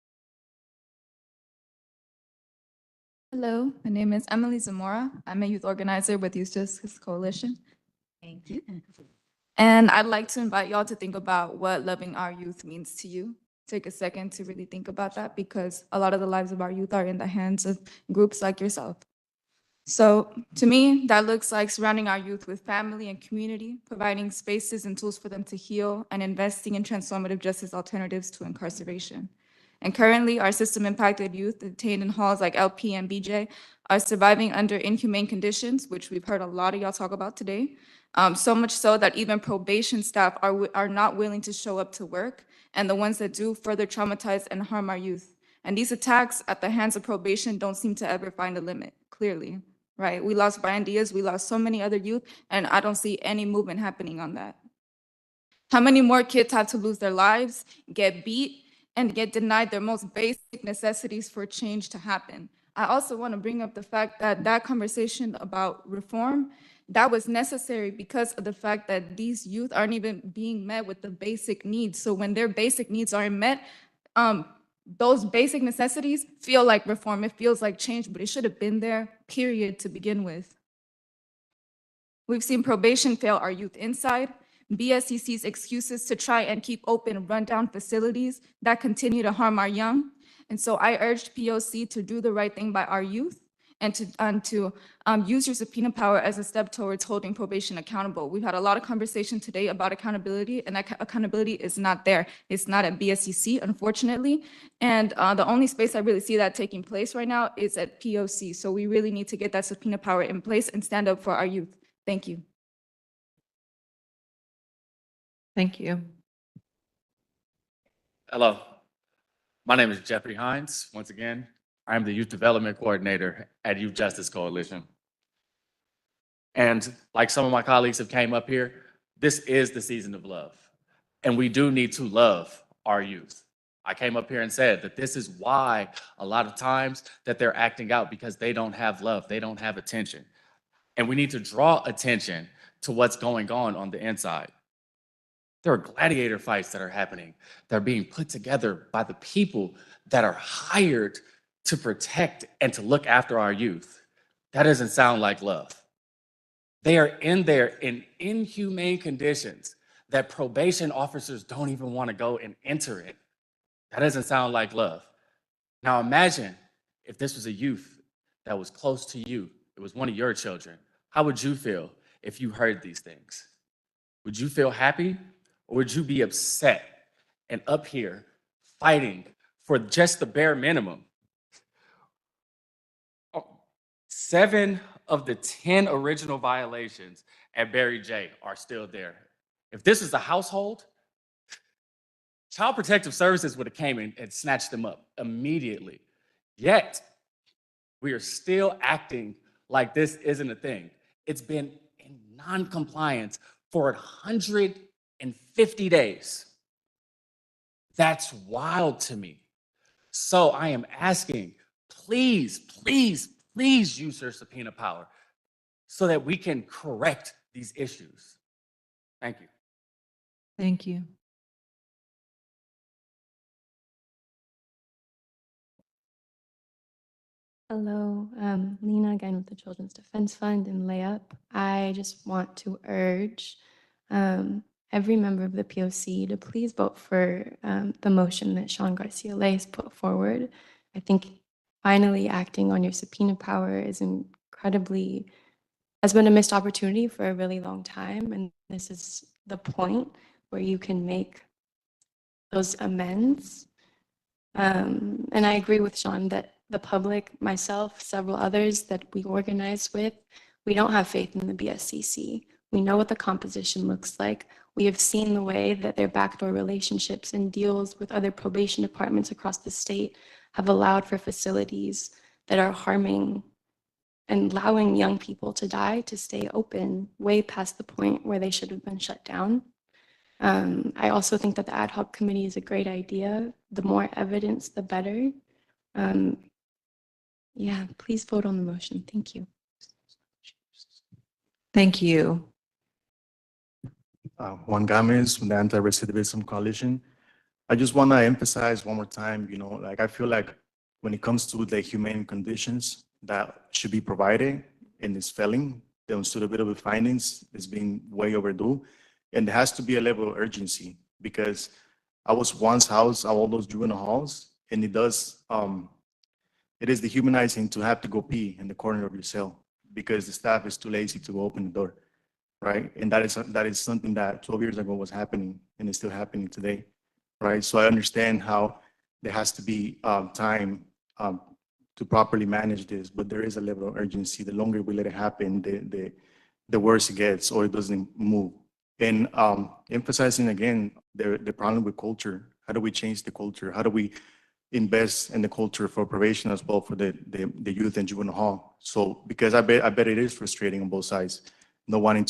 Hello, my name is Emily Zamora. I'm a youth organizer with Youth Justice Coalition. Thank you. And I'd like to invite y'all to think about what loving our youth means to you. Take a second to really think about that, because a lot of the lives of our youth are in the hands of groups like yourself. So to me, that looks like surrounding our youth with family and community, providing spaces and tools for them to heal, and investing in transformative justice alternatives to incarceration. And currently, our system-impacted youth detained in halls like LP and BJ are surviving under inhumane conditions, which we've heard a lot of y'all talk about today. So much so that even probation staff are not willing to show up to work, and the ones that do further traumatize and harm our youth. And these attacks at the hands of probation don't seem to ever find a limit, clearly, right? We lost Brian Diaz, we lost so many other youth, and I don't see any movement happening on that. How many more kids have to lose their lives, get beat, and get denied their most basic necessities for change to happen? I also want to bring up the fact that that conversation about reform, that was necessary because of the fact that these youth aren't even being met with the basic needs. So when their basic needs aren't met, those basic necessities feel like reform. It feels like change, but it should have been there, period, to begin with. We've seen probation fail our youth inside, BSCC's excuses to try and keep open rundown facilities that continue to harm our young. And so I urged POC to do the right thing by our youth and to use your subpoena power as a step towards holding probation accountable. We've had a lot of conversation today about accountability, and that accountability is not there. It's not at BSCC, unfortunately. And the only space I really see that taking place right now is at POC. So we really need to get that subpoena power in place and stand up for our youth. Thank you. Thank you. Hello, my name is Jeffrey Hines. Once again, I'm the Youth Development Coordinator at Youth Justice Coalition. And like some of my colleagues have came up here, this is the season of love. And we do need to love our youth. I came up here and said that this is why a lot of times that they're acting out, because they don't have love, they don't have attention. And we need to draw attention to what's going on the inside. There are gladiator fights that are happening that are being put together by the people that are hired to protect and to look after our youth. That doesn't sound like love. They are in there in inhumane conditions that probation officers don't even want to go and enter it. That doesn't sound like love. Now imagine if this was a youth that was close to you, it was one of your children. How would you feel if you heard these things? Would you feel happy, or would you be upset and up here fighting for just the bare minimum? 7 of the 10 original violations at Barry J are still there. If this was a household, Child Protective Services would have came in and snatched them up immediately. Yet, we are still acting like this isn't a thing. It's been in non-compliance for 150 days. That's wild to me. So I am asking, please, please, please use your subpoena power so that we can correct these issues. Thank you. Thank you. Hello, Lena again with the Children's Defense Fund and Layup. I just want to urge every member of the POC to please vote for the motion that Sean Garcia Leyes put forward. I think finally acting on your subpoena power is has been a missed opportunity for a really long time. And this is the point where you can make those amends. And I agree with Sean that the public, myself, several others that we organized with, We don't have faith in the BSCC. We know what the composition looks like. We have seen the way that their backdoor relationships and deals with other probation departments across the state have allowed for facilities that are harming and allowing young people to die to stay open way past the point where they should have been shut down. I also think that the ad hoc committee is a great idea. The more evidence, the better. Yeah, please vote on the motion. Thank you. Thank you. Juan Gomez from the Anti-Recidivism Coalition. I just want to emphasize one more time, like I feel like when it comes to the humane conditions that should be provided and is failing, the unsuitability findings is being way overdue. And there has to be a level of urgency because I was once housed at all those juvenile halls, and it is dehumanizing to have to go pee in the corner of your cell because the staff is too lazy to go open the door, right? And that is something that 12 years ago was happening and is still happening today, right? So I understand how there has to be time to properly manage this, but there is a level of urgency. The longer we let it happen, the worse it gets or it doesn't move. And emphasizing again the problem with culture. How do we change the culture? How do we invest in the culture for probation as well for the youth and juvenile hall? So because I bet it is frustrating on both sides, not wanting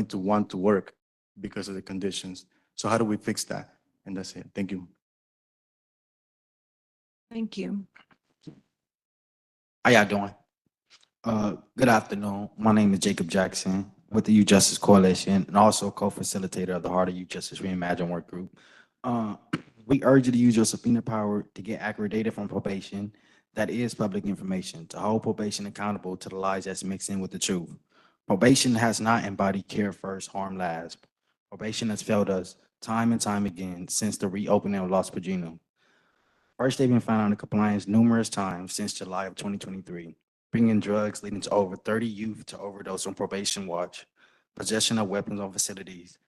to work because of the conditions. So how do we fix that? And that's it. Thank you. Thank you. How y'all doing? Good afternoon. My name is Jacob Jackson with the Youth Justice Coalition and also co-facilitator of the Heart of Youth Justice Reimagine Work Group. We urge you to use your subpoena power to get accurate data from probation that is public information to hold probation accountable to the lies that's mixed in with the truth. Probation has not embodied care first, harm last. Probation has failed us time and time again since the reopening of Los Padrinos. First, they've been found under compliance numerous times since July of 2023, bringing drugs leading to over 30 youth to overdose on probation watch, possession of weapons on facilities,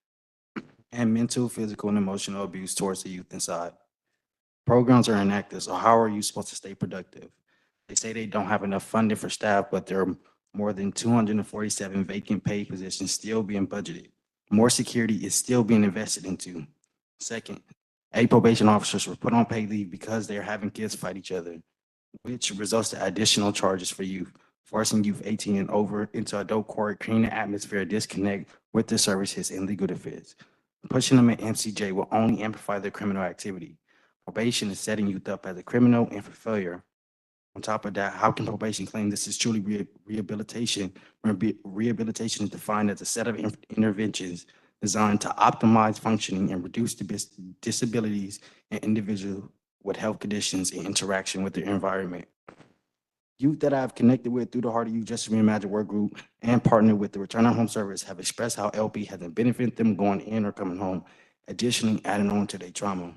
and mental, physical, and emotional abuse towards the youth inside. Programs are inactive, so how are you supposed to stay productive? They say they don't have enough funding for staff, but there are more than 247 vacant paid positions still being budgeted. More security is still being invested into. Second, 8 probation officers were put on paid leave because they're having kids fight each other, which results in additional charges for youth, forcing youth 18 and over into adult court, creating an atmosphere of disconnect with the services and legal defense. Pushing them at MCJ will only amplify their criminal activity. Probation is setting youth up as a criminal and for failure. On top of that, how can probation claim this is truly rehabilitation when rehabilitation is defined as a set of interventions designed to optimize functioning and reduce disabilities in individuals with health conditions and interaction with their environment? Youth that I've connected with through the Heart of Youth Justice Reimagine Work Group and partnered with the Return on Home Service have expressed how LP hasn't benefited them going in or coming home, additionally adding on to their trauma.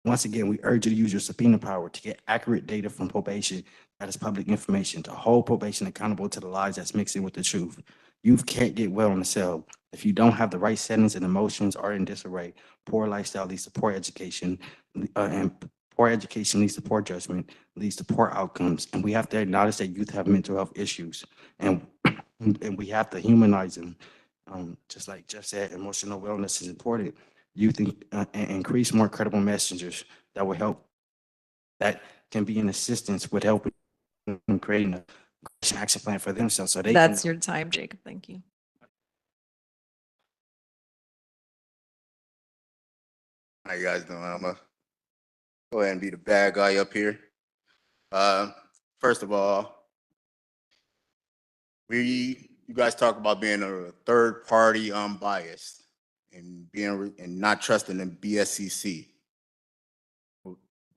Once again, we urge you to use your subpoena power to get accurate data from probation that is public information to hold probation accountable to the lies that's mixing with the truth. Youth can't get well in the cell. If you don't have the right settings and emotions are in disarray, poor lifestyle leads to poor education, and poor education leads to poor judgment, leads to poor outcomes. And we have to acknowledge that youth have mental health issues, and we have to humanize them. Just like Jeff said, emotional wellness is important. Youth increase more credible messengers that will help, that can be in assistance with helping them creating a action plan for themselves. So they That's can, your time, Jacob. Thank you. How you guys doing? I'm gonna go ahead and be the bad guy up here. First of all, you guys talk about being a third party unbiased and and not trusting the BSCC.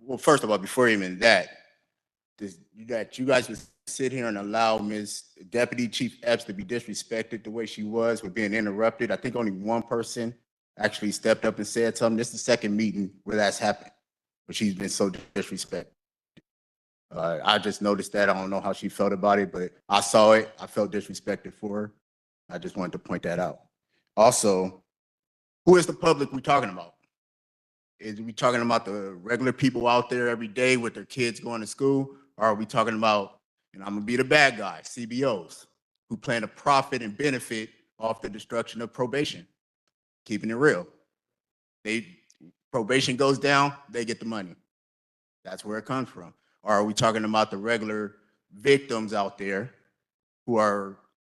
Well, first of all, before even that, you guys would sit here and allow Ms. Deputy Chief Epps to be disrespected the way she was with being interrupted. I think only one person actually stepped up and said something. This is the second meeting where that's happened, but she's been so disrespected. I just noticed that. I don't know how she felt about it, but I saw it. I felt disrespected for her. I just wanted to point that out. Also, who is the public we're talking about? Is we talking about the regular people out there every day with their kids going to school? Or are we talking about, and I'm gonna be the bad guy, CBOs? who plan to profit and benefit off the destruction of probation. Keeping it real. Probation goes down, they get the money. That's where it comes from. Or are we talking about the regular victims out there who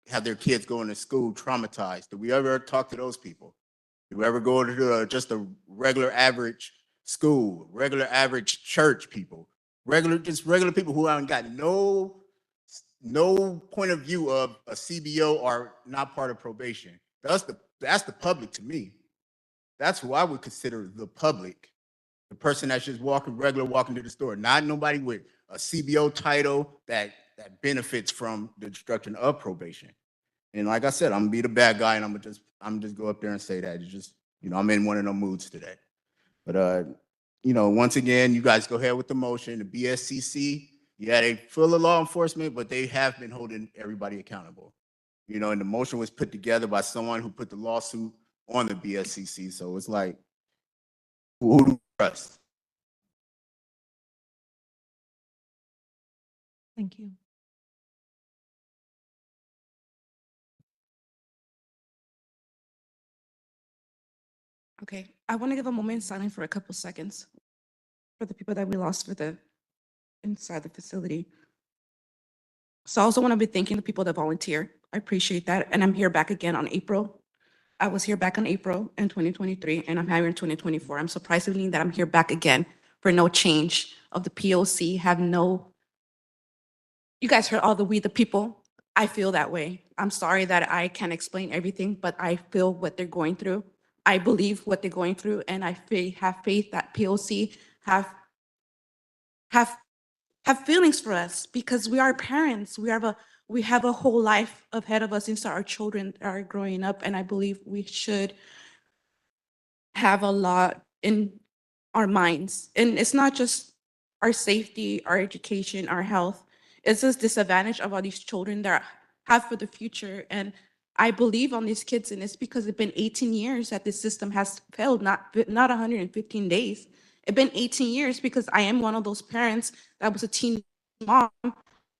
have their kids going to school traumatized? Do we ever talk to those people? Do we ever go to just a regular average school, regular average church people, just regular people who haven't got no point of view of a CBO or not part of probation? That's the public to me. That's who I would consider the public. The person that's just walking to the store, not nobody with a CBO title that benefits from the destruction of probation. And like I said, I'm gonna be the bad guy, and I'm just go up there and say that. It's just, I'm in one of them moods today. But once again, you guys go ahead with the motion. The BSCC, yeah, they full of law enforcement, but they have been holding everybody accountable. And the motion was put together by someone who put the lawsuit on the BSCC. So it's like, who do we trust? Thank you. Okay, I want to give a moment of silence for a couple seconds for the people that we lost inside the facility. So I also want to be thanking the people that volunteer. I appreciate that. And I'm here back again on April. I was here back in April in 2023, and I'm here in 2024. I'm surprisingly that I'm here back again for no change of the POC, you guys heard all we the people. I feel that way. I'm sorry that I can't explain everything, but I feel what they're going through. I believe what they're going through, and I have faith that POC have feelings for us because we are parents. We have a whole life ahead of us since our children are growing up, and I believe we should have a lot in our minds. And it's not just our safety, our education, our health. It's this disadvantage of all these children that have for the future. And I believe on these kids, and it's because it's been 18 years that this system has failed, not 115 days. It's been 18 years because I am one of those parents that was a teen mom.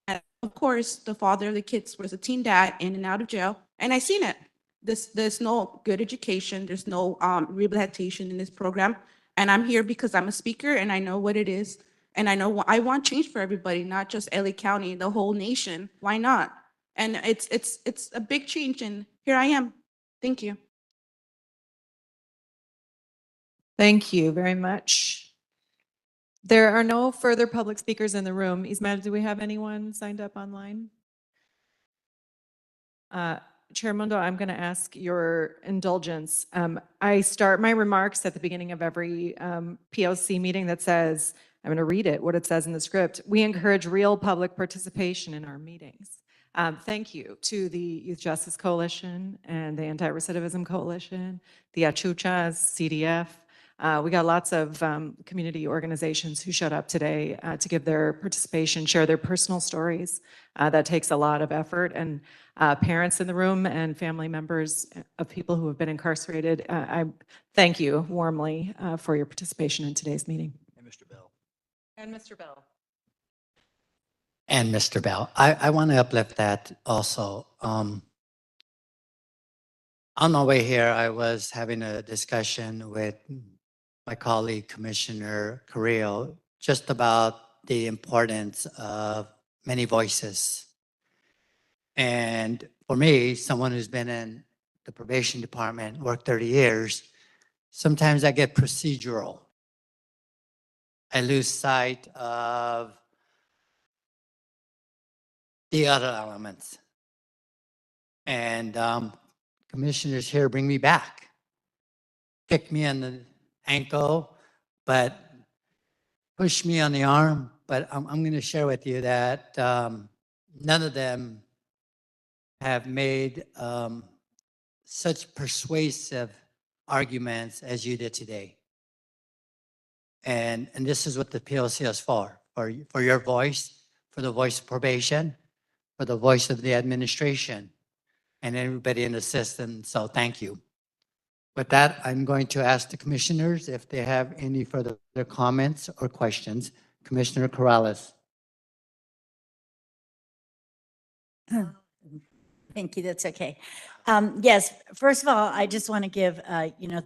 And of course, the father of the kids was a teen dad in and out of jail, and I seen it. There's no good education. There's no rehabilitation in this program. And I'm here because I'm a speaker and I know what it is. And I know I want change for everybody, not just LA County, the whole nation. Why not? And it's a big change, and here I am. Thank you. Thank you very much. There are no further public speakers in the room. Ismael, do we have anyone signed up online? Chair Mundo, I'm going to ask your indulgence. I start my remarks at the beginning of every POC meeting that says, I'm going to read it, what it says in the script. We encourage real public participation in our meetings. Thank you to the Youth Justice Coalition and the Anti-Recidivism Coalition, the Achuchas, CDF. We got lots of community organizations who showed up today to give their participation, share their personal stories. That takes a lot of effort. And parents in the room and family members of people who have been incarcerated, I thank you warmly for your participation in today's meeting. And Mr. Bell. And Mr. Bell. And Mr. Bell, I want to uplift that also. On my way here, I was having a discussion with my colleague, Commissioner Carrillo, just about the importance of many voices. And for me, someone who's been in the probation department, worked 30 years, sometimes I get procedural. I lose sight of the other elements. And commissioners here bring me back, kick me on the ankle, but push me on the arm. But I'm going to share with you that none of them have made such persuasive arguments as you did today. And this is what the PLC is for your voice, for the voice of probation, for the voice of the administration, and everybody in the system. So thank you. With that, I'm going to ask the commissioners if they have any further comments or questions. Commissioner Corrales. Thank you, that's okay. Yes, first of all, I just want to give,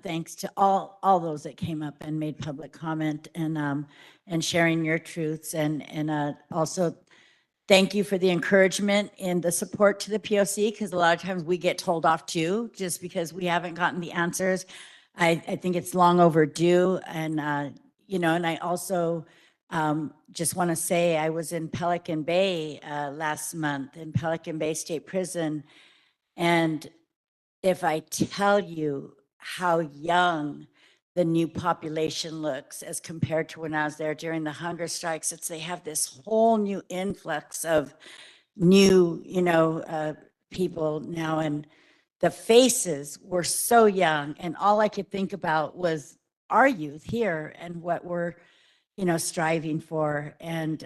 thanks to all those that came up and made public comment and sharing your truths and also thank you for the encouragement and the support to the POC, because a lot of times we get told off too, just because we haven't gotten the answers. I think it's long overdue. And, and I also just want to say I was in Pelican Bay last month in Pelican Bay State Prison. And if I tell you how young the new population looks as compared to when I was there during the hunger strikes, they have this whole new influx of new, people now. And the faces were so young. And all I could think about was our youth here and what we're, striving for. And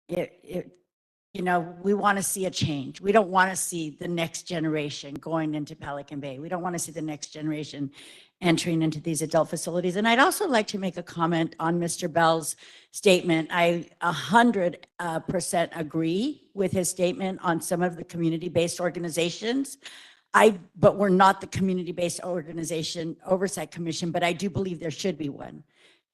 we want to see a change. We don't want to see the next generation going into Pelican Bay. We don't want to see the next generation entering into these adult facilities. And I'd also like to make a comment on Mr. Bell's statement. I 100% agree with his statement on some of the community-based organizations. But we're not the Community-Based Organization Oversight Commission, but I do believe there should be one.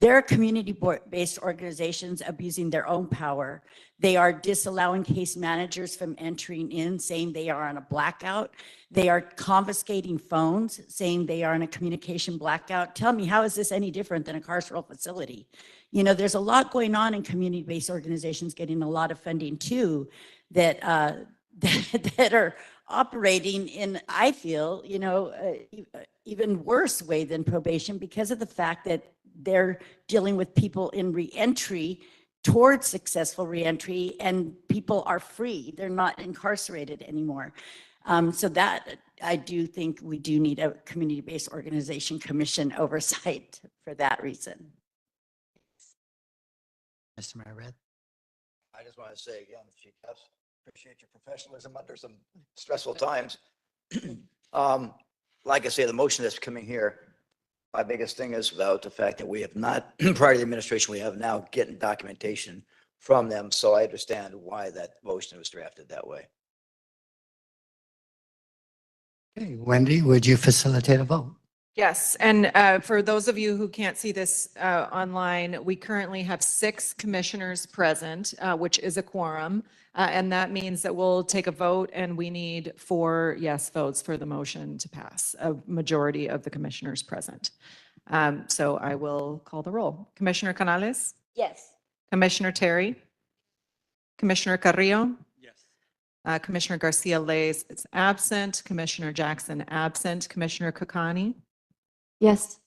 There are community-based organizations abusing their own power. They are disallowing case managers from entering in, saying they are on a blackout. They are confiscating phones, saying they are on a communication blackout. Tell me, how is this any different than a carceral facility? There's a lot going on in community-based organizations getting a lot of funding too, that that are operating in, I feel, even worse way than probation because of the fact that they're dealing with people in reentry towards successful reentry, and people are free. They're not incarcerated anymore. So that I do think we do need a community-based organization commission oversight for that reason. Mr. Mayor. I just want to say again, Chief Epps, appreciate your professionalism under some stressful times. Like I say, the motion that's coming here, my biggest thing is about the fact that we have not, prior to the administration, we have now getting documentation from them. So I understand why that motion was drafted that way. Okay, Wendy, would you facilitate a vote? Yes, and for those of you who can't see this online, we currently have 6 commissioners present, which is a quorum, and that means that we'll take a vote, and we need 4 yes votes for the motion to pass, a majority of the commissioners present. So I will call the roll. Commissioner Canales? Yes. Commissioner Terry? Commissioner Carrillo? Yes. Commissioner Garcia-Leyes is absent. Commissioner Jackson absent. Commissioner Kokani? Yes.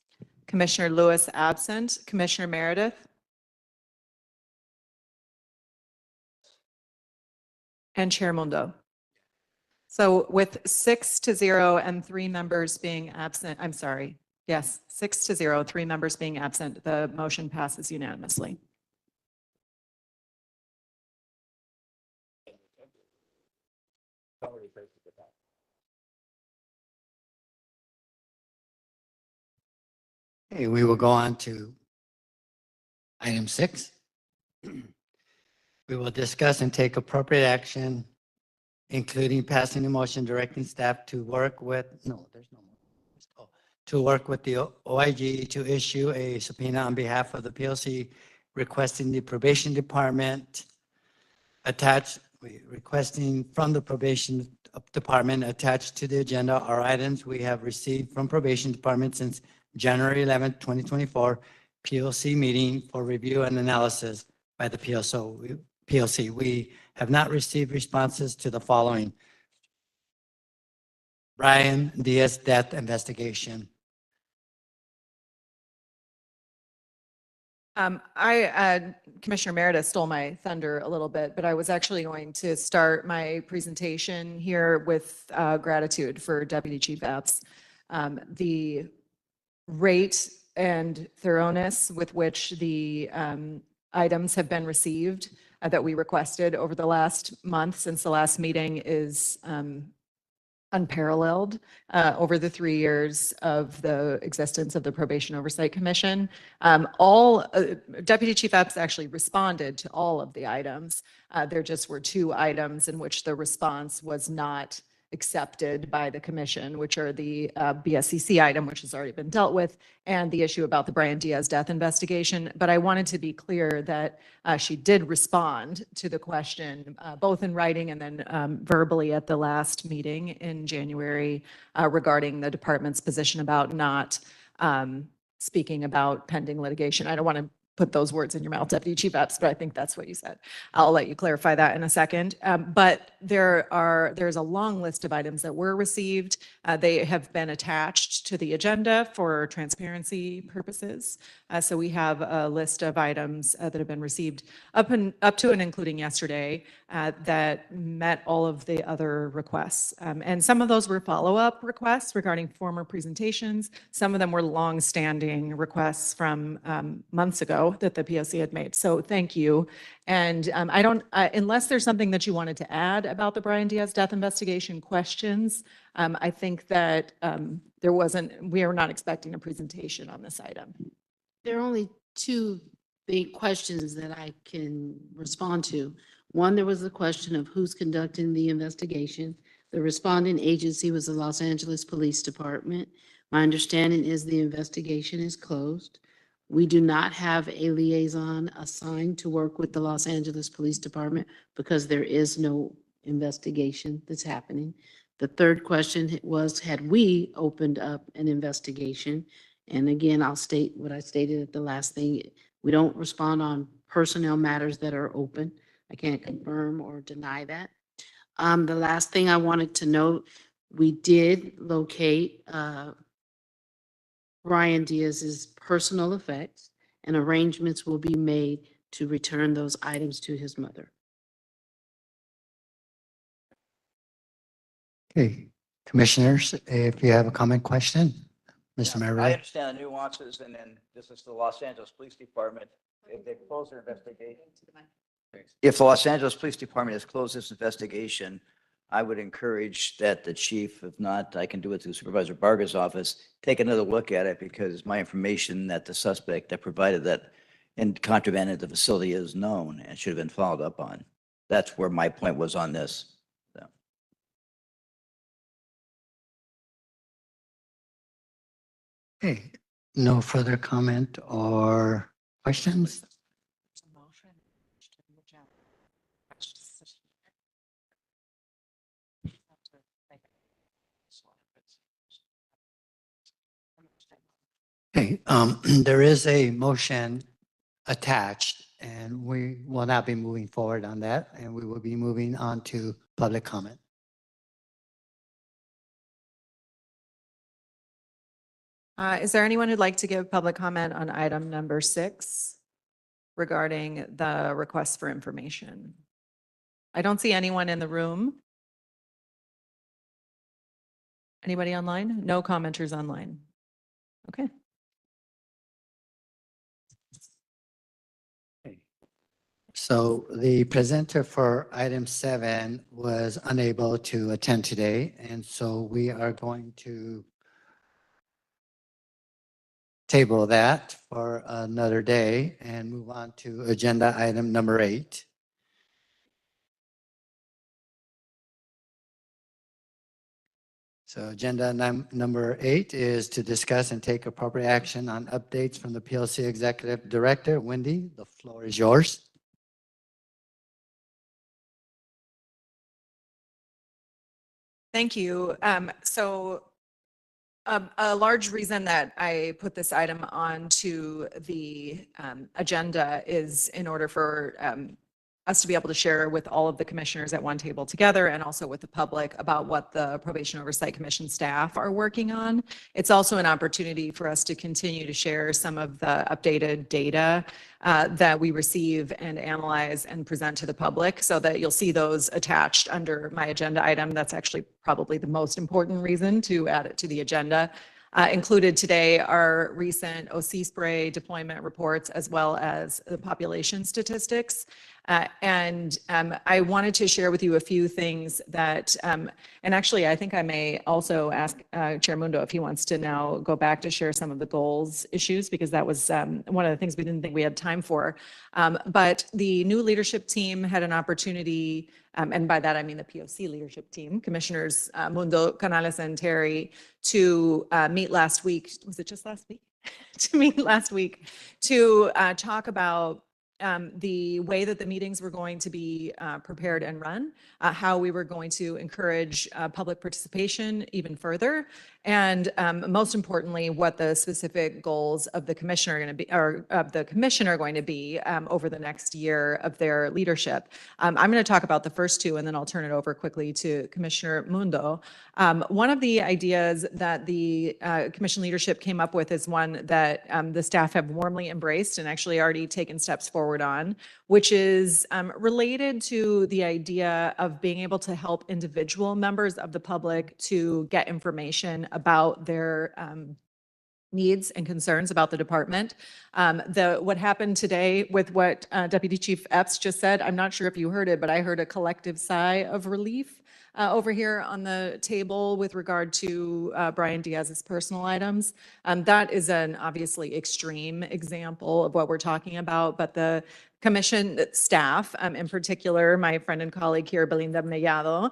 Commissioner Lewis absent. Commissioner Meredith? And Chair Mundo. So with 6-0 and 3 members being absent, I'm sorry. Yes, 6-0, 3 members being absent, the motion passes unanimously. Okay, we will go on to item 6. We will discuss and take appropriate action, including passing a motion directing staff to work with, to work with the OIG to issue a subpoena on behalf of the PLC, requesting the probation department requesting from the probation department attached to the agenda are items we have received from probation department since January 11th, 2024 PLC meeting for review and analysis by the PLC. We have not received responses to the following: Brian Diaz death investigation. Commissioner Meredith stole my thunder a little bit, but I was actually going to start my presentation here with gratitude for Deputy Chief Epps. The rate and thoroughness with which the items have been received that we requested over the last month since the last meeting is unparalleled over the 3 years of the existence of the Probation Oversight Commission. Deputy Chief Epps actually responded to all of the items. There just were 2 items in which the response was not accepted by the commission, which are the BSCC item, which has already been dealt with, and the issue about the Brian Diaz death investigation. But I wanted to be clear that she did respond to the question, both in writing and then verbally at the last meeting in January regarding the department's position about not speaking about pending litigation. I don't want to put those words in your mouth, Deputy Chief Epps, but I think that's what you said. I'll let you clarify that in a second. But there's a long list of items that were received. They have been attached to the agenda for transparency purposes. So we have a list of items that have been received up to and including yesterday that met all of the other requests. And some of those were follow-up requests regarding former presentations. Some of them were long-standing requests from months ago that the POC had made. So thank you. And I don't, unless there's something that you wanted to add about the Brian Diaz death investigation questions, I think that we are not expecting a presentation on this item. There are only 2 big questions that I can respond to. One, there was the question of who's conducting the investigation. The responding agency was the Los Angeles Police Department. My understanding is the investigation is closed. We do not have a liaison assigned to work with the Los Angeles Police Department because there is no investigation that's happening. The third question was, had we opened up an investigation? And again, I'll state what I stated at the last thing. We don't respond on personnel matters that are open. I can't confirm or deny that. The last thing I wanted to note, we did locate Brian Diaz's personal effects, and arrangements will be made to return those items to his mother. Okay, commissioners, if you have a comment, question, Mr. I Mayor. understand the nuances, and then this is the Los Angeles Police Department. If they close their investigation, if the Los Angeles Police Department has closed this investigation, I would encourage that the chief, if not, I can do it through Supervisor Barga's office, take another look at it, because my information that the suspect that provided that in contraband at the facility is known and should have been followed up on. That's where my point was on this. So. Okay, no further comment or questions? Okay, there is a motion attached, and we will not be moving forward on that, and we will be moving on to public comment. Is there anyone who'd like to give public comment on item number 6 regarding the request for information? I don't see anyone in the room. Anybody online? No commenters online. Okay. So the presenter for item 7 was unable to attend today, and so we are going to table that for another day and move on to agenda item number 8. So agenda number 8 is to discuss and take appropriate action on updates from the PLC Executive Director. Wendy, the floor is yours. Thank you. A large reason that I put this item onto the agenda is in order for us to be able to share with all of the commissioners at one table together, and also with the public, about what the Probation Oversight Commission staff are working on. It's also an opportunity for us to continue to share some of the updated data that we receive and analyze and present to the public, so that you'll see those attached under my agenda item. That's actually probably the most important reason to add it to the agenda. Included today are recent OC spray deployment reports, as well as the population statistics. I wanted to share with you a few things that, and actually, I think I may also ask Chair Mundo if he wants to now go back to share some of the goals issues, because that was one of the things we didn't think we had time for. But the new leadership team had an opportunity, and by that I mean the POC leadership team, Commissioners Mundo, Canales, and Terry, to meet last week. Was it just last week? To meet last week to talk about the way that the meetings were going to be prepared and run, how we were going to encourage public participation even further, and most importantly, what the specific goals of the commission are going to be, or of the commission are going to be over the next year of their leadership. I'm going to talk about the first two, and then I'll turn it over quickly to Commissioner Mundo. One of the ideas that the commission leadership came up with is one that the staff have warmly embraced and actually already taken steps forward on, which is related to the idea of being able to help individual members of the public to get information about their needs and concerns about the department. What happened today with what Deputy Chief Epps just said, I'm not sure if you heard it, but I heard a collective sigh of relief over here on the table with regard to Brian Diaz's personal items. That is an obviously extreme example of what we're talking about, but the commission staff, in particular, my friend and colleague here, Belinda Mellado,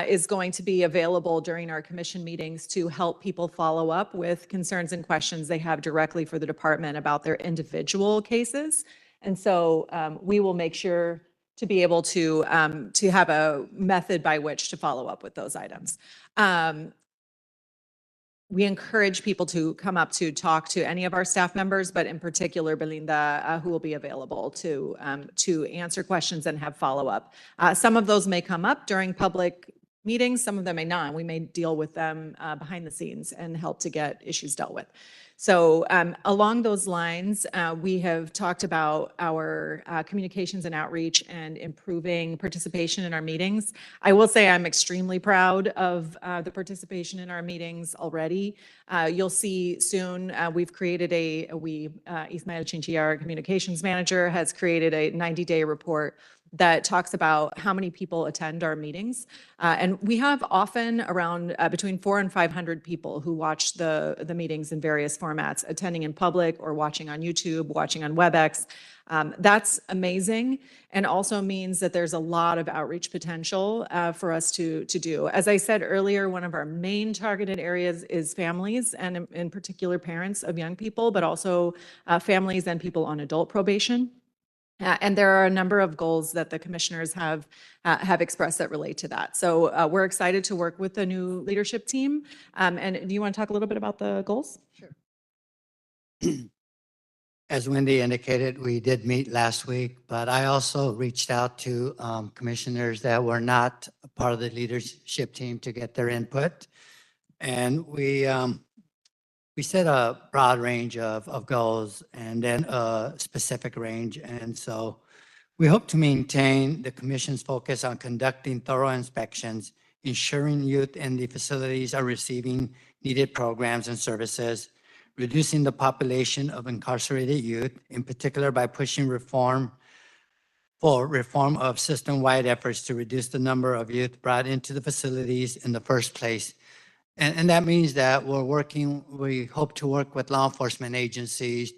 is going to be available during our commission meetings to help people follow up with concerns and questions they have directly for the department about their individual cases. And so we will make sure to be able to have a method by which to follow up with those items. We encourage people to come up to talk to any of our staff members, but in particular, Belinda, who will be available to answer questions and have follow-up. Some of those may come up during public meetings, some of them may not. We may deal with them behind the scenes and help to get issues dealt with. So along those lines, we have talked about our communications and outreach and improving participation in our meetings. I will say I'm extremely proud of the participation in our meetings already. You'll see soon we've created Ismael Chinchilla, our communications manager, has created a 90-day report that talks about how many people attend our meetings. And we have often around between 400 and 500 people who watch the meetings in various formats, attending in public or watching on YouTube, watching on WebEx. That's amazing, and also means that there's a lot of outreach potential for us to do. As I said earlier, one of our main targeted areas is families, and in particular parents of young people, but also families and people on adult probation. And there are a number of goals that the commissioners have expressed that relate to that. So we're excited to work with the new leadership team. And do you want to talk a little bit about the goals? Sure. As Wendy indicated, we did meet last week, but I also reached out to commissioners that were not a part of the leadership team to get their input. And we set a broad range of goals and then a specific range. And so we hope to maintain the commission's focus on conducting thorough inspections, ensuring youth in the facilities are receiving needed programs and services, reducing the population of incarcerated youth, in particular by pushing reform of system-wide efforts to reduce the number of youth brought into the facilities in the first place. And that means that we hope to work with law enforcement agencies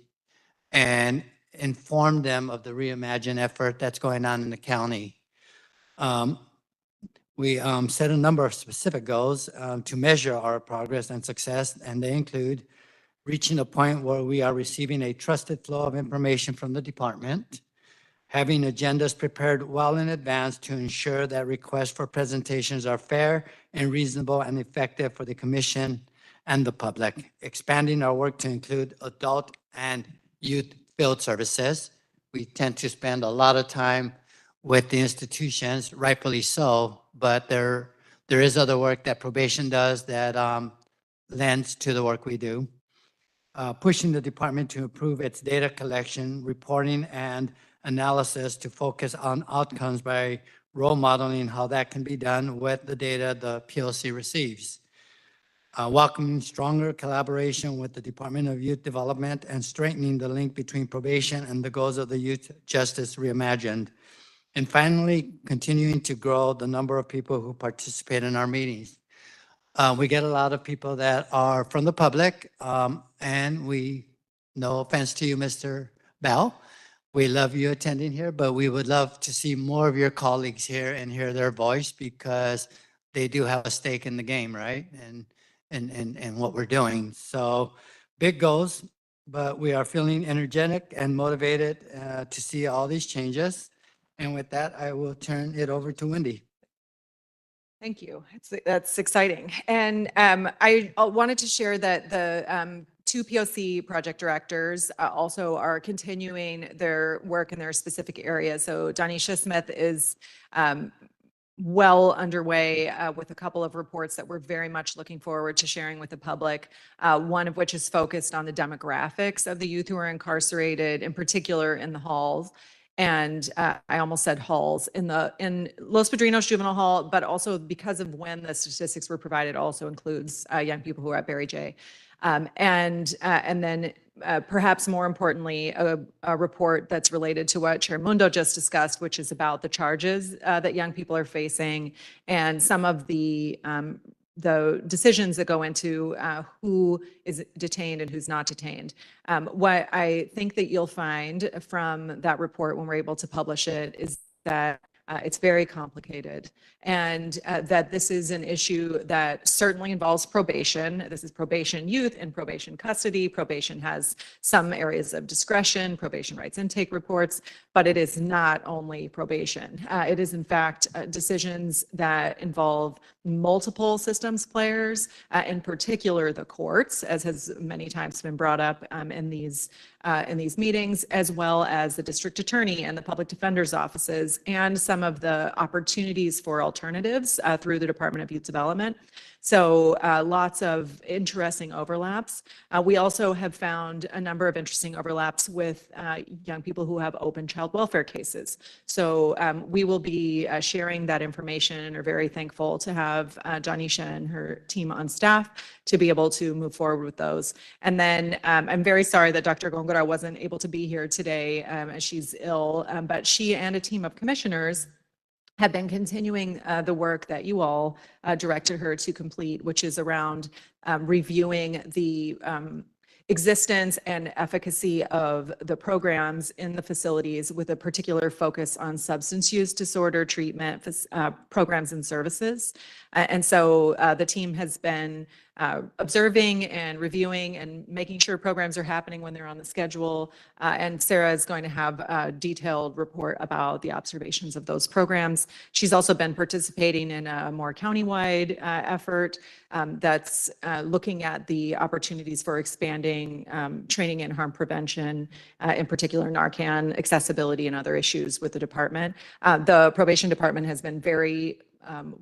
and inform them of the Reimagine effort that's going on in the county. We set a number of specific goals to measure our progress and success, and they include reaching a point where we are receiving a trusted flow of information from the department, having agendas prepared well in advance to ensure that requests for presentations are fair and reasonable and effective for the commission and the public, expanding our work to include adult and youth field services. We tend to spend a lot of time with the institutions, rightfully so, but there is other work that probation does that lends to the work we do. Pushing the department to improve its data collection, reporting, and analysis to focus on outcomes by role modeling how that can be done with the data the POC receives. Welcoming stronger collaboration with the Department of Youth Development and strengthening the link between probation and the goals of the Youth Justice Reimagined. And finally, continuing to grow the number of people who participate in our meetings. We get a lot of people that are from the public, and no offense to you, Mr. Bell, we love you attending here, but we would love to see more of your colleagues here and hear their voice because they do have a stake in the game, right? And what we're doing. So big goals, but we are feeling energetic and motivated to see all these changes. And with that, I will turn it over to Wendy. Thank you. That's exciting. And I wanted to share that the two POC project directors also are continuing their work in their specific areas. So Danisha Smith is well underway with a couple of reports that we're very much looking forward to sharing with the public, one of which is focused on the demographics of the youth who are incarcerated, in particular in the halls. And I almost said halls in Los Padrinos Juvenile Hall, but also because of when the statistics were provided, also includes young people who are at Barry J. And then perhaps more importantly, a report that's related to what Chair Mundo just discussed, which is about the charges that young people are facing and some of the decisions that go into who is detained and who's not detained. What I think that you'll find from that report when we're able to publish it is that it's very complicated and that this is an issue that certainly involves probation. This is probation youth and probation custody. Probation has some areas of discretion, probation rights intake reports, but it is not only probation. It is in fact decisions that involve multiple systems players, in particular the courts, as has many times been brought up in these meetings, as well as the district attorney and the public defender's offices, and some of the opportunities for alternatives through the Department of Youth Development. So lots of interesting overlaps. We also have found a number of interesting overlaps with young people who have open child welfare cases. So we will be sharing that information and are very thankful to have Danisha and her team on staff to be able to move forward with those. And then I'm very sorry that Dr. Gongora wasn't able to be here today as she's ill, but she and a team of commissioners have been continuing the work that you all directed her to complete, which is around reviewing the existence and efficacy of the programs in the facilities with a particular focus on substance use disorder treatment programs and services. And so the team has been observing and reviewing and making sure programs are happening when they're on the schedule. And Sarah is going to have a detailed report about the observations of those programs. She's also been participating in a more countywide effort that's looking at the opportunities for expanding training in harm prevention, in particular Narcan accessibility and other issues with the department. The probation department has been very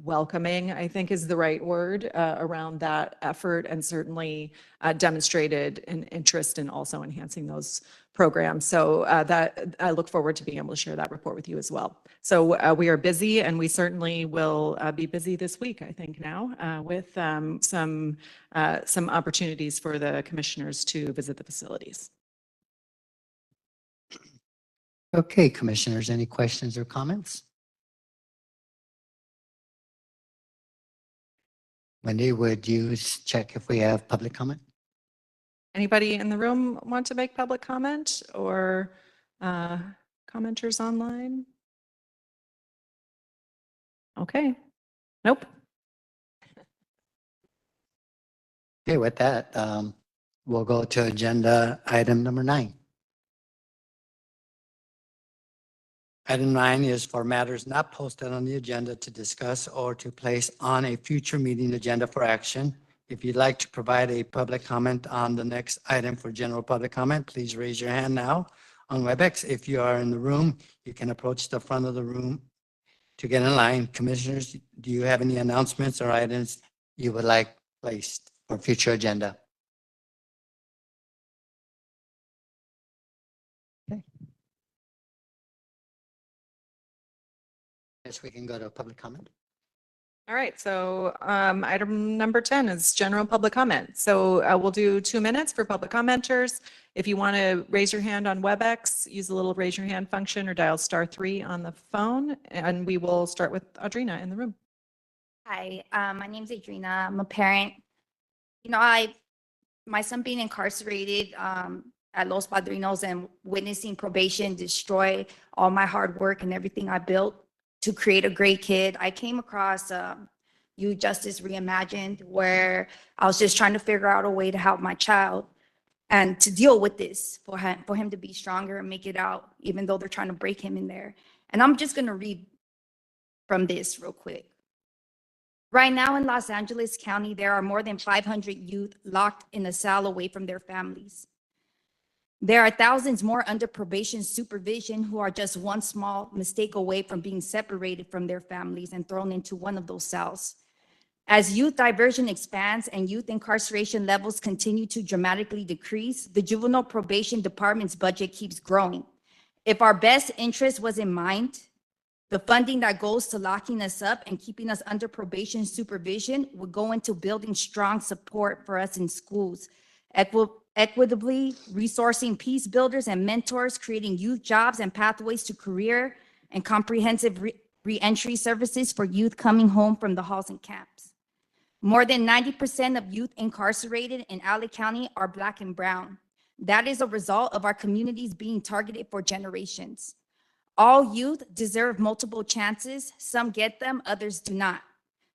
welcoming, I think is the right word, around that effort, and certainly demonstrated an interest in also enhancing those programs. So that I look forward to being able to share that report with you as well. So we are busy, and we certainly will be busy this week, I think now, with some opportunities for the commissioners to visit the facilities. Okay, commissioners, any questions or comments? Wendy, would you check if we have public comment? Anybody in the room want to make public comment or commenters online? Okay. Nope. Okay, with that, we'll go to agenda item number 9. Item 9 is for matters not posted on the agenda to discuss or to place on a future meeting agenda for action. If you'd like to provide a public comment on the next item for general public comment, please raise your hand now on WebEx. If you are in the room, you can approach the front of the room to get in line. Commissioners, do you have any announcements or items you would like placed for future agenda? Yes, we can go to public comment. All right, so item number 10 is general public comment. So we'll do 2 minutes for public commenters. If you want to raise your hand on WebEx, use the little raise your hand function or dial *3 on the phone, and we will start with Audrina in the room. Hi, my name's Adrina. I'm a parent. My son being incarcerated at Los Padrinos and witnessing probation destroy all my hard work and everything I built to create a great kid. I came across Youth Justice Reimagined, where I was just trying to figure out a way to help my child and to deal with this for him to be stronger and make it out, even though they're trying to break him in there. And I'm just going to read from this real quick. Right now in Los Angeles County, there are more than 500 youth locked in a cell away from their families. There are thousands more under probation supervision who are just one small mistake away from being separated from their families and thrown into one of those cells. As youth diversion expands and youth incarceration levels continue to dramatically decrease, the Juvenile Probation Department's budget keeps growing. If our best interest was in mind, the funding that goes to locking us up and keeping us under probation supervision would go into building strong support for us in schools, equitably resourcing peace builders and mentors, creating youth jobs and pathways to career, and comprehensive re-entry services for youth coming home from the halls and camps. More than 90% of youth incarcerated in LA County are Black and brown. That is a result of our communities being targeted for generations. All youth deserve multiple chances. Some get them, others do not.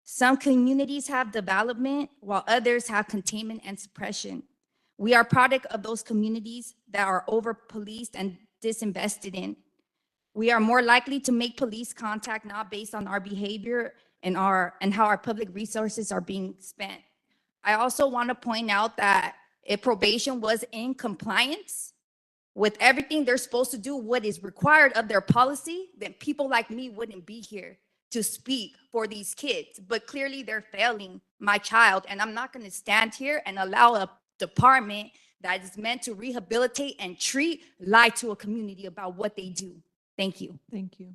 Some communities have development while others have containment and suppression. We are product of those communities that are over-policed and disinvested in. We are more likely to make police contact not based on our behavior and how our public resources are being spent. I also want to point out that if probation was in compliance with everything they're supposed to do, what is required of their policy, then people like me wouldn't be here to speak for these kids. But clearly they're failing my child, and I'm not going to stand here and allow a department that is meant to rehabilitate and treat lie to a community about what they do. Thank you. Thank you.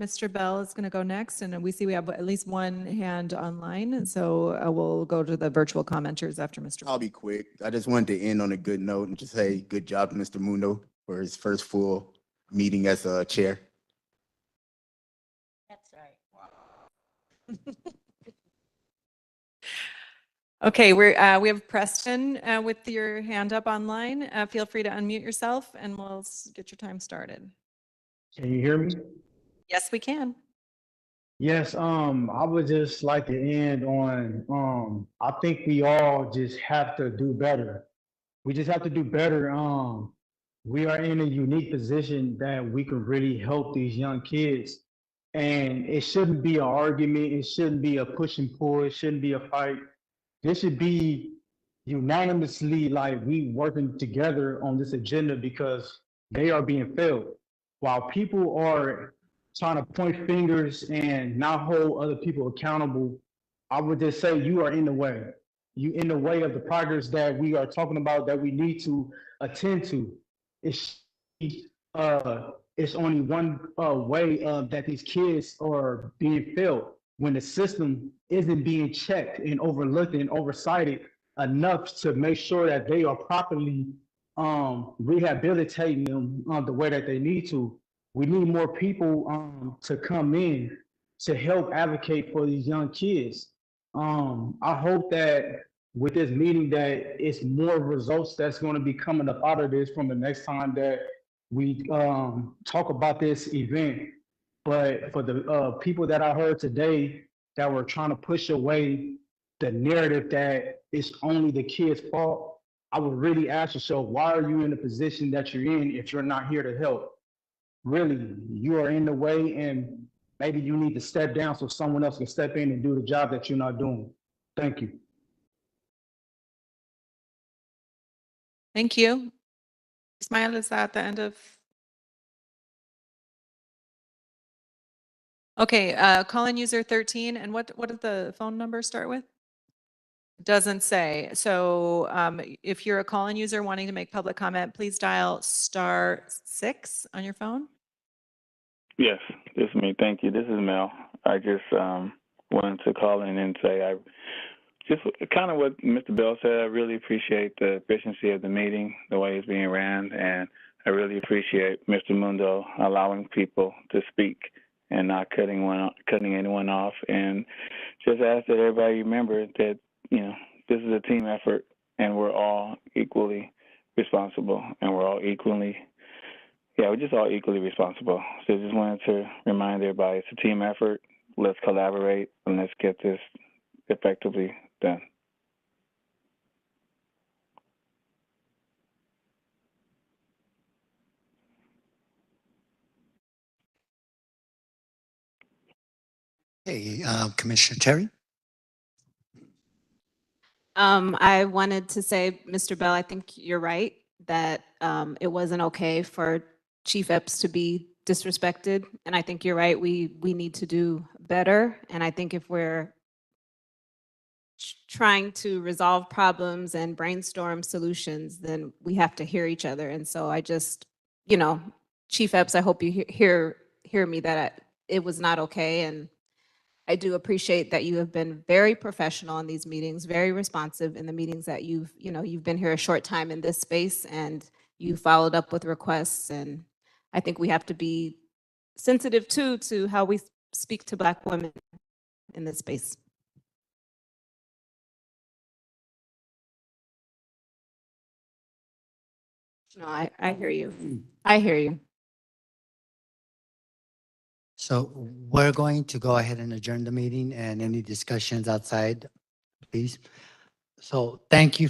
Mr. Bell is going to go next, and we see we have at least one hand online, so we'll go to the virtual commenters after Mr. I'll be quick. I just wanted to end on a good note and just say good job to Mr. Mundo for his first full meeting as a chair. That's right. Okay, we have Preston with your hand up online. Feel free to unmute yourself, and we'll get your time started. Can you hear me? Yes, we can. Yes, I would just like to end on, I think we all just have to do better. We just have to do better. We are in a unique position that we can really help these young kids. And it shouldn't be an argument. It shouldn't be a push and pull. It shouldn't be a fight. This should be unanimously like we working together on this agenda because they are being failed. While people are trying to point fingers and not hold other people accountable, I would just say you are in the way. You in the way of the progress that we are talking about that we need to attend to. It's only one way that these kids are being failed when the system isn't being checked and overlooked and oversighted enough to make sure that they are properly rehabilitating them the way that they need to. We need more people to come in to help advocate for these young kids. I hope that with this meeting that it's more results that's going to be coming up out of this from the next time that we talk about this event. But for the people that I heard today that were trying to push away the narrative that it's only the kids' fault, I would really ask yourself, why are you in the position that you're in if you're not here to help? Really, you are in the way, and maybe you need to step down so someone else can step in and do the job that you're not doing. Thank you. Thank you. Ismail, is that the end of? Okay, call-in user 13, and what did the phone number start with? Doesn't say. So if you're a call-in user wanting to make public comment, please dial *6 on your phone. Yes, this is me. Thank you. This is Mel. I just wanted to call in and say I just kind of what Mr. Bell said. I really appreciate the efficiency of the meeting, the way it's being ran, and I really appreciate Mr. Mundo allowing people to speak and not cutting anyone off. And just ask that everybody remember that, you know, this is a team effort and we're all equally responsible and we're all we're just all equally responsible. So just wanted to remind everybody it's a team effort. Let's collaborate and let's get this effectively done. Hey, Commissioner Terry? I wanted to say, Mr. Bell, I think you're right that it wasn't okay for Chief Epps to be disrespected. And I think you're right, we need to do better. And I think if we're trying to resolve problems and brainstorm solutions, then we have to hear each other. And so I just, you know, Chief Epps, I hope you hear me that it was not okay. And I do appreciate that you have been very professional in these meetings, very responsive in the meetings that you've been here a short time in this space and you followed up with requests. And I think we have to be sensitive too to how we speak to Black women in this space. No, I hear you. I hear you. So we're going to go ahead and adjourn the meeting and any discussions outside, please. So thank you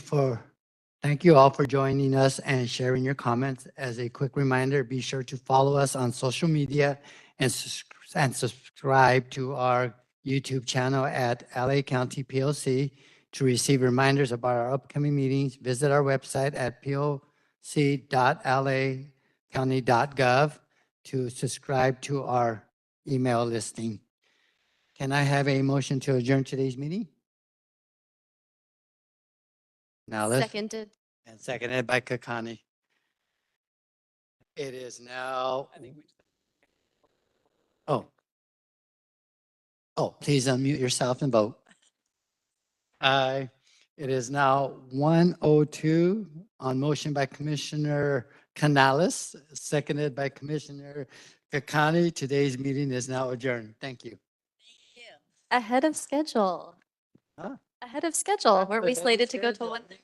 all for joining us and sharing your comments. As a quick reminder, be sure to follow us on social media and subscribe to our YouTube channel at LA County POC to receive reminders about our upcoming meetings. Visit our website at poc.lacounty.gov to subscribe to our email listing. Can I have a motion to adjourn today's meeting? Now let's. Seconded. And seconded by Kakani. It is now. Please unmute yourself and vote. Aye. It is now 1:02 on motion by Commissioner Canales, seconded by Commissioner Kakani. Today's meeting is now adjourned. Thank you. Ahead of schedule. Huh? Ahead of schedule. Weren't we slated to go till 1:30?